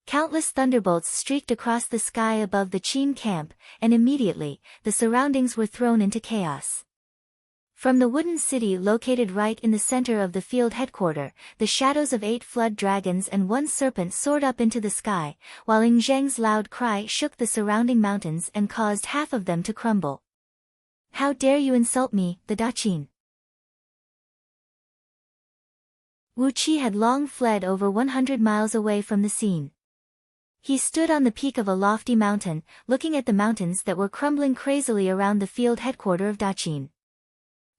Countless thunderbolts streaked across the sky above the Qin camp, and immediately, the surroundings were thrown into chaos. From the wooden city located right in the center of the field headquarters, the shadows of 8 flood dragons and 1 serpent soared up into the sky, while Ing Zheng's loud cry shook the surrounding mountains and caused half of them to crumble. "How dare you insult me, the Daqin?" Wu Qi had long fled over 100 miles away from the scene. He stood on the peak of a lofty mountain, looking at the mountains that were crumbling crazily around the field headquarters of Daqin.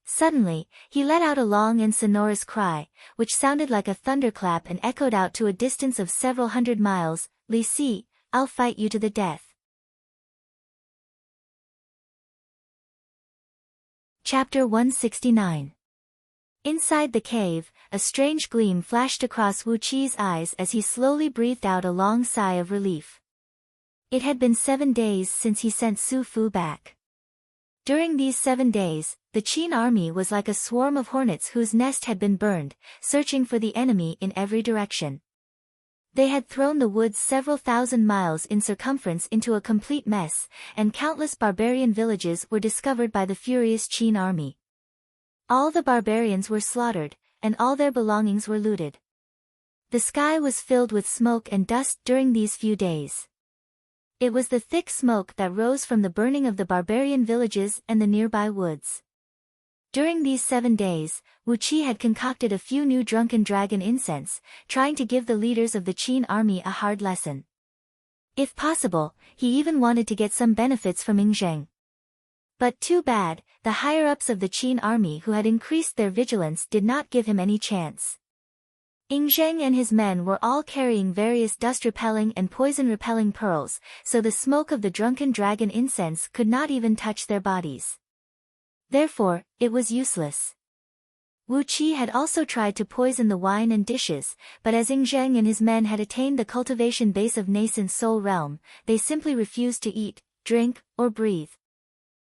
Suddenly, he let out a long and sonorous cry, which sounded like a thunderclap and echoed out to a distance of several hundred miles, "Li Si, I'll fight you to the death." Chapter 169. Inside the cave, a strange gleam flashed across Wu Qi's eyes as he slowly breathed out a long sigh of relief. It had been 7 days since he sent Su Fu back. During these 7 days, the Qin army was like a swarm of hornets whose nest had been burned, searching for the enemy in every direction. They had thrown the woods several thousand miles in circumference into a complete mess, and countless barbarian villages were discovered by the furious Qin army. All the barbarians were slaughtered, and all their belongings were looted. The sky was filled with smoke and dust during these few days. It was the thick smoke that rose from the burning of the barbarian villages and the nearby woods. During these 7 days, Wu Qi had concocted a few new drunken dragon incense, trying to give the leaders of the Qin army a hard lesson. If possible, he even wanted to get some benefits from Ing Zheng. But too bad, the higher-ups of the Qin army who had increased their vigilance did not give him any chance. Ing Zheng and his men were all carrying various dust-repelling and poison-repelling pearls, so the smoke of the drunken dragon incense could not even touch their bodies. Therefore, it was useless. Wu Qi had also tried to poison the wine and dishes, but as Ing Zheng and his men had attained the cultivation base of nascent soul realm, they simply refused to eat, drink, or breathe.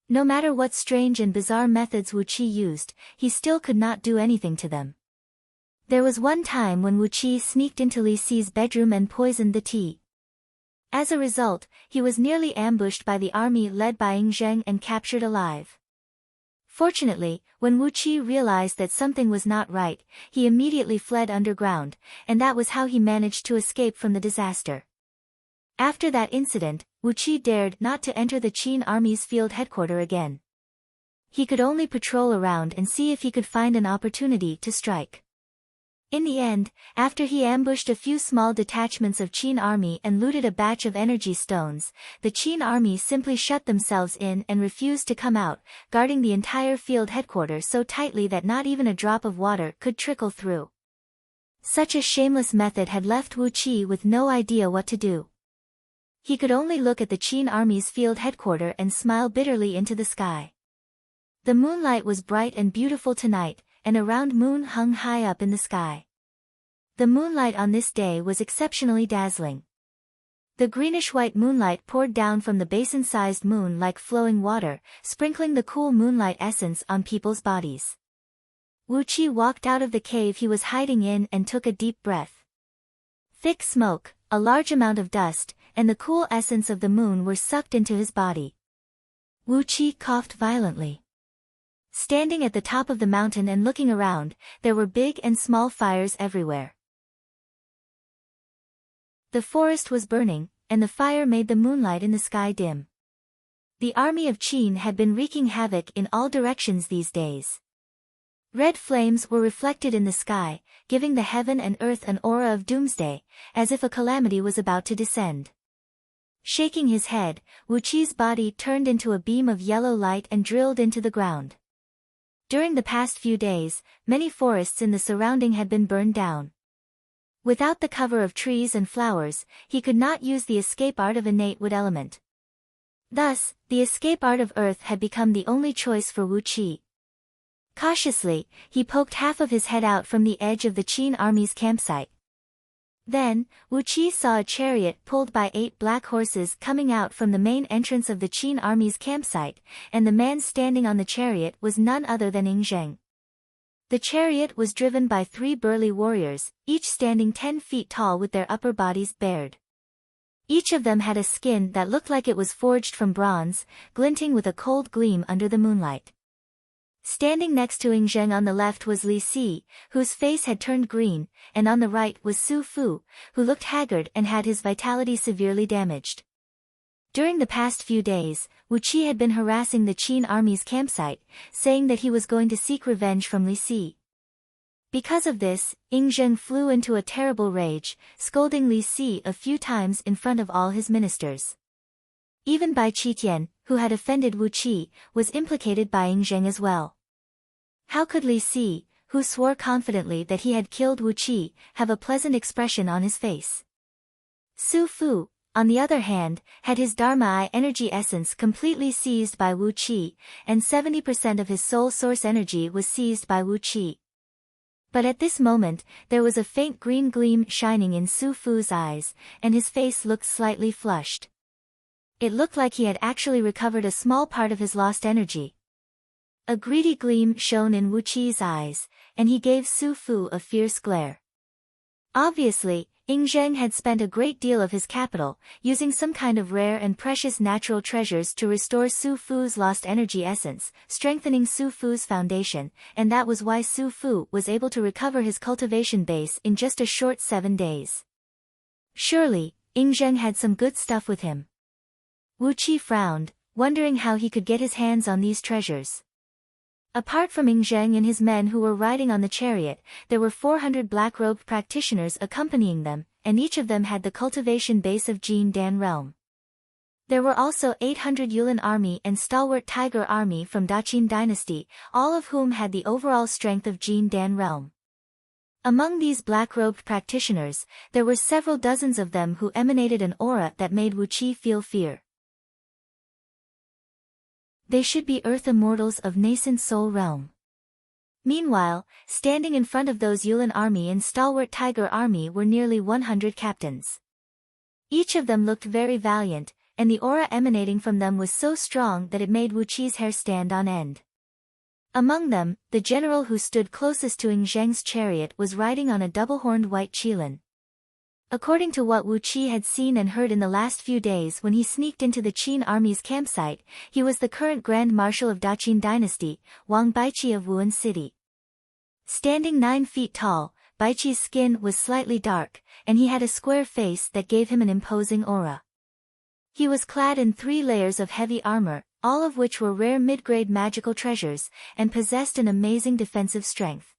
No matter what strange and bizarre methods Wu Qi used, he still could not do anything to them. There was one time when Wu Qi sneaked into Li Si's bedroom and poisoned the tea. As a result, he was nearly ambushed by the army led by Ing Zheng and captured alive. Fortunately, when Wu Qi realized that something was not right, he immediately fled underground, and that was how he managed to escape from the disaster. After that incident, Wu Qi dared not to enter the Qin army's field headquarters again. He could only patrol around and see if he could find an opportunity to strike. In the end, after he ambushed a few small detachments of Qin army and looted a batch of energy stones, the Qin army simply shut themselves in and refused to come out, guarding the entire field headquarters so tightly that not even a drop of water could trickle through. Such a shameless method had left Wu Qi with no idea what to do. He could only look at the Qin army's field headquarters and smile bitterly into the sky. The moonlight was bright and beautiful tonight, and a round moon hung high up in the sky. The moonlight on this day was exceptionally dazzling. The greenish-white moonlight poured down from the basin-sized moon like flowing water, sprinkling the cool moonlight essence on people's bodies. Wu Qi walked out of the cave he was hiding in and took a deep breath. Thick smoke, a large amount of dust, and the cool essence of the moon were sucked into his body. Wu Qi coughed violently. Standing at the top of the mountain and looking around, there were big and small fires everywhere. The forest was burning, and the fire made the moonlight in the sky dim. The army of Qin had been wreaking havoc in all directions these days. Red flames were reflected in the sky, giving the heaven and earth an aura of doomsday, as if a calamity was about to descend. Shaking his head, Wu Qi's body turned into a beam of yellow light and drilled into the ground. During the past few days, many forests in the surrounding had been burned down. Without the cover of trees and flowers, he could not use the escape art of innate wood element. Thus, the escape art of earth had become the only choice for Wu Qi. Cautiously, he poked half of his head out from the edge of the Qin army's campsite. Then, Wu Qi saw a chariot pulled by 8 black horses coming out from the main entrance of the Qin army's campsite, and the man standing on the chariot was none other than Ing Zheng. The chariot was driven by 3 burly warriors, each standing 10 feet tall with their upper bodies bared. Each of them had a skin that looked like it was forged from bronze, glinting with a cold gleam under the moonlight. Standing next to Ing Zheng on the left was Li Si, whose face had turned green, and on the right was Su Fu, who looked haggard and had his vitality severely damaged. During the past few days, Wu Qi had been harassing the Qin army's campsite, saying that he was going to seek revenge from Li Si. Because of this, Ing Zheng flew into a terrible rage, scolding Li Si a few times in front of all his ministers. Even Bai Qitian, who had offended Wu Qi, was implicated by Ing Zheng as well. How could Li Si, who swore confidently that he had killed Wu Qi, have a pleasant expression on his face? Su Fu, on the other hand, had his Dharma Eye energy essence completely seized by Wu Qi, and 70% of his soul source energy was seized by Wu Qi. But at this moment, there was a faint green gleam shining in Su Fu's eyes, and his face looked slightly flushed. It looked like he had actually recovered a small part of his lost energy. A greedy gleam shone in Wu Qi's eyes, and he gave Su Fu a fierce glare. Obviously, Ing Zheng had spent a great deal of his capital, using some kind of rare and precious natural treasures to restore Su Fu's lost energy essence, strengthening Su Fu's foundation, and that was why Su Fu was able to recover his cultivation base in just a short 7 days. Surely, Ing Zheng had some good stuff with him. Wu Qi frowned, wondering how he could get his hands on these treasures. Apart from Ing Zheng and his men who were riding on the chariot, there were 400 black-robed practitioners accompanying them, and each of them had the cultivation base of Jin Dan realm. There were also 800 Yulin army and stalwart Tiger army from Daqin dynasty, all of whom had the overall strength of Jin Dan realm. Among these black-robed practitioners, there were several dozens of them who emanated an aura that made Wu Qi feel fear. They should be earth immortals of nascent soul realm. Meanwhile, standing in front of those Yulin army and stalwart Tiger army were nearly 100 captains. Each of them looked very valiant, and the aura emanating from them was so strong that it made Wu Qi's hair stand on end. Among them, the general who stood closest to Ing Zheng's chariot was riding on a double-horned white qilin. According to what Wu Qi had seen and heard in the last few days when he sneaked into the Qin army's campsite, he was the current Grand Marshal of Daqin dynasty, Wang Baiqi of Wu'an City. Standing 9 feet tall, Baiqi's skin was slightly dark, and he had a square face that gave him an imposing aura. He was clad in 3 layers of heavy armor, all of which were rare mid-grade magical treasures, and possessed an amazing defensive strength.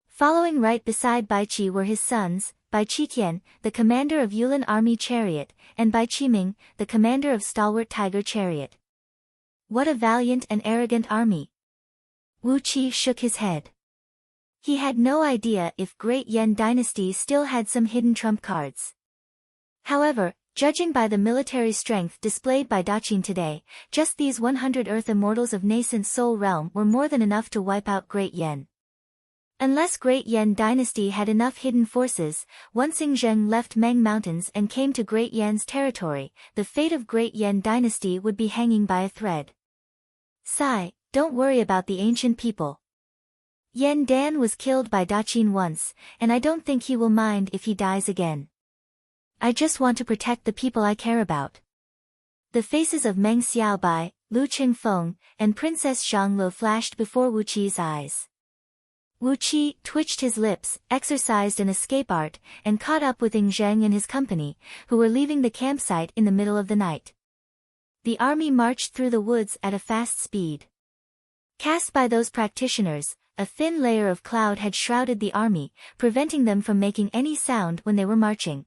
Following right beside Baiqi were his sons, Bai Qitian, the commander of Yulin army chariot, and Bai Qiming, the commander of stalwart Tiger chariot. What a valiant and arrogant army! Wu Qi shook his head. He had no idea if Great Yan dynasty still had some hidden trump cards. However, judging by the military strength displayed by Daqin today, just these 100 Earth Immortals of nascent soul realm were more than enough to wipe out Great Yan. Unless Great Yan dynasty had enough hidden forces, once Ing Zheng left Meng Mountains and came to Great Yan's territory, the fate of Great Yan dynasty would be hanging by a thread. Sigh, don't worry about the ancient people. Yan Dan was killed by Daqin once, and I don't think he will mind if he dies again. I just want to protect the people I care about. The faces of Meng Xiaobai, Lu Qingfeng, and Princess Zhanglo flashed before Wu Qi's eyes. Wu Qi twitched his lips, exercised an escape art, and caught up with Ing Zheng and his company, who were leaving the campsite in the middle of the night. The army marched through the woods at a fast speed. Cast by those practitioners, a thin layer of cloud had shrouded the army, preventing them from making any sound when they were marching.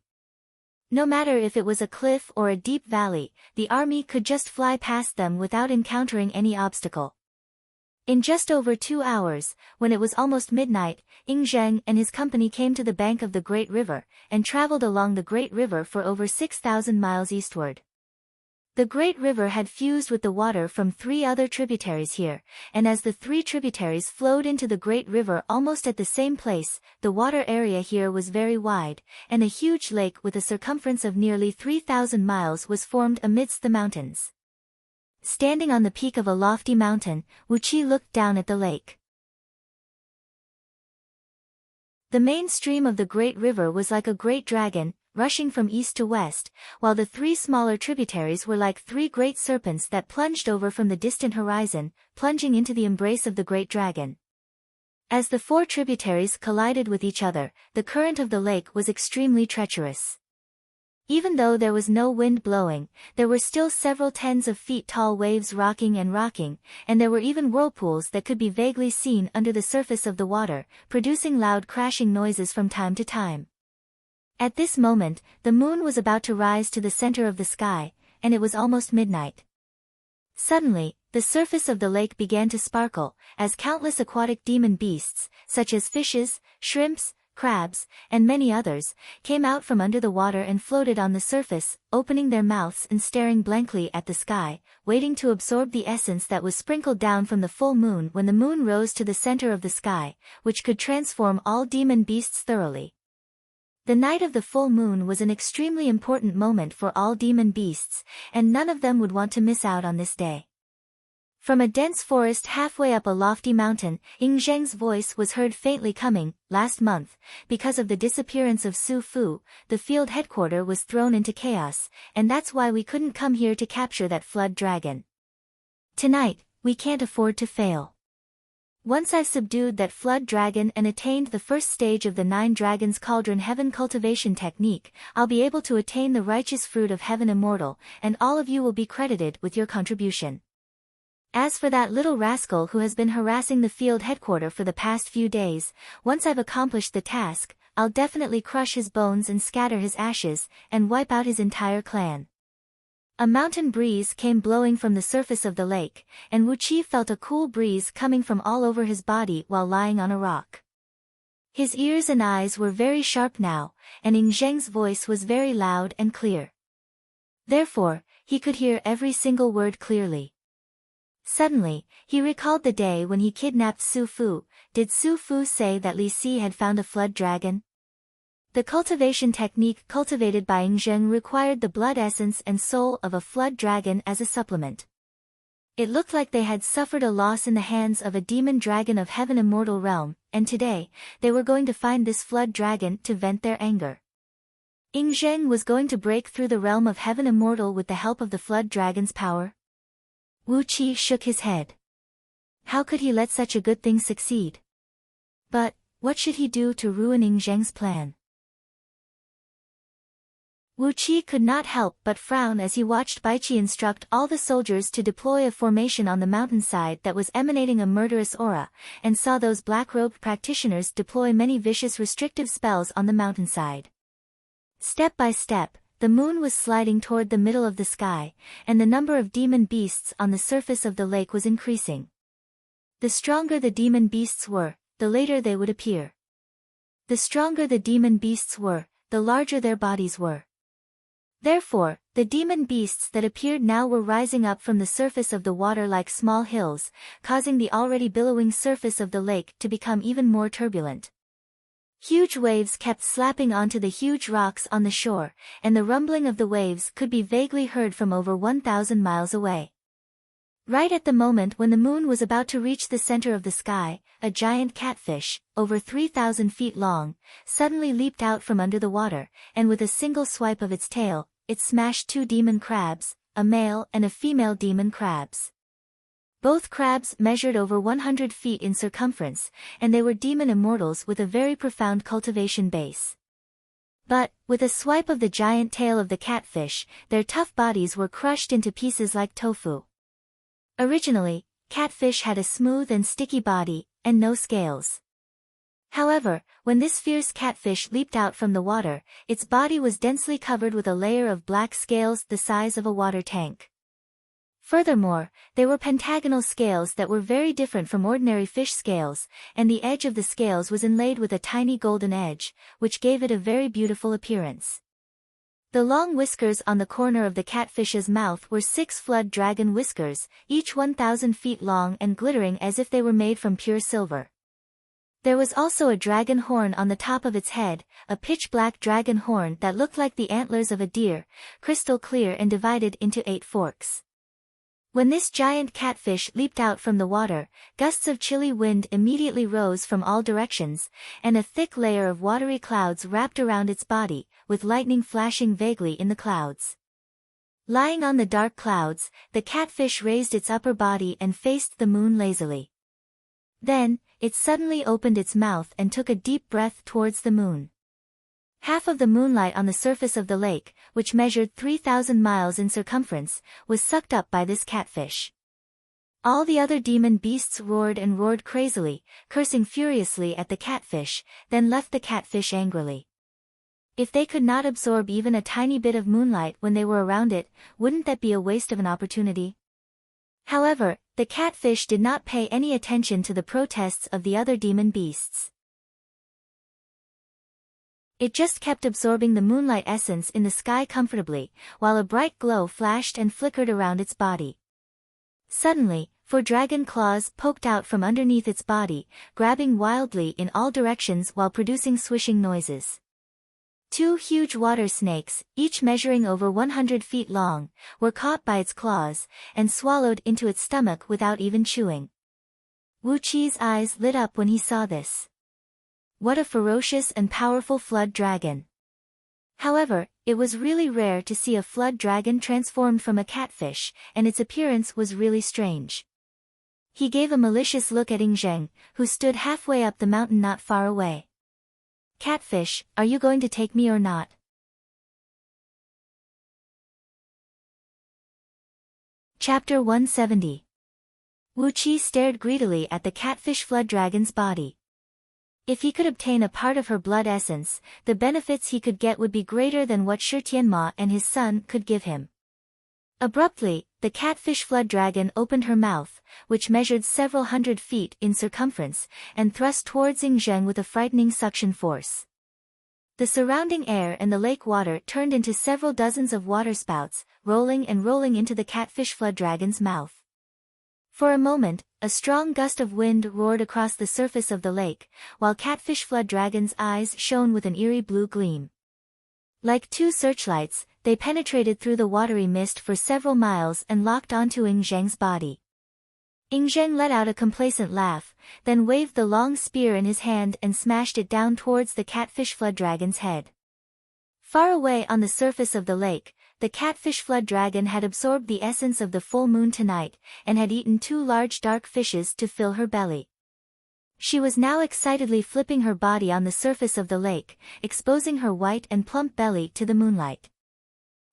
No matter if it was a cliff or a deep valley, the army could just fly past them without encountering any obstacle. In just over 2 hours, when it was almost midnight, Ing Zheng and his company came to the bank of the Great River, and traveled along the Great River for over 6,000 miles eastward. The Great River had fused with the water from 3 other tributaries here, and as the 3 tributaries flowed into the Great River almost at the same place, the water area here was very wide, and a huge lake with a circumference of nearly 3,000 miles was formed amidst the mountains. Standing on the peak of a lofty mountain, Wu Qi looked down at the lake. The main stream of the Great River was like a great dragon, rushing from east to west, while the 3 smaller tributaries were like 3 great serpents that plunged over from the distant horizon, plunging into the embrace of the great dragon. As the 4 tributaries collided with each other, the current of the lake was extremely treacherous. Even though there was no wind blowing, there were still several tens of feet tall waves rocking, and there were even whirlpools that could be vaguely seen under the surface of the water, producing loud crashing noises from time to time. At this moment, the moon was about to rise to the center of the sky, and it was almost midnight. Suddenly, the surface of the lake began to sparkle, as countless aquatic demon beasts, such as fishes, shrimps, crabs, and many others, came out from under the water and floated on the surface, opening their mouths and staring blankly at the sky, waiting to absorb the essence that was sprinkled down from the full moon when the moon rose to the center of the sky, which could transform all demon beasts thoroughly. The night of the full moon was an extremely important moment for all demon beasts, and none of them would want to miss out on this day. From a dense forest halfway up a lofty mountain, Ing Zheng's voice was heard faintly coming. Last month, because of the disappearance of Su Fu, the field headquarters was thrown into chaos, and that's why we couldn't come here to capture that flood dragon. Tonight, we can't afford to fail. Once I've subdued that flood dragon and attained the first stage of the 9 Dragons Cauldron Heaven cultivation technique, I'll be able to attain the righteous fruit of Heaven Immortal, and all of you will be credited with your contribution. As for that little rascal who has been harassing the field headquarters for the past few days, once I've accomplished the task, I'll definitely crush his bones and scatter his ashes, and wipe out his entire clan. A mountain breeze came blowing from the surface of the lake, and Wu Qi felt a cool breeze coming from all over his body while lying on a rock. His ears and eyes were very sharp now, and Ing Zheng's voice was very loud and clear. Therefore, he could hear every single word clearly. Suddenly, he recalled the day when he kidnapped Su Fu. Did Su Fu say that Li Si had found a flood dragon? The cultivation technique cultivated by Ing Zheng required the blood essence and soul of a flood dragon as a supplement. It looked like they had suffered a loss in the hands of a demon dragon of Heaven Immortal realm, and today, they were going to find this flood dragon to vent their anger. Ing Zheng was going to break through the realm of Heaven Immortal with the help of the flood dragon's power. Wu Qi shook his head. How could he let such a good thing succeed? But, what should he do to ruin Ing Zheng's plan? Wu Qi could not help but frown as he watched Baiqi instruct all the soldiers to deploy a formation on the mountainside that was emanating a murderous aura, and saw those black-robed practitioners deploy many vicious restrictive spells on the mountainside. Step by step, the moon was sliding toward the middle of the sky, and the number of demon beasts on the surface of the lake was increasing. The stronger the demon beasts were, the later they would appear. The stronger the demon beasts were, the larger their bodies were. Therefore, the demon beasts that appeared now were rising up from the surface of the water like small hills, causing the already billowing surface of the lake to become even more turbulent. Huge waves kept slapping onto the huge rocks on the shore, and the rumbling of the waves could be vaguely heard from over 1,000 miles away. Right at the moment when the moon was about to reach the center of the sky, a giant catfish, over 3,000 feet long, suddenly leaped out from under the water, and with a single swipe of its tail, it smashed 2 demon crabs, a male and a female demon crabs. Both crabs measured over 100 feet in circumference, and they were demon immortals with a very profound cultivation base. But, with a swipe of the giant tail of the catfish, their tough bodies were crushed into pieces like tofu. Originally, catfish had a smooth and sticky body, and no scales. However, when this fierce catfish leaped out from the water, its body was densely covered with a layer of black scales the size of a water tank. Furthermore, they were pentagonal scales that were very different from ordinary fish scales, and the edge of the scales was inlaid with a tiny golden edge, which gave it a very beautiful appearance. The long whiskers on the corner of the catfish's mouth were 6 flood dragon whiskers, each 1,000 feet long and glittering as if they were made from pure silver. There was also a dragon horn on the top of its head, a pitch-black dragon horn that looked like the antlers of a deer, crystal clear and divided into 8 forks. When this giant catfish leaped out from the water, gusts of chilly wind immediately rose from all directions, and a thick layer of watery clouds wrapped around its body, with lightning flashing vaguely in the clouds. Lying on the dark clouds, the catfish raised its upper body and faced the moon lazily. Then, it suddenly opened its mouth and took a deep breath towards the moon. Half of the moonlight on the surface of the lake, which measured 3,000 miles in circumference, was sucked up by this catfish. All the other demon beasts roared and roared crazily, cursing furiously at the catfish, then left the catfish angrily. If they could not absorb even a tiny bit of moonlight when they were around it, wouldn't that be a waste of an opportunity? However, the catfish did not pay any attention to the protests of the other demon beasts. It just kept absorbing the moonlight essence in the sky comfortably, while a bright glow flashed and flickered around its body. Suddenly, 4 dragon claws poked out from underneath its body, grabbing wildly in all directions while producing swishing noises. 2 huge water snakes, each measuring over 100 feet long, were caught by its claws, and swallowed into its stomach without even chewing. Wu Qi's eyes lit up when he saw this. What a ferocious and powerful flood dragon! However, it was really rare to see a flood dragon transformed from a catfish, and its appearance was really strange. He gave a malicious look at Ingzheng, who stood halfway up the mountain not far away. "Catfish, are you going to take me or not?" Chapter 170. Wu Qi stared greedily at the catfish flood dragon's body. If he could obtain a part of her blood essence, the benefits he could get would be greater than what Shi Tianma and his son could give him. Abruptly, the catfish flood dragon opened her mouth, which measured several hundred feet in circumference, and thrust towards Ingzheng with a frightening suction force. The surrounding air and the lake water turned into several dozens of waterspouts, rolling and rolling into the catfish flood dragon's mouth. For a moment, a strong gust of wind roared across the surface of the lake, while catfish flood dragon's eyes shone with an eerie blue gleam. Like 2 searchlights, they penetrated through the watery mist for several miles and locked onto Ingzheng's body. Ingzheng let out a complacent laugh, then waved the long spear in his hand and smashed it down towards the catfish flood dragon's head. Far away on the surface of the lake, the catfish flood dragon had absorbed the essence of the full moon tonight, and had eaten 2 large dark fishes to fill her belly. She was now excitedly flipping her body on the surface of the lake, exposing her white and plump belly to the moonlight.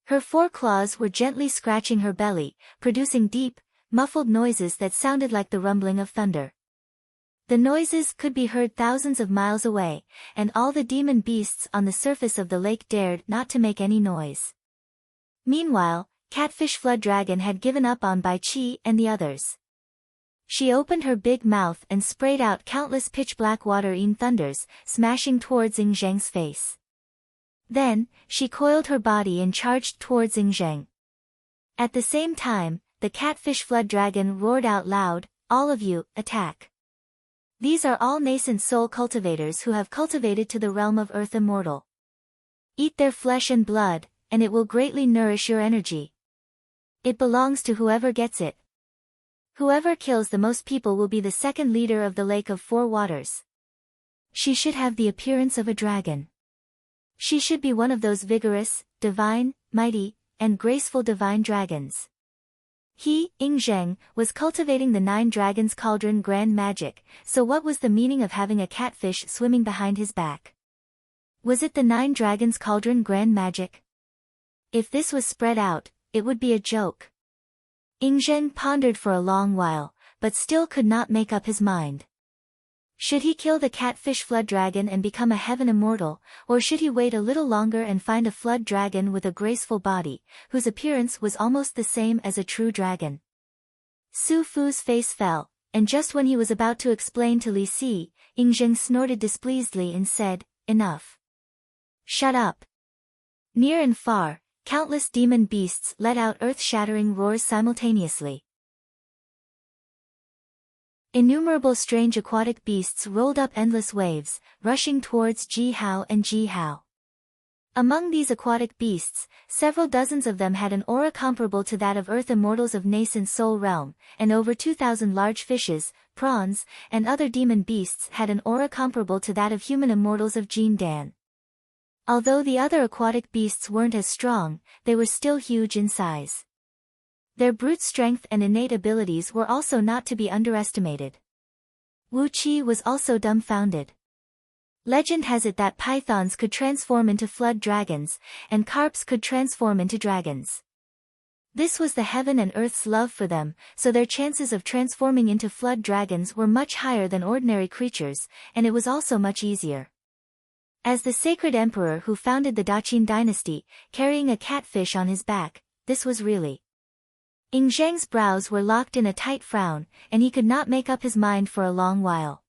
Her 4 claws were gently scratching her belly, producing deep, muffled noises that sounded like the rumbling of thunder. The noises could be heard thousands of miles away, and all the demon beasts on the surface of the lake dared not to make any noise. Meanwhile, catfish flood dragon had given up on Bai Qi and the others. She opened her big mouth and sprayed out countless pitch-black water-in thunders, smashing towards Ingzheng's face. Then, she coiled her body and charged towards Ingzheng. At the same time, the catfish flood dragon roared out loud, "All of you, attack! These are all nascent soul cultivators who have cultivated to the realm of earth immortal. Eat their flesh and blood, and it will greatly nourish your energy. It belongs to whoever gets it. Whoever kills the most people will be the second leader of the Lake of 4 Waters. She should have the appearance of a dragon. She should be one of those vigorous, divine, mighty, and graceful divine dragons." He, Ingzheng, was cultivating the 9 Dragons Cauldron grand magic, so what was the meaning of having a catfish swimming behind his back? Was it the 9 Dragons Cauldron grand magic? If this was spread out, it would be a joke. Ingzheng pondered for a long while, but still could not make up his mind. Should he kill the catfish flood dragon and become a heaven immortal, or should he wait a little longer and find a flood dragon with a graceful body, whose appearance was almost the same as a true dragon? Su Fu's face fell, and just when he was about to explain to Li Si, Ying Zheng snorted displeasedly and said, "Enough. Shut up." Near and far, countless demon beasts let out earth-shattering roars simultaneously. Innumerable strange aquatic beasts rolled up endless waves, rushing towards Ji Hao and Ji Hao. Among these aquatic beasts, several dozens of them had an aura comparable to that of earth immortals of nascent soul realm, and over 2,000 large fishes, prawns, and other demon beasts had an aura comparable to that of human immortals of Jin Dan. Although the other aquatic beasts weren't as strong, they were still huge in size. Their brute strength and innate abilities were also not to be underestimated. Wu Qi was also dumbfounded. Legend has it that pythons could transform into flood dragons, and carps could transform into dragons. This was the heaven and earth's love for them, so their chances of transforming into flood dragons were much higher than ordinary creatures, and it was also much easier. As the sacred emperor who founded the Daqin dynasty, carrying a catfish on his back, this was really. Ying Zheng's brows were locked in a tight frown, and he could not make up his mind for a long while.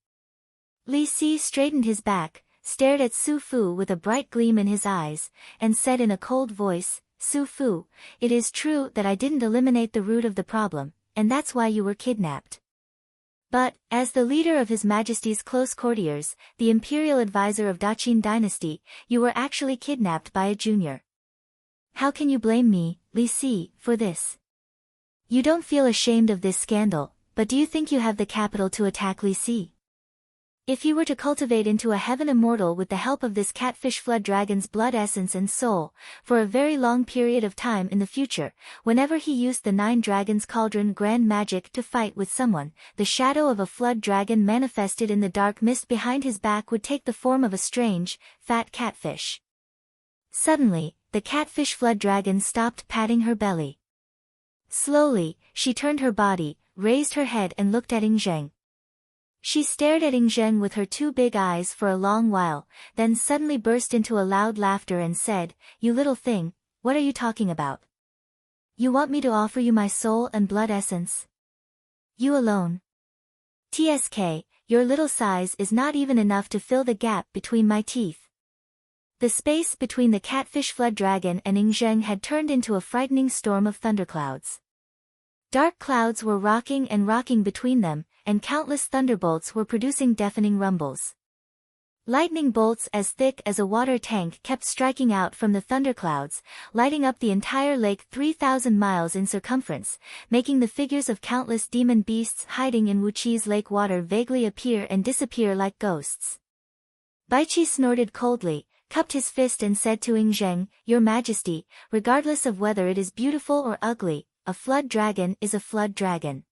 Li Si straightened his back, stared at Su Fu with a bright gleam in his eyes, and said in a cold voice, "Su Fu, it is true that I didn't eliminate the root of the problem, and that's why you were kidnapped. But, as the leader of His Majesty's close courtiers, the imperial advisor of Daqin dynasty, you were actually kidnapped by a junior. How can you blame me, Li Si, for this? You don't feel ashamed of this scandal, but do you think you have the capital to attack Li Si? If you were to cultivate into a heaven immortal with the help of this catfish flood dragon's blood essence and soul, for a very long period of time in the future, whenever he used the 9 Dragons Cauldron grand magic to fight with someone, the shadow of a flood dragon manifested in the dark mist behind his back would take the form of a strange, fat catfish." Suddenly, the catfish flood dragon stopped patting her belly. Slowly, she turned her body, raised her head and looked at Ying Zheng. She stared at Ying Zheng with her 2 big eyes for a long while, then suddenly burst into a loud laughter and said, "You little thing, what are you talking about? You want me to offer you my soul and blood essence? You alone? TSK, your little size is not even enough to fill the gap between my teeth." The space between the catfish flood dragon and Ying Zheng had turned into a frightening storm of thunderclouds. Dark clouds were rocking and rocking between them, and countless thunderbolts were producing deafening rumbles. Lightning bolts as thick as a water tank kept striking out from the thunderclouds, lighting up the entire lake 3,000 miles in circumference, making the figures of countless demon beasts hiding in Wuqi's lake water vaguely appear and disappear like ghosts. Baiqi snorted coldly, cupped his fist and said to Ying Zheng, "Your Majesty, regardless of whether it is beautiful or ugly, a flood dragon is a flood dragon.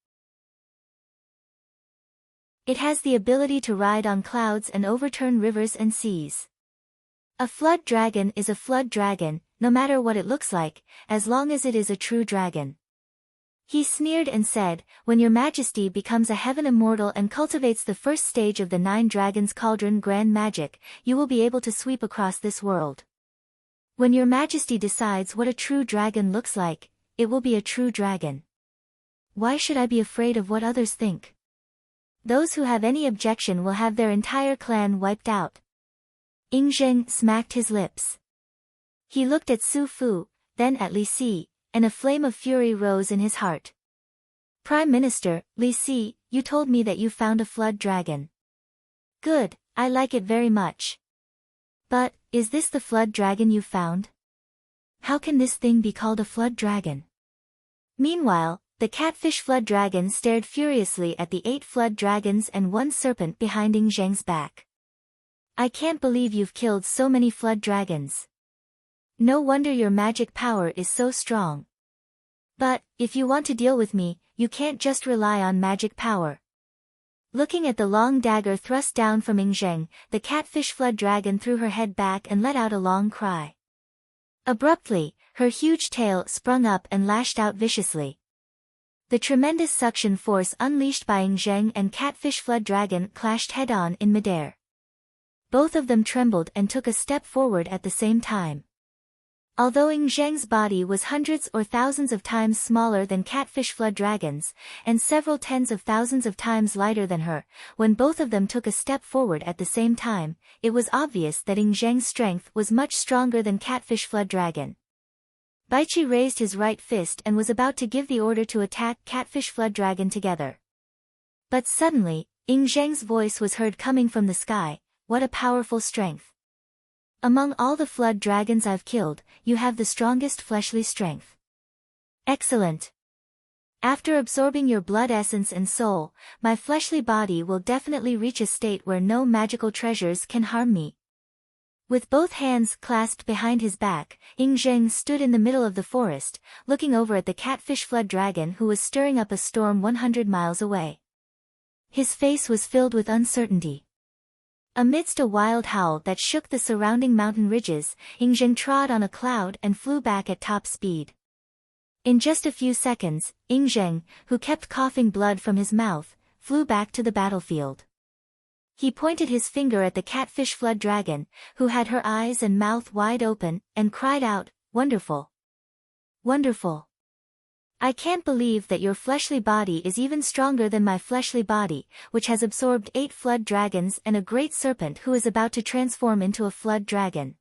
It has the ability to ride on clouds and overturn rivers and seas. A flood dragon is a flood dragon, no matter what it looks like, as long as it is a true dragon." He sneered and said, "When your Majesty becomes a heaven immortal and cultivates the first stage of the 9 Dragons Cauldron grand magic, you will be able to sweep across this world. When your Majesty decides what a true dragon looks like, it will be a true dragon. Why should I be afraid of what others think? Those who have any objection will have their entire clan wiped out." Ying Zheng smacked his lips. He looked at Su Fu, then at Li Si, and a flame of fury rose in his heart. "Prime Minister, Li Si, you told me that you found a flood dragon. Good, I like it very much. But, is this the flood dragon you found? How can this thing be called a flood dragon?" Meanwhile, the catfish flood dragon stared furiously at the 8 flood dragons and 1 serpent behind Ying Zheng's back. "I can't believe you've killed so many flood dragons. No wonder your magic power is so strong. But, if you want to deal with me, you can't just rely on magic power." Looking at the long dagger thrust down from Ying Zheng, the catfish flood dragon threw her head back and let out a long cry. Abruptly, her huge tail sprung up and lashed out viciously. The tremendous suction force unleashed by Ying Zheng and catfish flood dragon clashed head-on in midair. Both of them trembled and took a step forward at the same time. Although Ing Zheng's body was hundreds or thousands of times smaller than catfish flood dragons, and several tens of thousands of times lighter than her, when both of them took a step forward at the same time, it was obvious that Ing Zheng's strength was much stronger than catfish flood dragon. Baiqi raised his right fist and was about to give the order to attack catfish flood dragon together. But suddenly, Ing Zheng's voice was heard coming from the sky. What a powerful strength! Among all the flood dragons I've killed, you have the strongest fleshly strength. Excellent! After absorbing your blood essence and soul, my fleshly body will definitely reach a state where no magical treasures can harm me. With both hands clasped behind his back, Ing Zheng stood in the middle of the forest, looking over at the catfish flood dragon who was stirring up a storm 100 miles away. His face was filled with uncertainty. Amidst a wild howl that shook the surrounding mountain ridges, Ing Zheng trod on a cloud and flew back at top speed. In just a few seconds, Ing Zheng, who kept coughing blood from his mouth, flew back to the battlefield. He pointed his finger at the catfish flood dragon, who had her eyes and mouth wide open, and cried out, "Wonderful! Wonderful! I can't believe that your fleshly body is even stronger than my fleshly body, which has absorbed 8 flood dragons and a great serpent who is about to transform into a flood dragon.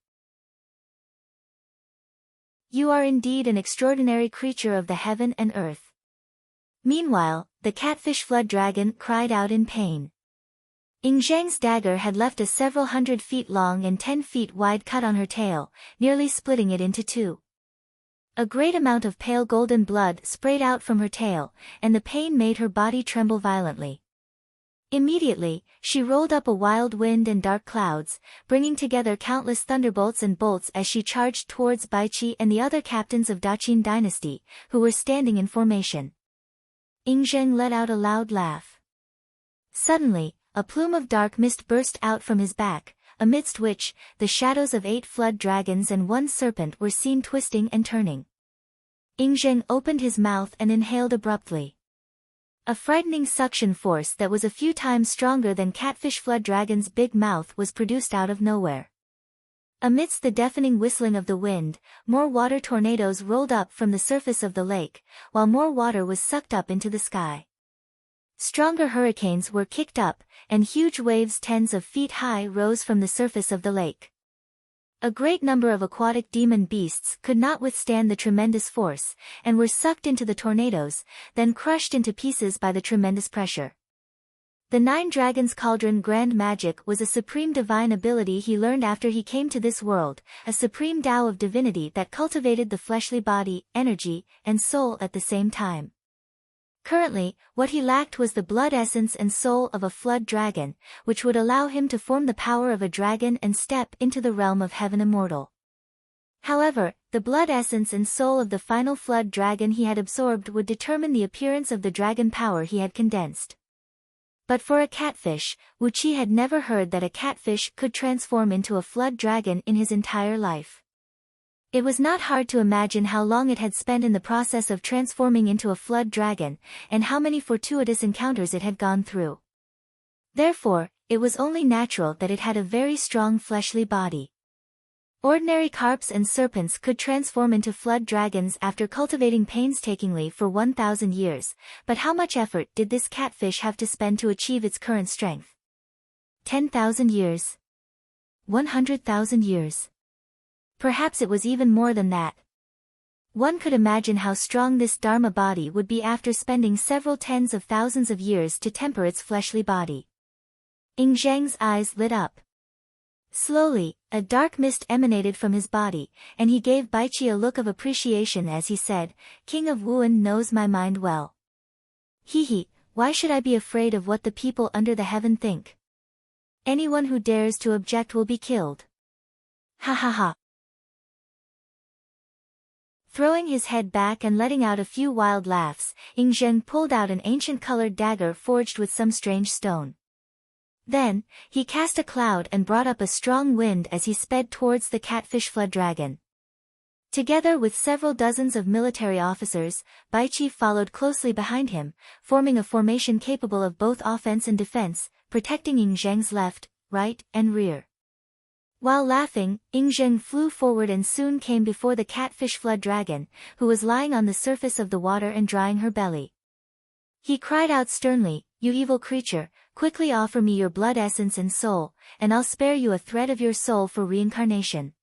You are indeed an extraordinary creature of the heaven and earth." Meanwhile, the catfish flood dragon cried out in pain. Ing Zheng's dagger had left a several hundred feet long and 10 feet wide cut on her tail, nearly splitting it into two. A great amount of pale golden blood sprayed out from her tail, and the pain made her body tremble violently. Immediately, she rolled up a wild wind and dark clouds, bringing together countless thunderbolts and bolts as she charged towards Baiqi and the other captains of Daqin dynasty, who were standing in formation. Ing Zheng let out a loud laugh. Suddenly, a plume of dark mist burst out from his back, amidst which, the shadows of 8 flood dragons and 1 serpent were seen twisting and turning. Ing Zheng opened his mouth and inhaled abruptly. A frightening suction force that was a few times stronger than catfish flood dragon's big mouth was produced out of nowhere. Amidst the deafening whistling of the wind, more water tornadoes rolled up from the surface of the lake, while more water was sucked up into the sky. Stronger hurricanes were kicked up, and huge waves tens of feet high rose from the surface of the lake. A great number of aquatic demon beasts could not withstand the tremendous force, and were sucked into the tornadoes, then crushed into pieces by the tremendous pressure. The 9 Dragons Cauldron Grand Magic was a supreme divine ability he learned after he came to this world, a supreme Tao of divinity that cultivated the fleshly body, energy, and soul at the same time. Currently, what he lacked was the blood essence and soul of a flood dragon, which would allow him to form the power of a dragon and step into the realm of heaven immortal. However, the blood essence and soul of the final flood dragon he had absorbed would determine the appearance of the dragon power he had condensed. But for a catfish, Wu Qi had never heard that a catfish could transform into a flood dragon in his entire life. It was not hard to imagine how long it had spent in the process of transforming into a flood dragon, and how many fortuitous encounters it had gone through. Therefore, it was only natural that it had a very strong fleshly body. Ordinary carps and serpents could transform into flood dragons after cultivating painstakingly for 1,000 years, but how much effort did this catfish have to spend to achieve its current strength? 10,000 years? 100,000 years? Perhaps it was even more than that. One could imagine how strong this Dharma body would be after spending several tens of thousands of years to temper its fleshly body. Ing Zheng's eyes lit up. Slowly, a dark mist emanated from his body, and he gave Baiqi a look of appreciation as he said, "King of Wuan knows my mind well. He, why should I be afraid of what the people under the heaven think? Anyone who dares to object will be killed. Ha ha ha." Throwing his head back and letting out a few wild laughs, Ing Zheng pulled out an ancient colored dagger forged with some strange stone. Then, he cast a cloud and brought up a strong wind as he sped towards the catfish flood dragon. Together with several dozens of military officers, Baiqi followed closely behind him, forming a formation capable of both offense and defense, protecting Ing Zheng's left, right, and rear. While laughing, Ingzheng flew forward and soon came before the catfish flood dragon, who was lying on the surface of the water and drying her belly. He cried out sternly, "You evil creature, quickly offer me your blood essence and soul, and I'll spare you a thread of your soul for reincarnation.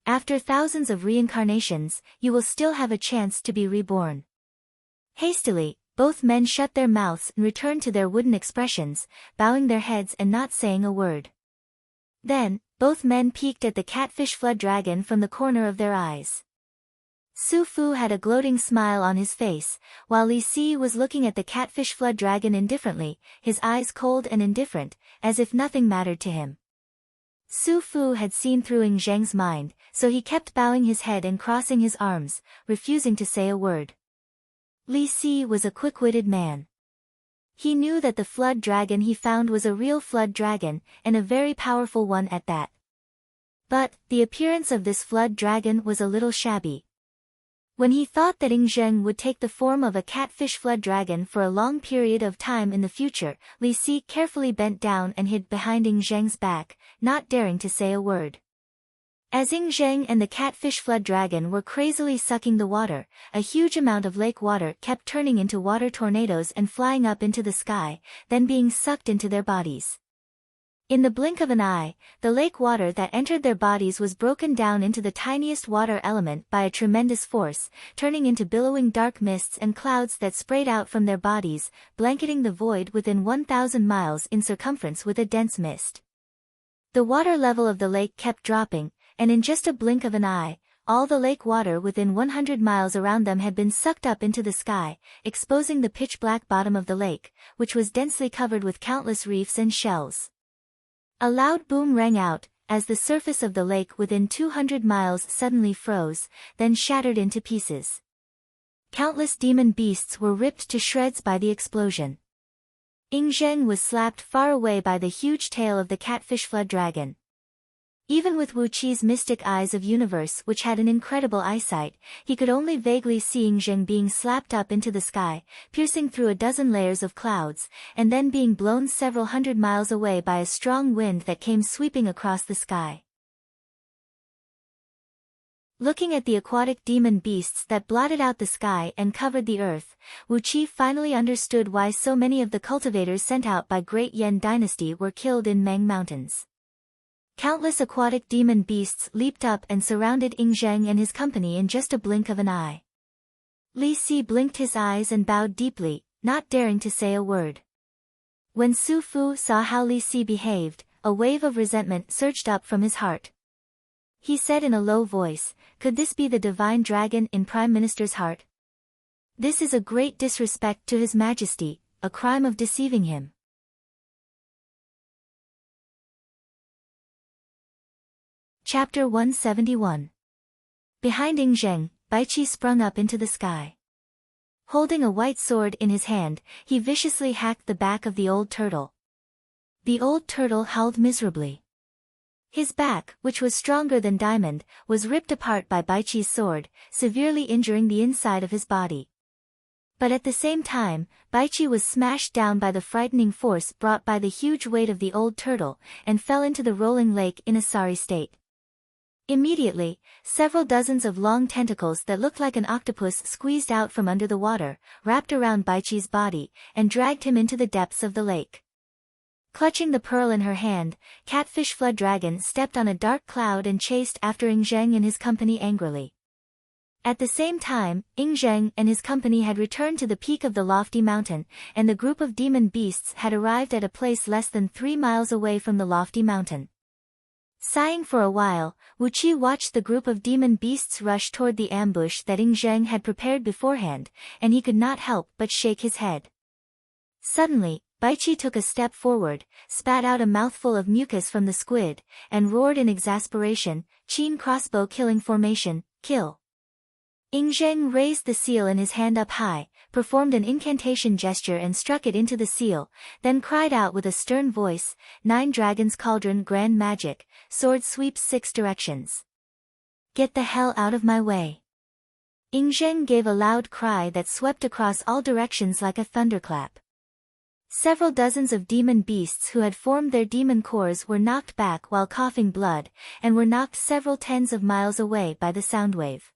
After thousands of reincarnations, you will still have a chance to be reborn." Hastily, both men shut their mouths and returned to their wooden expressions, bowing their heads and not saying a word. Then, both men peeked at the catfish flood dragon from the corner of their eyes. Su Fu had a gloating smile on his face, while Li Si was looking at the catfish flood dragon indifferently, his eyes cold and indifferent, as if nothing mattered to him. Su Fu had seen through Ingzheng's mind, so he kept bowing his head and crossing his arms, refusing to say a word. Li Si was a quick-witted man. He knew that the flood dragon he found was a real flood dragon, and a very powerful one at that. But, the appearance of this flood dragon was a little shabby. When he thought that Ingzheng would take the form of a catfish flood dragon for a long period of time in the future, Li Si carefully bent down and hid behind Ingzheng's back, not daring to say a word. As Ingzheng and the catfish flood dragon were crazily sucking the water, a huge amount of lake water kept turning into water tornadoes and flying up into the sky, then being sucked into their bodies. In the blink of an eye, the lake water that entered their bodies was broken down into the tiniest water element by a tremendous force, turning into billowing dark mists and clouds that sprayed out from their bodies, blanketing the void within 1,000 miles in circumference with a dense mist. The water level of the lake kept dropping, and in just a blink of an eye, all the lake water within 100 miles around them had been sucked up into the sky, exposing the pitch-black bottom of the lake, which was densely covered with countless reefs and shells. A loud boom rang out, as the surface of the lake within 200 miles suddenly froze, then shattered into pieces. Countless demon beasts were ripped to shreds by the explosion. Ingzheng was slapped far away by the huge tail of the catfish flood dragon. Even with Wu Qi's mystic eyes of universe, which had an incredible eyesight, he could only vaguely see Ingzheng being slapped up into the sky, piercing through a dozen layers of clouds, and then being blown several hundred miles away by a strong wind that came sweeping across the sky. Looking at the aquatic demon beasts that blotted out the sky and covered the earth, Wu Qi finally understood why so many of the cultivators sent out by Great Yan Dynasty were killed in Meng Mountains. Countless aquatic demon beasts leaped up and surrounded Ingzheng and his company in just a blink of an eye. Li Si blinked his eyes and bowed deeply, not daring to say a word. When Su Fu saw how Li Si behaved, a wave of resentment surged up from his heart. He said in a low voice, "Could this be the divine dragon in Prime Minister's heart? This is a great disrespect to His Majesty, a crime of deceiving him." Chapter 171. Behind Ingzheng, Baiqi sprung up into the sky. Holding a white sword in his hand, he viciously hacked the back of the old turtle. The old turtle howled miserably. His back, which was stronger than diamond, was ripped apart by Baiqi's sword, severely injuring the inside of his body. But at the same time, Baiqi was smashed down by the frightening force brought by the huge weight of the old turtle, and fell into the rolling lake in a sorry state. Immediately, several dozens of long tentacles that looked like an octopus squeezed out from under the water, wrapped around Baiqi's body, and dragged him into the depths of the lake. Clutching the pearl in her hand, Catfish Flood Dragon stepped on a dark cloud and chased after Ingzheng and his company angrily. At the same time, Ingzheng and his company had returned to the peak of the lofty mountain, and the group of demon beasts had arrived at a place less than 3 miles away from the lofty mountain. Sighing for a while, Wu Qi watched the group of demon beasts rush toward the ambush that Ingzheng had prepared beforehand, and he could not help but shake his head. Suddenly, Baiqi took a step forward, spat out a mouthful of mucus from the squid, and roared in exasperation, "Qin crossbow killing formation, kill!" Ingzheng raised the seal in his hand up high, performed an incantation gesture and struck it into the seal, then cried out with a stern voice, "9 Dragons Cauldron Grand Magic, sword sweeps 6 directions. Get the hell out of my way." Ingzheng gave a loud cry that swept across all directions like a thunderclap. Several dozens of demon beasts who had formed their demon cores were knocked back while coughing blood, and were knocked several tens of miles away by the sound wave.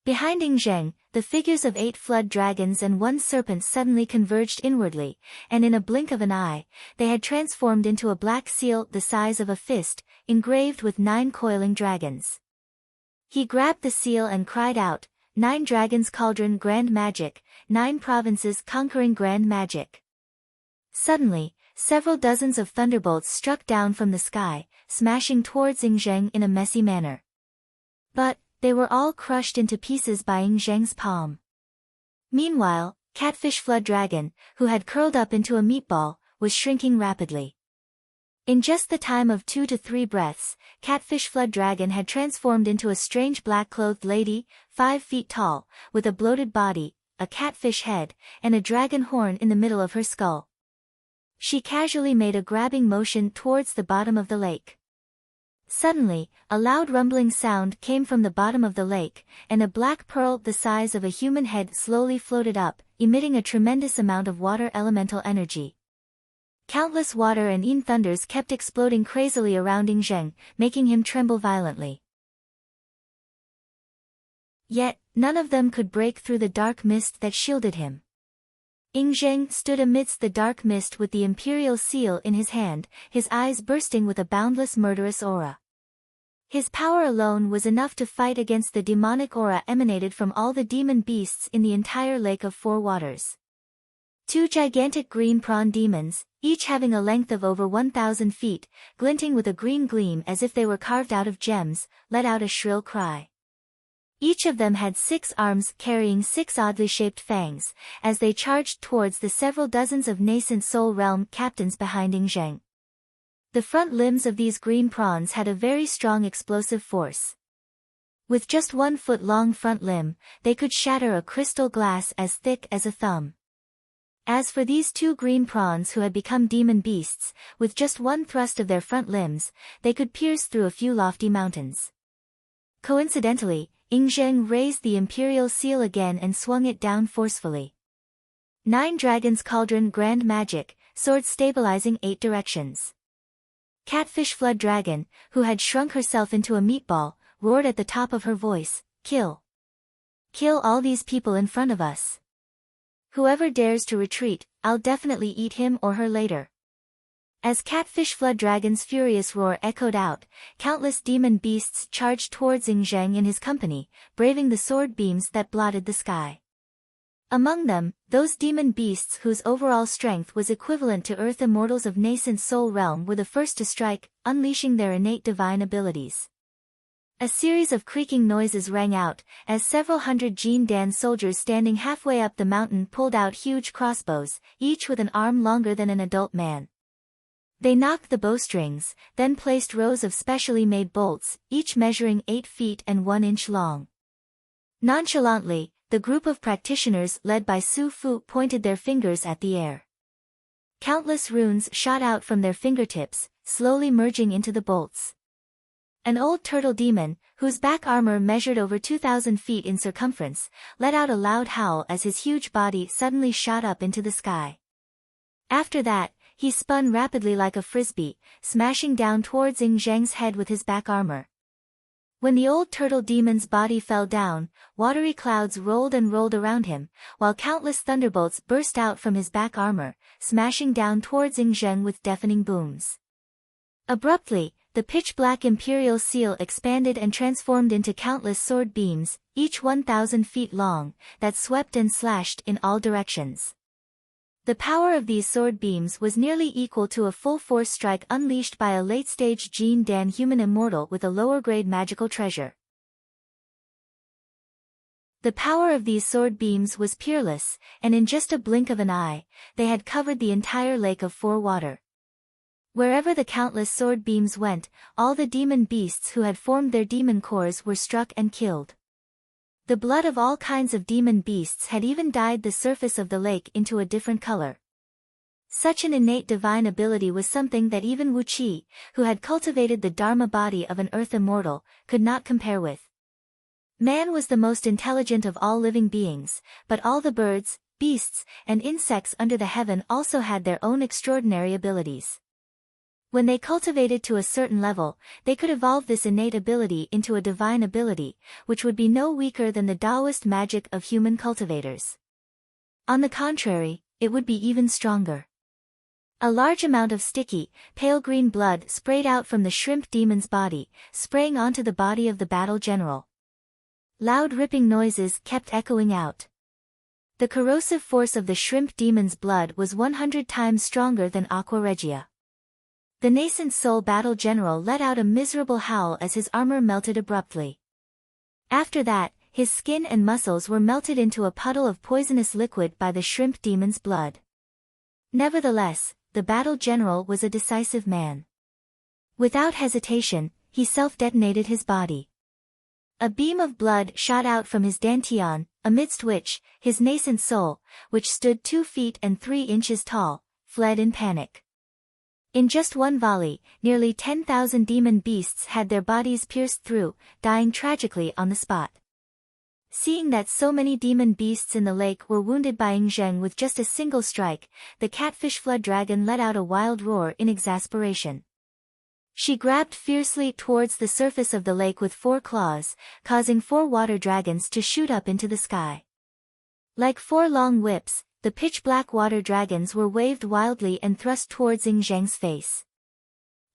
Behind Ingzheng, the figures of 8 flood dragons and 1 serpent suddenly converged inwardly, and in a blink of an eye, they had transformed into a black seal the size of a fist, engraved with 9 coiling dragons. He grabbed the seal and cried out, "9 dragons cauldron grand magic, 9 provinces conquering grand magic." Suddenly, several dozens of thunderbolts struck down from the sky, smashing towards Ingzheng in a messy manner. But they were all crushed into pieces by Ingzheng's palm. Meanwhile, Catfish Flood Dragon, who had curled up into a meatball, was shrinking rapidly. In just the time of 2 to 3 breaths, Catfish Flood Dragon had transformed into a strange black-clothed lady, 5 feet tall, with a bloated body, a catfish head, and a dragon horn in the middle of her skull. She casually made a grabbing motion towards the bottom of the lake. Suddenly, a loud rumbling sound came from the bottom of the lake, and a black pearl the size of a human head slowly floated up, emitting a tremendous amount of water elemental energy. Countless water and yin thunders kept exploding crazily around Ingzheng, making him tremble violently. Yet, none of them could break through the dark mist that shielded him. Ingzheng stood amidst the dark mist with the imperial seal in his hand, his eyes bursting with a boundless murderous aura. His power alone was enough to fight against the demonic aura emanated from all the demon beasts in the entire Lake of Four Waters. 2 gigantic green prawn demons, each having a length of over 1,000 feet, glinting with a green gleam as if they were carved out of gems, let out a shrill cry. Each of them had 6 arms carrying 6 oddly shaped fangs, as they charged towards the several dozens of nascent soul realm captains behind Ingzheng. The front limbs of these green prawns had a very strong explosive force. With just 1 foot-long front limb, they could shatter a crystal glass as thick as a thumb. As for these 2 green prawns who had become demon beasts, with just 1 thrust of their front limbs, they could pierce through a few lofty mountains. Coincidentally, Ingzheng raised the imperial seal again and swung it down forcefully. 9 dragons cauldron grand magic, sword stabilizing 8 directions. Catfish Flood Dragon, who had shrunk herself into a meatball, roared at the top of her voice, "Kill! Kill all these people in front of us. Whoever dares to retreat, I'll definitely eat him or her later." As Catfish Flood Dragon's furious roar echoed out, countless demon beasts charged towards Ingzheng in his company, braving the sword beams that blotted the sky. Among them, those demon beasts whose overall strength was equivalent to Earth immortals of nascent soul realm were the first to strike, unleashing their innate divine abilities. A series of creaking noises rang out, as several hundred Jin Dan soldiers standing halfway up the mountain pulled out huge crossbows, each with an arm longer than an adult man. They knocked the bowstrings, then placed rows of specially made bolts, each measuring 8 feet and 1 inch long. Nonchalantly, the group of practitioners led by Su Fu pointed their fingers at the air. Countless runes shot out from their fingertips, slowly merging into the bolts. An old turtle demon, whose back armor measured over 2,000 feet in circumference, let out a loud howl as his huge body suddenly shot up into the sky. After that, he spun rapidly like a frisbee, smashing down towards Ingzheng's head with his back armor. When the old turtle demon's body fell down, watery clouds rolled and rolled around him, while countless thunderbolts burst out from his back armor, smashing down towards Ingzheng with deafening booms. Abruptly, the pitch-black imperial seal expanded and transformed into countless sword beams, each 1,000 feet long, that swept and slashed in all directions. The power of these sword beams was nearly equal to a full-force strike unleashed by a late-stage Jin Dan human immortal with a lower-grade magical treasure. The power of these sword beams was peerless, and in just a blink of an eye, they had covered the entire Lake of Four Water. Wherever the countless sword beams went, all the demon beasts who had formed their demon cores were struck and killed. The blood of all kinds of demon beasts had even dyed the surface of the lake into a different color. Such an innate divine ability was something that even Wu Qi, who had cultivated the Dharma body of an earth immortal, could not compare with. Man was the most intelligent of all living beings, but all the birds, beasts, and insects under the heaven also had their own extraordinary abilities. When they cultivated to a certain level, they could evolve this innate ability into a divine ability, which would be no weaker than the Taoist magic of human cultivators. On the contrary, it would be even stronger. A large amount of sticky, pale green blood sprayed out from the shrimp demon's body, spraying onto the body of the battle general. Loud ripping noises kept echoing out. The corrosive force of the shrimp demon's blood was 100 times stronger than Aqua Regia. The nascent soul battle general let out a miserable howl as his armor melted abruptly. After that, his skin and muscles were melted into a puddle of poisonous liquid by the shrimp demon's blood. Nevertheless, the battle general was a decisive man. Without hesitation, he self-detonated his body. A beam of blood shot out from his dantian, amidst which, his nascent soul, which stood 2 feet and 3 inches tall, fled in panic. In just one volley, nearly 10,000 demon beasts had their bodies pierced through, dying tragically on the spot. Seeing that so many demon beasts in the lake were wounded by Ing Zheng with just a single strike, the catfish flood dragon let out a wild roar in exasperation. She grabbed fiercely towards the surface of the lake with 4 claws, causing 4 water dragons to shoot up into the sky. Like 4 long whips, the pitch-black water dragons were waved wildly and thrust towards Ing Zheng's face.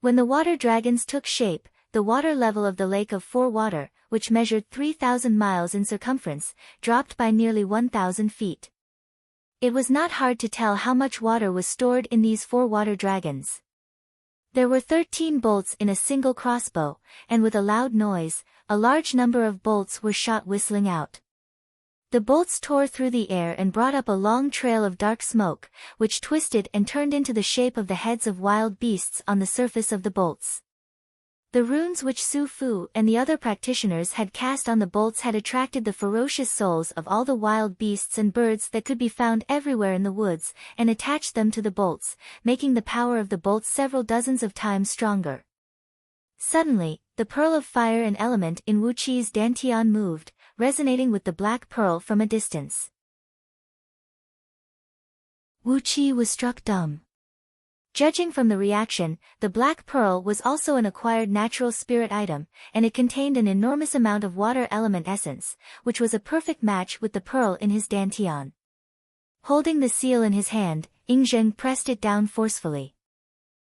When the water dragons took shape, the water level of the Lake of Four Water, which measured 3,000 miles in circumference, dropped by nearly 1,000 feet. It was not hard to tell how much water was stored in these 4 water dragons. There were 13 bolts in a single crossbow, and with a loud noise, a large number of bolts were shot whistling out. The bolts tore through the air and brought up a long trail of dark smoke, which twisted and turned into the shape of the heads of wild beasts on the surface of the bolts. The runes which Su Fu and the other practitioners had cast on the bolts had attracted the ferocious souls of all the wild beasts and birds that could be found everywhere in the woods, and attached them to the bolts, making the power of the bolts several dozens of times stronger. Suddenly, the pearl of fire and element in Wu Qi's dantian moved, resonating with the black pearl from a distance. Wu Qi was struck dumb. Judging from the reaction, the black pearl was also an acquired natural spirit item, and it contained an enormous amount of water element essence, which was a perfect match with the pearl in his dantian. Holding the seal in his hand, Ing Zheng pressed it down forcefully.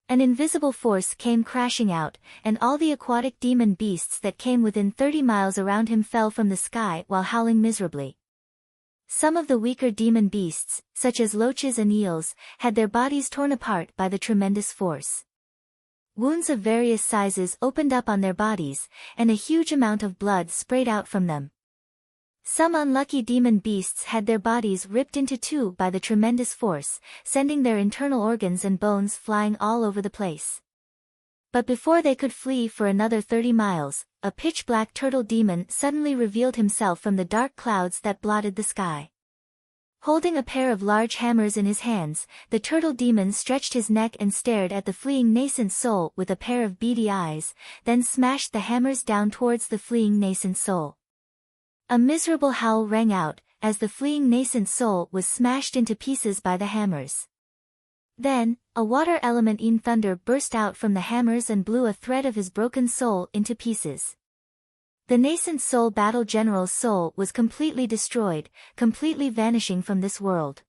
An invisible force came crashing out, and all the aquatic demon beasts that came within 30 miles around him fell from the sky while howling miserably. Some of the weaker demon beasts, such as loaches and eels, had their bodies torn apart by the tremendous force. Wounds of various sizes opened up on their bodies, and a huge amount of blood sprayed out from them. Some unlucky demon beasts had their bodies ripped into 2 by the tremendous force, sending their internal organs and bones flying all over the place. But before they could flee for another 30 miles, a pitch-black turtle demon suddenly revealed himself from the dark clouds that blotted the sky. Holding a pair of large hammers in his hands, the turtle demon stretched his neck and stared at the fleeing nascent soul with a pair of beady eyes, then smashed the hammers down towards the fleeing nascent soul. A miserable howl rang out, as the fleeing nascent soul was smashed into pieces by the hammers. Then, a water element in thunder burst out from the hammers and blew a thread of his broken soul into pieces. The nascent soul battle general's soul was completely destroyed, completely vanishing from this world.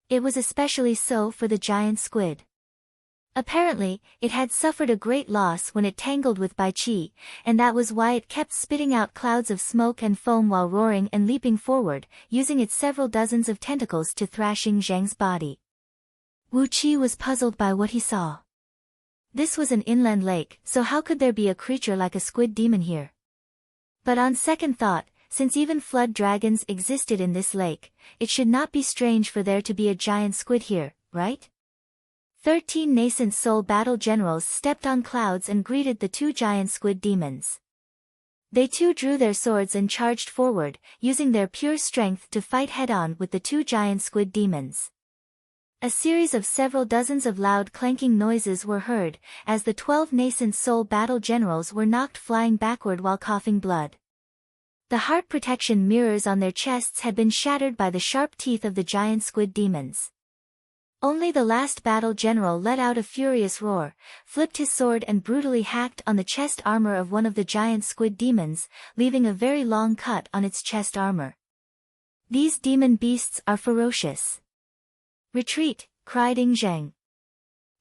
It was especially so for the giant squid. Apparently, it had suffered a great loss when it tangled with Bai Qi, and that was why it kept spitting out clouds of smoke and foam while roaring and leaping forward, using its several dozens of tentacles to thrash Ing Zheng's body. Wu Qi was puzzled by what he saw. This was an inland lake, so how could there be a creature like a squid demon here? But on second thought, since even flood dragons existed in this lake, it should not be strange for there to be a giant squid here, right? 13 nascent soul battle generals stepped on clouds and greeted the 2 giant squid demons. They too drew their swords and charged forward, using their pure strength to fight head-on with the 2 giant squid demons. A series of several dozens of loud clanking noises were heard, as the 12 nascent soul battle generals were knocked flying backward while coughing blood. The heart protection mirrors on their chests had been shattered by the sharp teeth of the giant squid demons. Only the last battle general let out a furious roar, flipped his sword and brutally hacked on the chest armor of one of the giant squid demons, leaving a very long cut on its chest armor. These demon beasts are ferocious. Retreat, cried Ingzheng.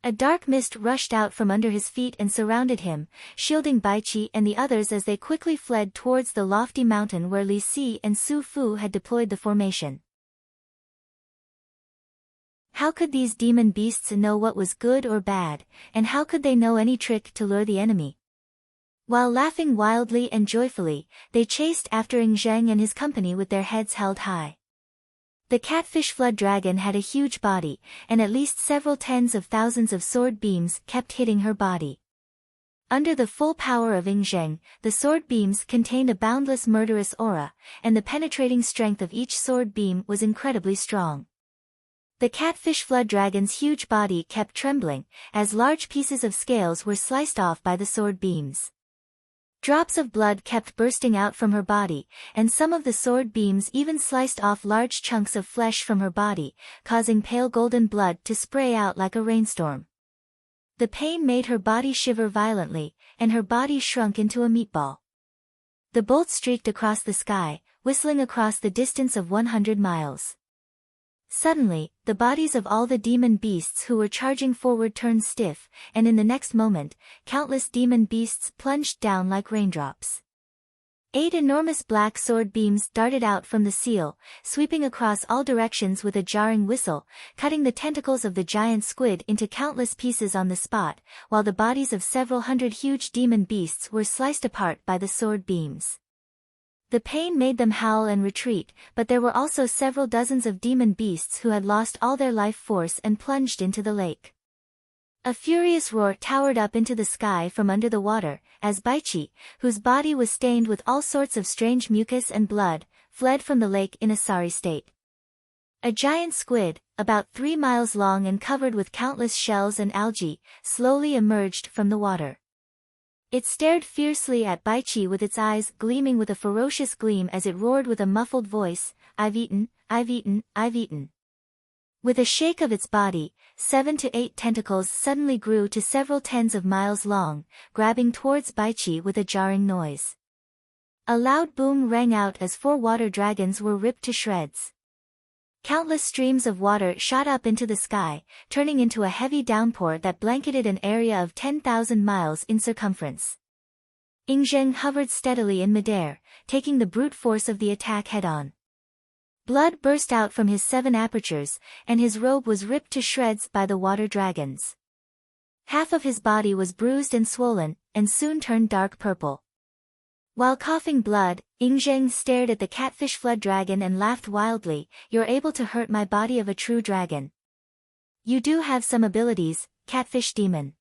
A dark mist rushed out from under his feet and surrounded him, shielding Baiqi and the others as they quickly fled towards the lofty mountain where Li Si and Su Fu had deployed the formation. How could these demon beasts know what was good or bad, and how could they know any trick to lure the enemy? While laughing wildly and joyfully, they chased after Ingzheng and his company with their heads held high. The catfish flood dragon had a huge body, and at least several tens of thousands of sword beams kept hitting her body. Under the full power of Ingzheng, the sword beams contained a boundless murderous aura, and the penetrating strength of each sword beam was incredibly strong. The catfish flood dragon's huge body kept trembling, as large pieces of scales were sliced off by the sword beams. Drops of blood kept bursting out from her body, and some of the sword beams even sliced off large chunks of flesh from her body, causing pale golden blood to spray out like a rainstorm. The pain made her body shiver violently, and her body shrunk into a meatball. The bolt streaked across the sky, whistling across the distance of 100 miles. Suddenly, the bodies of all the demon beasts who were charging forward turned stiff, and in the next moment, countless demon beasts plunged down like raindrops. 8 enormous black sword beams darted out from the seal, sweeping across all directions with a jarring whistle, cutting the tentacles of the giant squid into countless pieces on the spot, while the bodies of several hundred huge demon beasts were sliced apart by the sword beams. The pain made them howl and retreat, but there were also several dozens of demon beasts who had lost all their life force and plunged into the lake. A furious roar towered up into the sky from under the water, as Baiqi, whose body was stained with all sorts of strange mucus and blood, fled from the lake in a sorry state. A giant squid, about 3 miles long and covered with countless shells and algae, slowly emerged from the water. It stared fiercely at Baiqi with its eyes gleaming with a ferocious gleam as it roared with a muffled voice, "I've eaten, I've eaten, I've eaten." With a shake of its body, 7 to 8 tentacles suddenly grew to several tens of miles long, grabbing towards Baiqi with a jarring noise. A loud boom rang out as 4 water dragons were ripped to shreds. Countless streams of water shot up into the sky, turning into a heavy downpour that blanketed an area of 10,000 miles in circumference. Ingzheng hovered steadily in midair, taking the brute force of the attack head-on. Blood burst out from his 7 apertures, and his robe was ripped to shreds by the water dragons. Half of his body was bruised and swollen, and soon turned dark purple. While coughing blood, Ingzheng stared at the catfish flood dragon and laughed wildly. "You're able to hurt my body of a true dragon. You do have some abilities, catfish demon.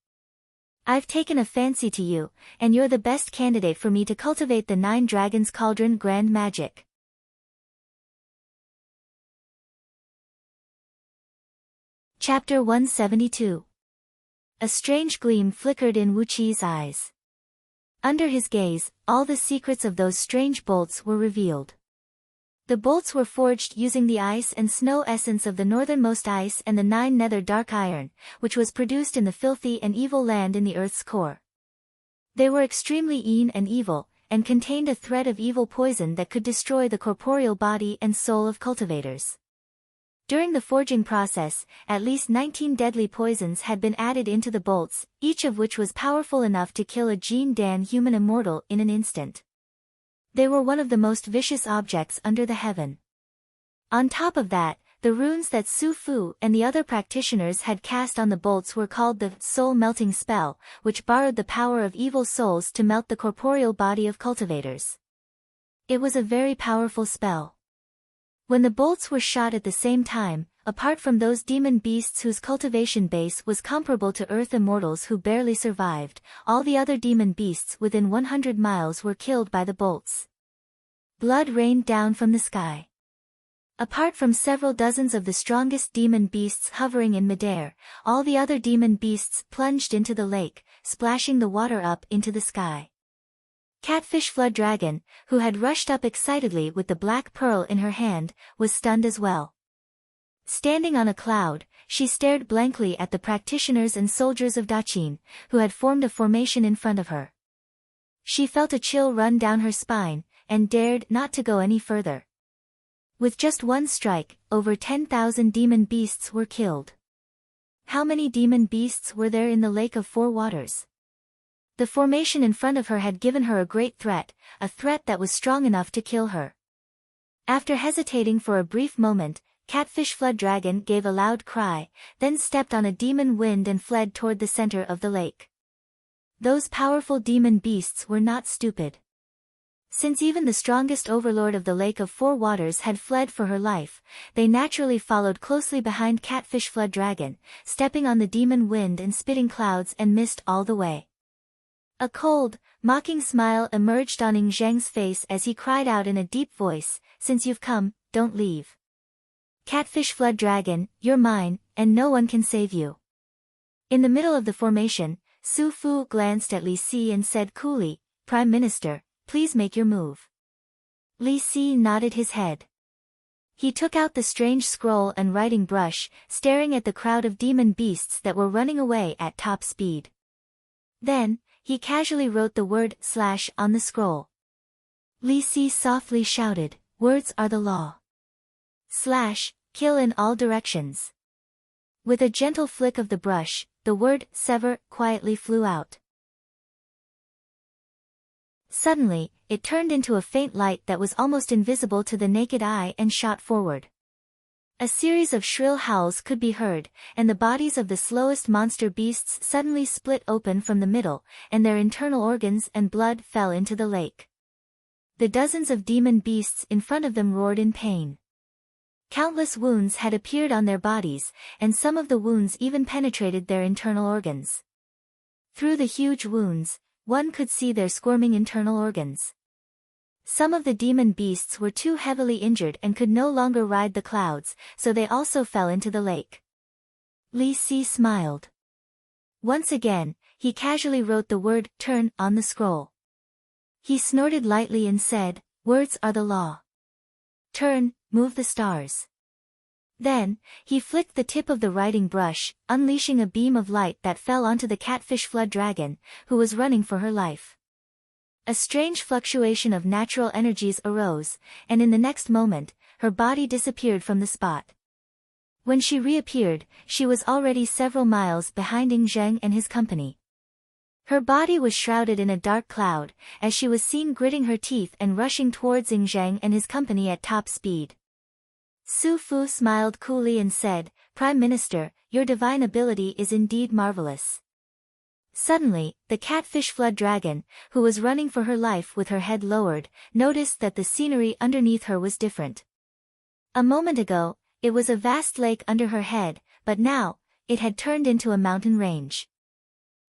I've taken a fancy to you, and you're the best candidate for me to cultivate the 9 Dragons Cauldron Grand Magic." Chapter 172. A strange gleam flickered in Wuqi's eyes. Under his gaze, all the secrets of those strange bolts were revealed. The bolts were forged using the ice and snow essence of the northernmost ice and the 9 nether dark iron, which was produced in the filthy and evil land in the earth's core. They were extremely and evil, and contained a thread of evil poison that could destroy the corporeal body and soul of cultivators. During the forging process, at least 19 deadly poisons had been added into the bolts, each of which was powerful enough to kill a Jin Dan human immortal in an instant. They were one of the most vicious objects under the heaven. On top of that, the runes that Su Fu and the other practitioners had cast on the bolts were called the soul-melting spell, which borrowed the power of evil souls to melt the corporeal body of cultivators. It was a very powerful spell. When the bolts were shot at the same time, apart from those demon beasts whose cultivation base was comparable to earth immortals who barely survived, all the other demon beasts within 100 miles were killed by the bolts. Blood rained down from the sky. Apart from several dozens of the strongest demon beasts hovering in midair, all the other demon beasts plunged into the lake, splashing the water up into the sky. Catfish Flood Dragon, who had rushed up excitedly with the black pearl in her hand, was stunned as well. Standing on a cloud, she stared blankly at the practitioners and soldiers of Dachin, who had formed a formation in front of her. She felt a chill run down her spine, and dared not to go any further. With just one strike, over 10,000 demon beasts were killed. How many demon beasts were there in the Lake of Four Waters? The formation in front of her had given her a great threat, a threat that was strong enough to kill her. After hesitating for a brief moment, Catfish Flood Dragon gave a loud cry, then stepped on a demon wind and fled toward the center of the lake. Those powerful demon beasts were not stupid. Since even the strongest overlord of the Lake of Four Waters had fled for her life, they naturally followed closely behind Catfish Flood Dragon, stepping on the demon wind and spitting clouds and mist all the way. A cold, mocking smile emerged on Ing Zheng's face as he cried out in a deep voice, "Since you've come, don't leave. Catfish Flood Dragon, you're mine, and no one can save you." In the middle of the formation, Su Fu glanced at Li Si and said coolly, "Prime Minister, please make your move." Li Si nodded his head. He took out the strange scroll and writing brush, staring at the crowd of demon beasts that were running away at top speed. Then, he casually wrote the word / on the scroll. Li Si softly shouted, "Words are the law. / kill in all directions." With a gentle flick of the brush, the word sever quietly flew out. Suddenly, it turned into a faint light that was almost invisible to the naked eye and shot forward. A series of shrill howls could be heard, and the bodies of the slowest monster beasts suddenly split open from the middle, and their internal organs and blood fell into the lake. The dozens of demon beasts in front of them roared in pain. Countless wounds had appeared on their bodies, and some of the wounds even penetrated their internal organs. Through the huge wounds, one could see their squirming internal organs. Some of the demon beasts were too heavily injured and could no longer ride the clouds, so they also fell into the lake. Li Si smiled. Once again, he casually wrote the word turn on the scroll. He snorted lightly and said, "Words are the law. Turn, move the stars." Then, he flicked the tip of the writing brush, unleashing a beam of light that fell onto the Catfish Flood Dragon, who was running for her life. A strange fluctuation of natural energies arose, and in the next moment, her body disappeared from the spot. When she reappeared, she was already several miles behind Ing Zheng and his company. Her body was shrouded in a dark cloud, as she was seen gritting her teeth and rushing towards Ing Zheng and his company at top speed. Su Fu smiled coolly and said, "Prime Minister, your divine ability is indeed marvelous." Suddenly, the Catfish Flood Dragon, who was running for her life with her head lowered, noticed that the scenery underneath her was different. A moment ago, it was a vast lake under her head, but now, it had turned into a mountain range.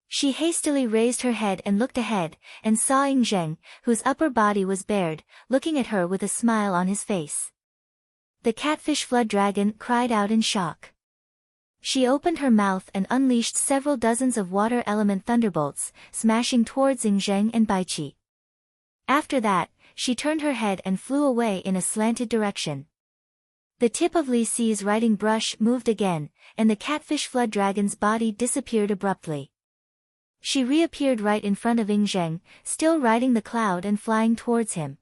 She hastily raised her head and looked ahead, and saw Ing Zheng, whose upper body was bared, looking at her with a smile on his face. The Catfish Flood Dragon cried out in shock. She opened her mouth and unleashed several dozens of water element thunderbolts, smashing towards Ing Zheng and Baiqi. After that, she turned her head and flew away in a slanted direction. The tip of Li Si's writing brush moved again, and the Catfish Flood Dragon's body disappeared abruptly. She reappeared right in front of Ing Zheng, still riding the cloud and flying towards him.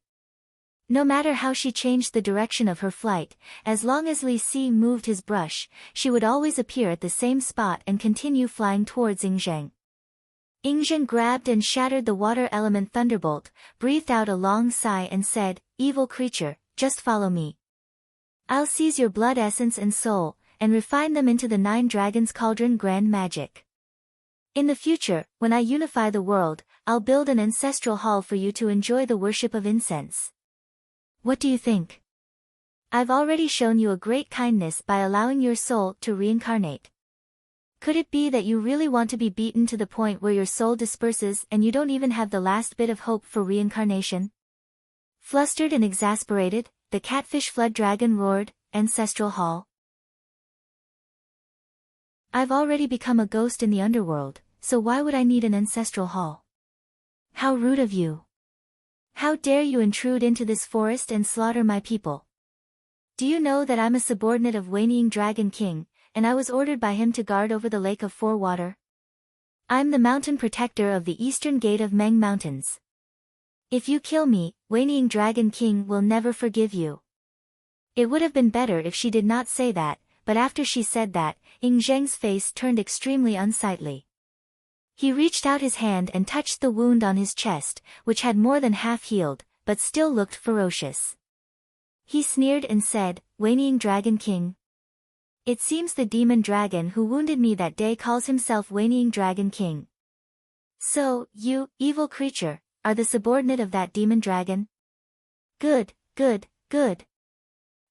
No matter how she changed the direction of her flight, as long as Li Si moved his brush, she would always appear at the same spot and continue flying towards Ing Zheng. Ing Zheng grabbed and shattered the water element thunderbolt, breathed out a long sigh and said, "Evil creature, just follow me. I'll seize your blood essence and soul, and refine them into the 9 Dragons Cauldron Grand Magic. In the future, when I unify the world, I'll build an ancestral hall for you to enjoy the worship of incense. What do you think? I've already shown you a great kindness by allowing your soul to reincarnate. Could it be that you really want to be beaten to the point where your soul disperses and you don't even have the last bit of hope for reincarnation?" Flustered and exasperated, the Catfish Flood Dragon roared, "Ancestral hall? I've already become a ghost in the underworld, so why would I need an ancestral hall? How rude of you. How dare you intrude into this forest and slaughter my people? Do you know that I'm a subordinate of Wanying Dragon King, and I was ordered by him to guard over the Lake of Four Water? I'm the mountain protector of the eastern gate of Meng Mountains. If you kill me, Wanying Dragon King will never forgive you. It would have been better if she did not say that, but after she said that, Ying Zheng's face turned extremely unsightly. He reached out his hand and touched the wound on his chest, which had more than half healed, but still looked ferocious. He sneered and said, Wanying Dragon King. It seems the demon dragon who wounded me that day calls himself Wanying Dragon King. So, you, evil creature, are the subordinate of that demon dragon? Good, good, good.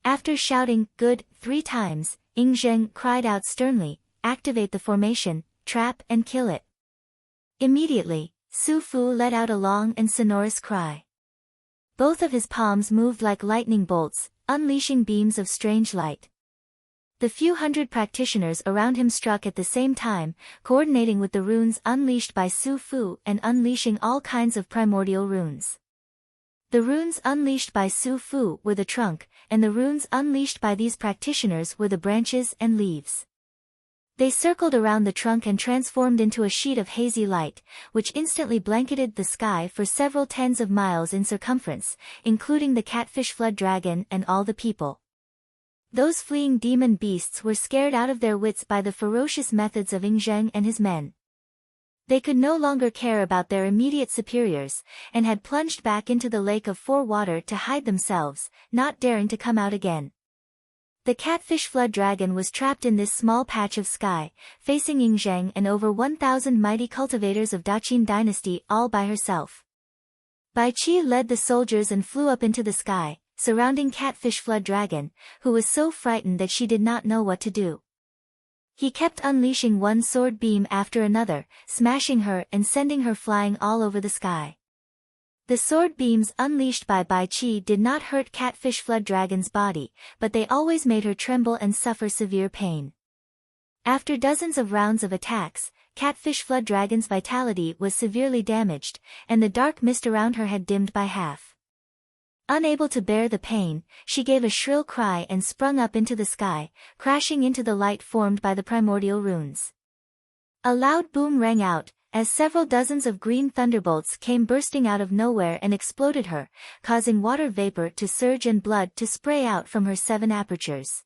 After shouting, good, 3 times, Ying Zheng cried out sternly, activate the formation, trap and kill it. Immediately, Su Fu let out a long and sonorous cry. Both of his palms moved like lightning bolts, unleashing beams of strange light. The few hundred practitioners around him struck at the same time, coordinating with the runes unleashed by Su Fu and unleashing all kinds of primordial runes. The runes unleashed by Su Fu were the trunk, and the runes unleashed by these practitioners were the branches and leaves. They circled around the trunk and transformed into a sheet of hazy light, which instantly blanketed the sky for several tens of miles in circumference, including the catfish flood dragon and all the people. Those fleeing demon beasts were scared out of their wits by the ferocious methods of Ying Zheng and his men. They could no longer care about their immediate superiors, and had plunged back into the Lake of Four Water to hide themselves, not daring to come out again. The catfish flood dragon was trapped in this small patch of sky, facing Ying Zheng and over 1,000 mighty cultivators of Daqin dynasty all by herself. Bai Qi led the soldiers and flew up into the sky, surrounding catfish flood dragon, who was so frightened that she did not know what to do. He kept unleashing one sword beam after another, smashing her and sending her flying all over the sky. The sword beams unleashed by Bai Qi did not hurt catfish flood dragon's body, but they always made her tremble and suffer severe pain. After dozens of rounds of attacks, catfish flood dragon's vitality was severely damaged, and the dark mist around her had dimmed by half. Unable to bear the pain, she gave a shrill cry and sprung up into the sky, crashing into the light formed by the primordial runes. A loud boom rang out, as several dozens of green thunderbolts came bursting out of nowhere and exploded her, causing water vapor to surge and blood to spray out from her 7 apertures.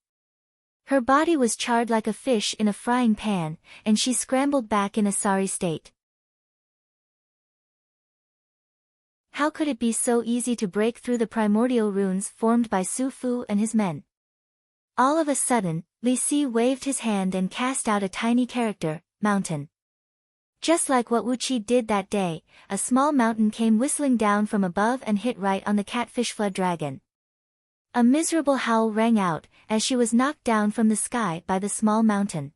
Her body was charred like a fish in a frying pan, and she scrambled back in a sorry state. How could it be so easy to break through the primordial runes formed by Su Fu and his men? All of a sudden, Li Si waved his hand and cast out a tiny character, mountain. Just like what Wu Qi did that day, a small mountain came whistling down from above and hit right on the catfish flood dragon. A miserable howl rang out, as she was knocked down from the sky by the small mountain.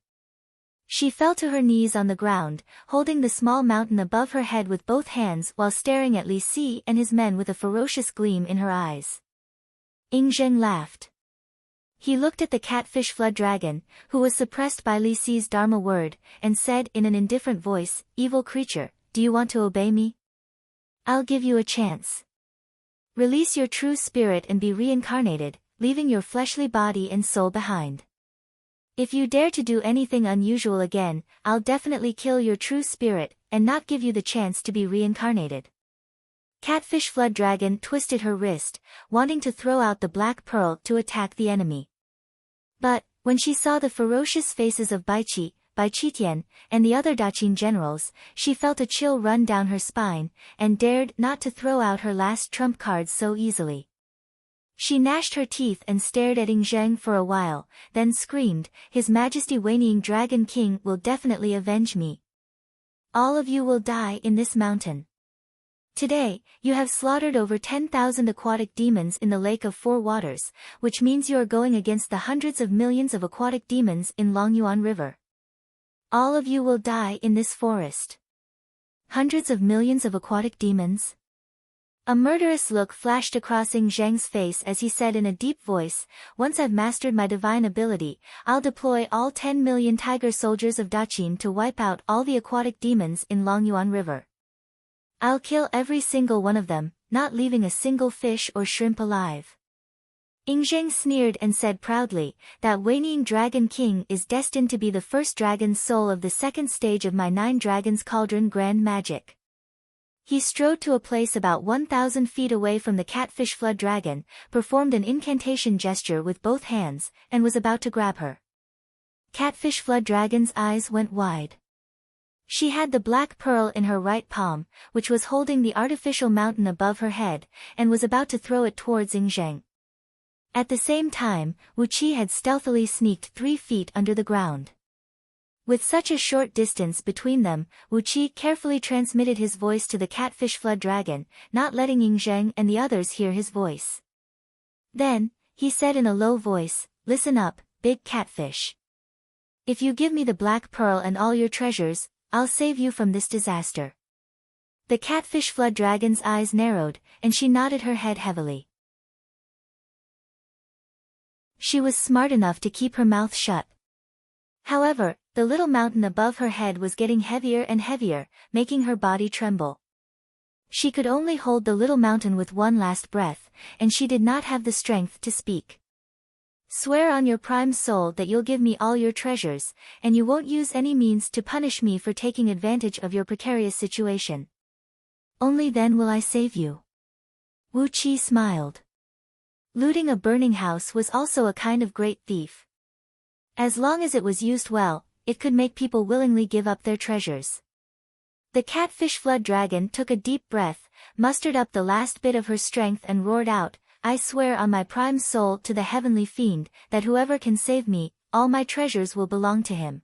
She fell to her knees on the ground, holding the small mountain above her head with both hands while staring at Li Si and his men with a ferocious gleam in her eyes. Ying Zheng laughed. He looked at the catfish flood dragon, who was suppressed by Li Si's Dharma word, and said in an indifferent voice, "Evil creature, do you want to obey me? I'll give you a chance. Release your true spirit and be reincarnated, leaving your fleshly body and soul behind. If you dare to do anything unusual again, I'll definitely kill your true spirit, and not give you the chance to be reincarnated." Catfish flood dragon twisted her wrist, wanting to throw out the black pearl to attack the enemy. But, when she saw the ferocious faces of Bai Qitian, and the other Daqin generals, she felt a chill run down her spine, and dared not to throw out her last trump cards so easily. She gnashed her teeth and stared at Ying Zheng for a while, then screamed, "His Majesty Wanying Dragon King will definitely avenge me. All of you will die in this mountain. Today, you have slaughtered over 10,000 aquatic demons in the Lake of Four Waters, which means you are going against the hundreds of millions of aquatic demons in Longyuan River. All of you will die in this forest." Hundreds of millions of aquatic demons? A murderous look flashed across Ying Zheng's face as he said in a deep voice, "Once I've mastered my divine ability, I'll deploy all 10 million tiger soldiers of Daqin to wipe out all the aquatic demons in Longyuan River. I'll kill every single one of them, not leaving a single fish or shrimp alive. Ingzheng sneered and said proudly, "That Weining Dragon King is destined to be the first dragon's soul of the second stage of my 9 Dragons Cauldron Grand Magic." He strode to a place about 1,000 feet away from the catfish flood dragon, performed an incantation gesture with both hands, and was about to grab her. Catfish flood dragon's eyes went wide. She had the black pearl in her right palm, which was holding the artificial mountain above her head, and was about to throw it towards Ingzheng. At the same time, Wu Qi had stealthily sneaked 3 feet under the ground. With such a short distance between them, Wu Qi carefully transmitted his voice to the catfish flood dragon, not letting Ingzheng and the others hear his voice. Then, he said in a low voice, "Listen up, big catfish. If you give me the black pearl and all your treasures, I'll save you from this disaster." The catfish flood dragon's eyes narrowed, and she nodded her head heavily. She was smart enough to keep her mouth shut. However, the little mountain above her head was getting heavier and heavier, making her body tremble. She could only hold the little mountain with one last breath, and she did not have the strength to speak. "Swear on your prime soul that you'll give me all your treasures, and you won't use any means to punish me for taking advantage of your precarious situation. Only then will I save you." Wu Qi smiled. Looting a burning house was also a kind of great thief. As long as it was used well, it could make people willingly give up their treasures. The catfish flood dragon took a deep breath, mustered up the last bit of her strength and roared out, "I swear on my prime soul to the heavenly fiend, that whoever can save me, all my treasures will belong to him.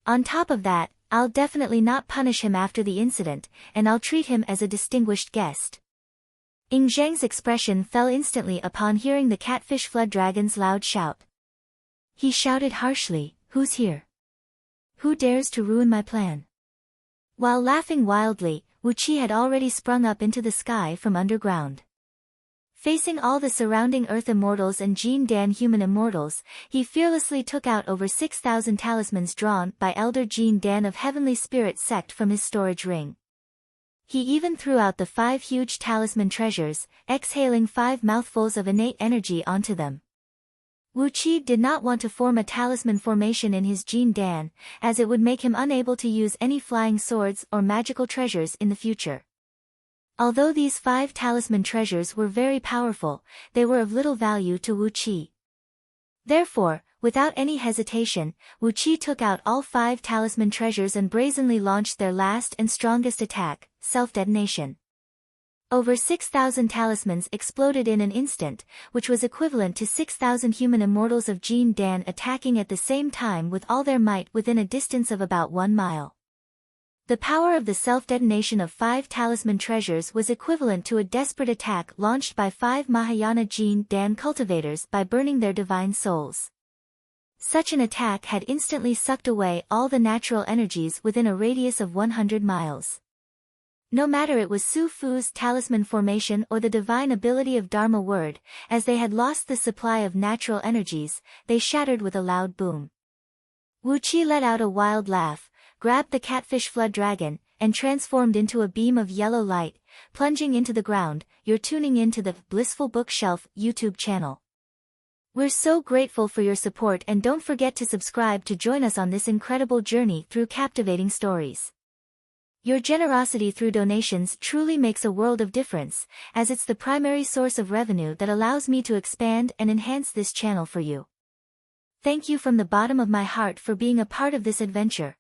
On top of that, I'll definitely not punish him after the incident, and I'll treat him as a distinguished guest." Ingzheng's expression fell instantly upon hearing the catfish flood dragon's loud shout. He shouted harshly, "Who's here? Who dares to ruin my plan?" While laughing wildly, Wu Qi had already sprung up into the sky from underground. Facing all the surrounding Earth Immortals and Jin Dan human immortals, he fearlessly took out over 6,000 talismans drawn by Elder Jin Dan of Heavenly Spirit sect from his storage ring. He even threw out the 5 huge talisman treasures, exhaling 5 mouthfuls of innate energy onto them. Wu Qi did not want to form a talisman formation in his Jin Dan, as it would make him unable to use any flying swords or magical treasures in the future. Although these 5 talisman treasures were very powerful, they were of little value to Wu Qi. Therefore, without any hesitation, Wu Qi took out all 5 talisman treasures and brazenly launched their last and strongest attack, self-detonation. Over 6,000 talismans exploded in an instant, which was equivalent to 6,000 human immortals of Jin Dan attacking at the same time with all their might within a distance of about 1 mile. The power of the self-detonation of 5 talisman treasures was equivalent to a desperate attack launched by 5 Mahayana Jin Dan cultivators by burning their divine souls. Such an attack had instantly sucked away all the natural energies within a radius of 100 miles. No matter it was Su Fu's talisman formation or the divine ability of Dharma word, as they had lost the supply of natural energies, they shattered with a loud boom. Wu Qi let out a wild laugh, grabbed the catfish flood dragon, and transformed into a beam of yellow light, plunging into the ground. You're tuning in to the Blissful Bookshelf YouTube channel. We're so grateful for your support, and don't forget to subscribe to join us on this incredible journey through captivating stories. Your generosity through donations truly makes a world of difference, as it's the primary source of revenue that allows me to expand and enhance this channel for you. Thank you from the bottom of my heart for being a part of this adventure.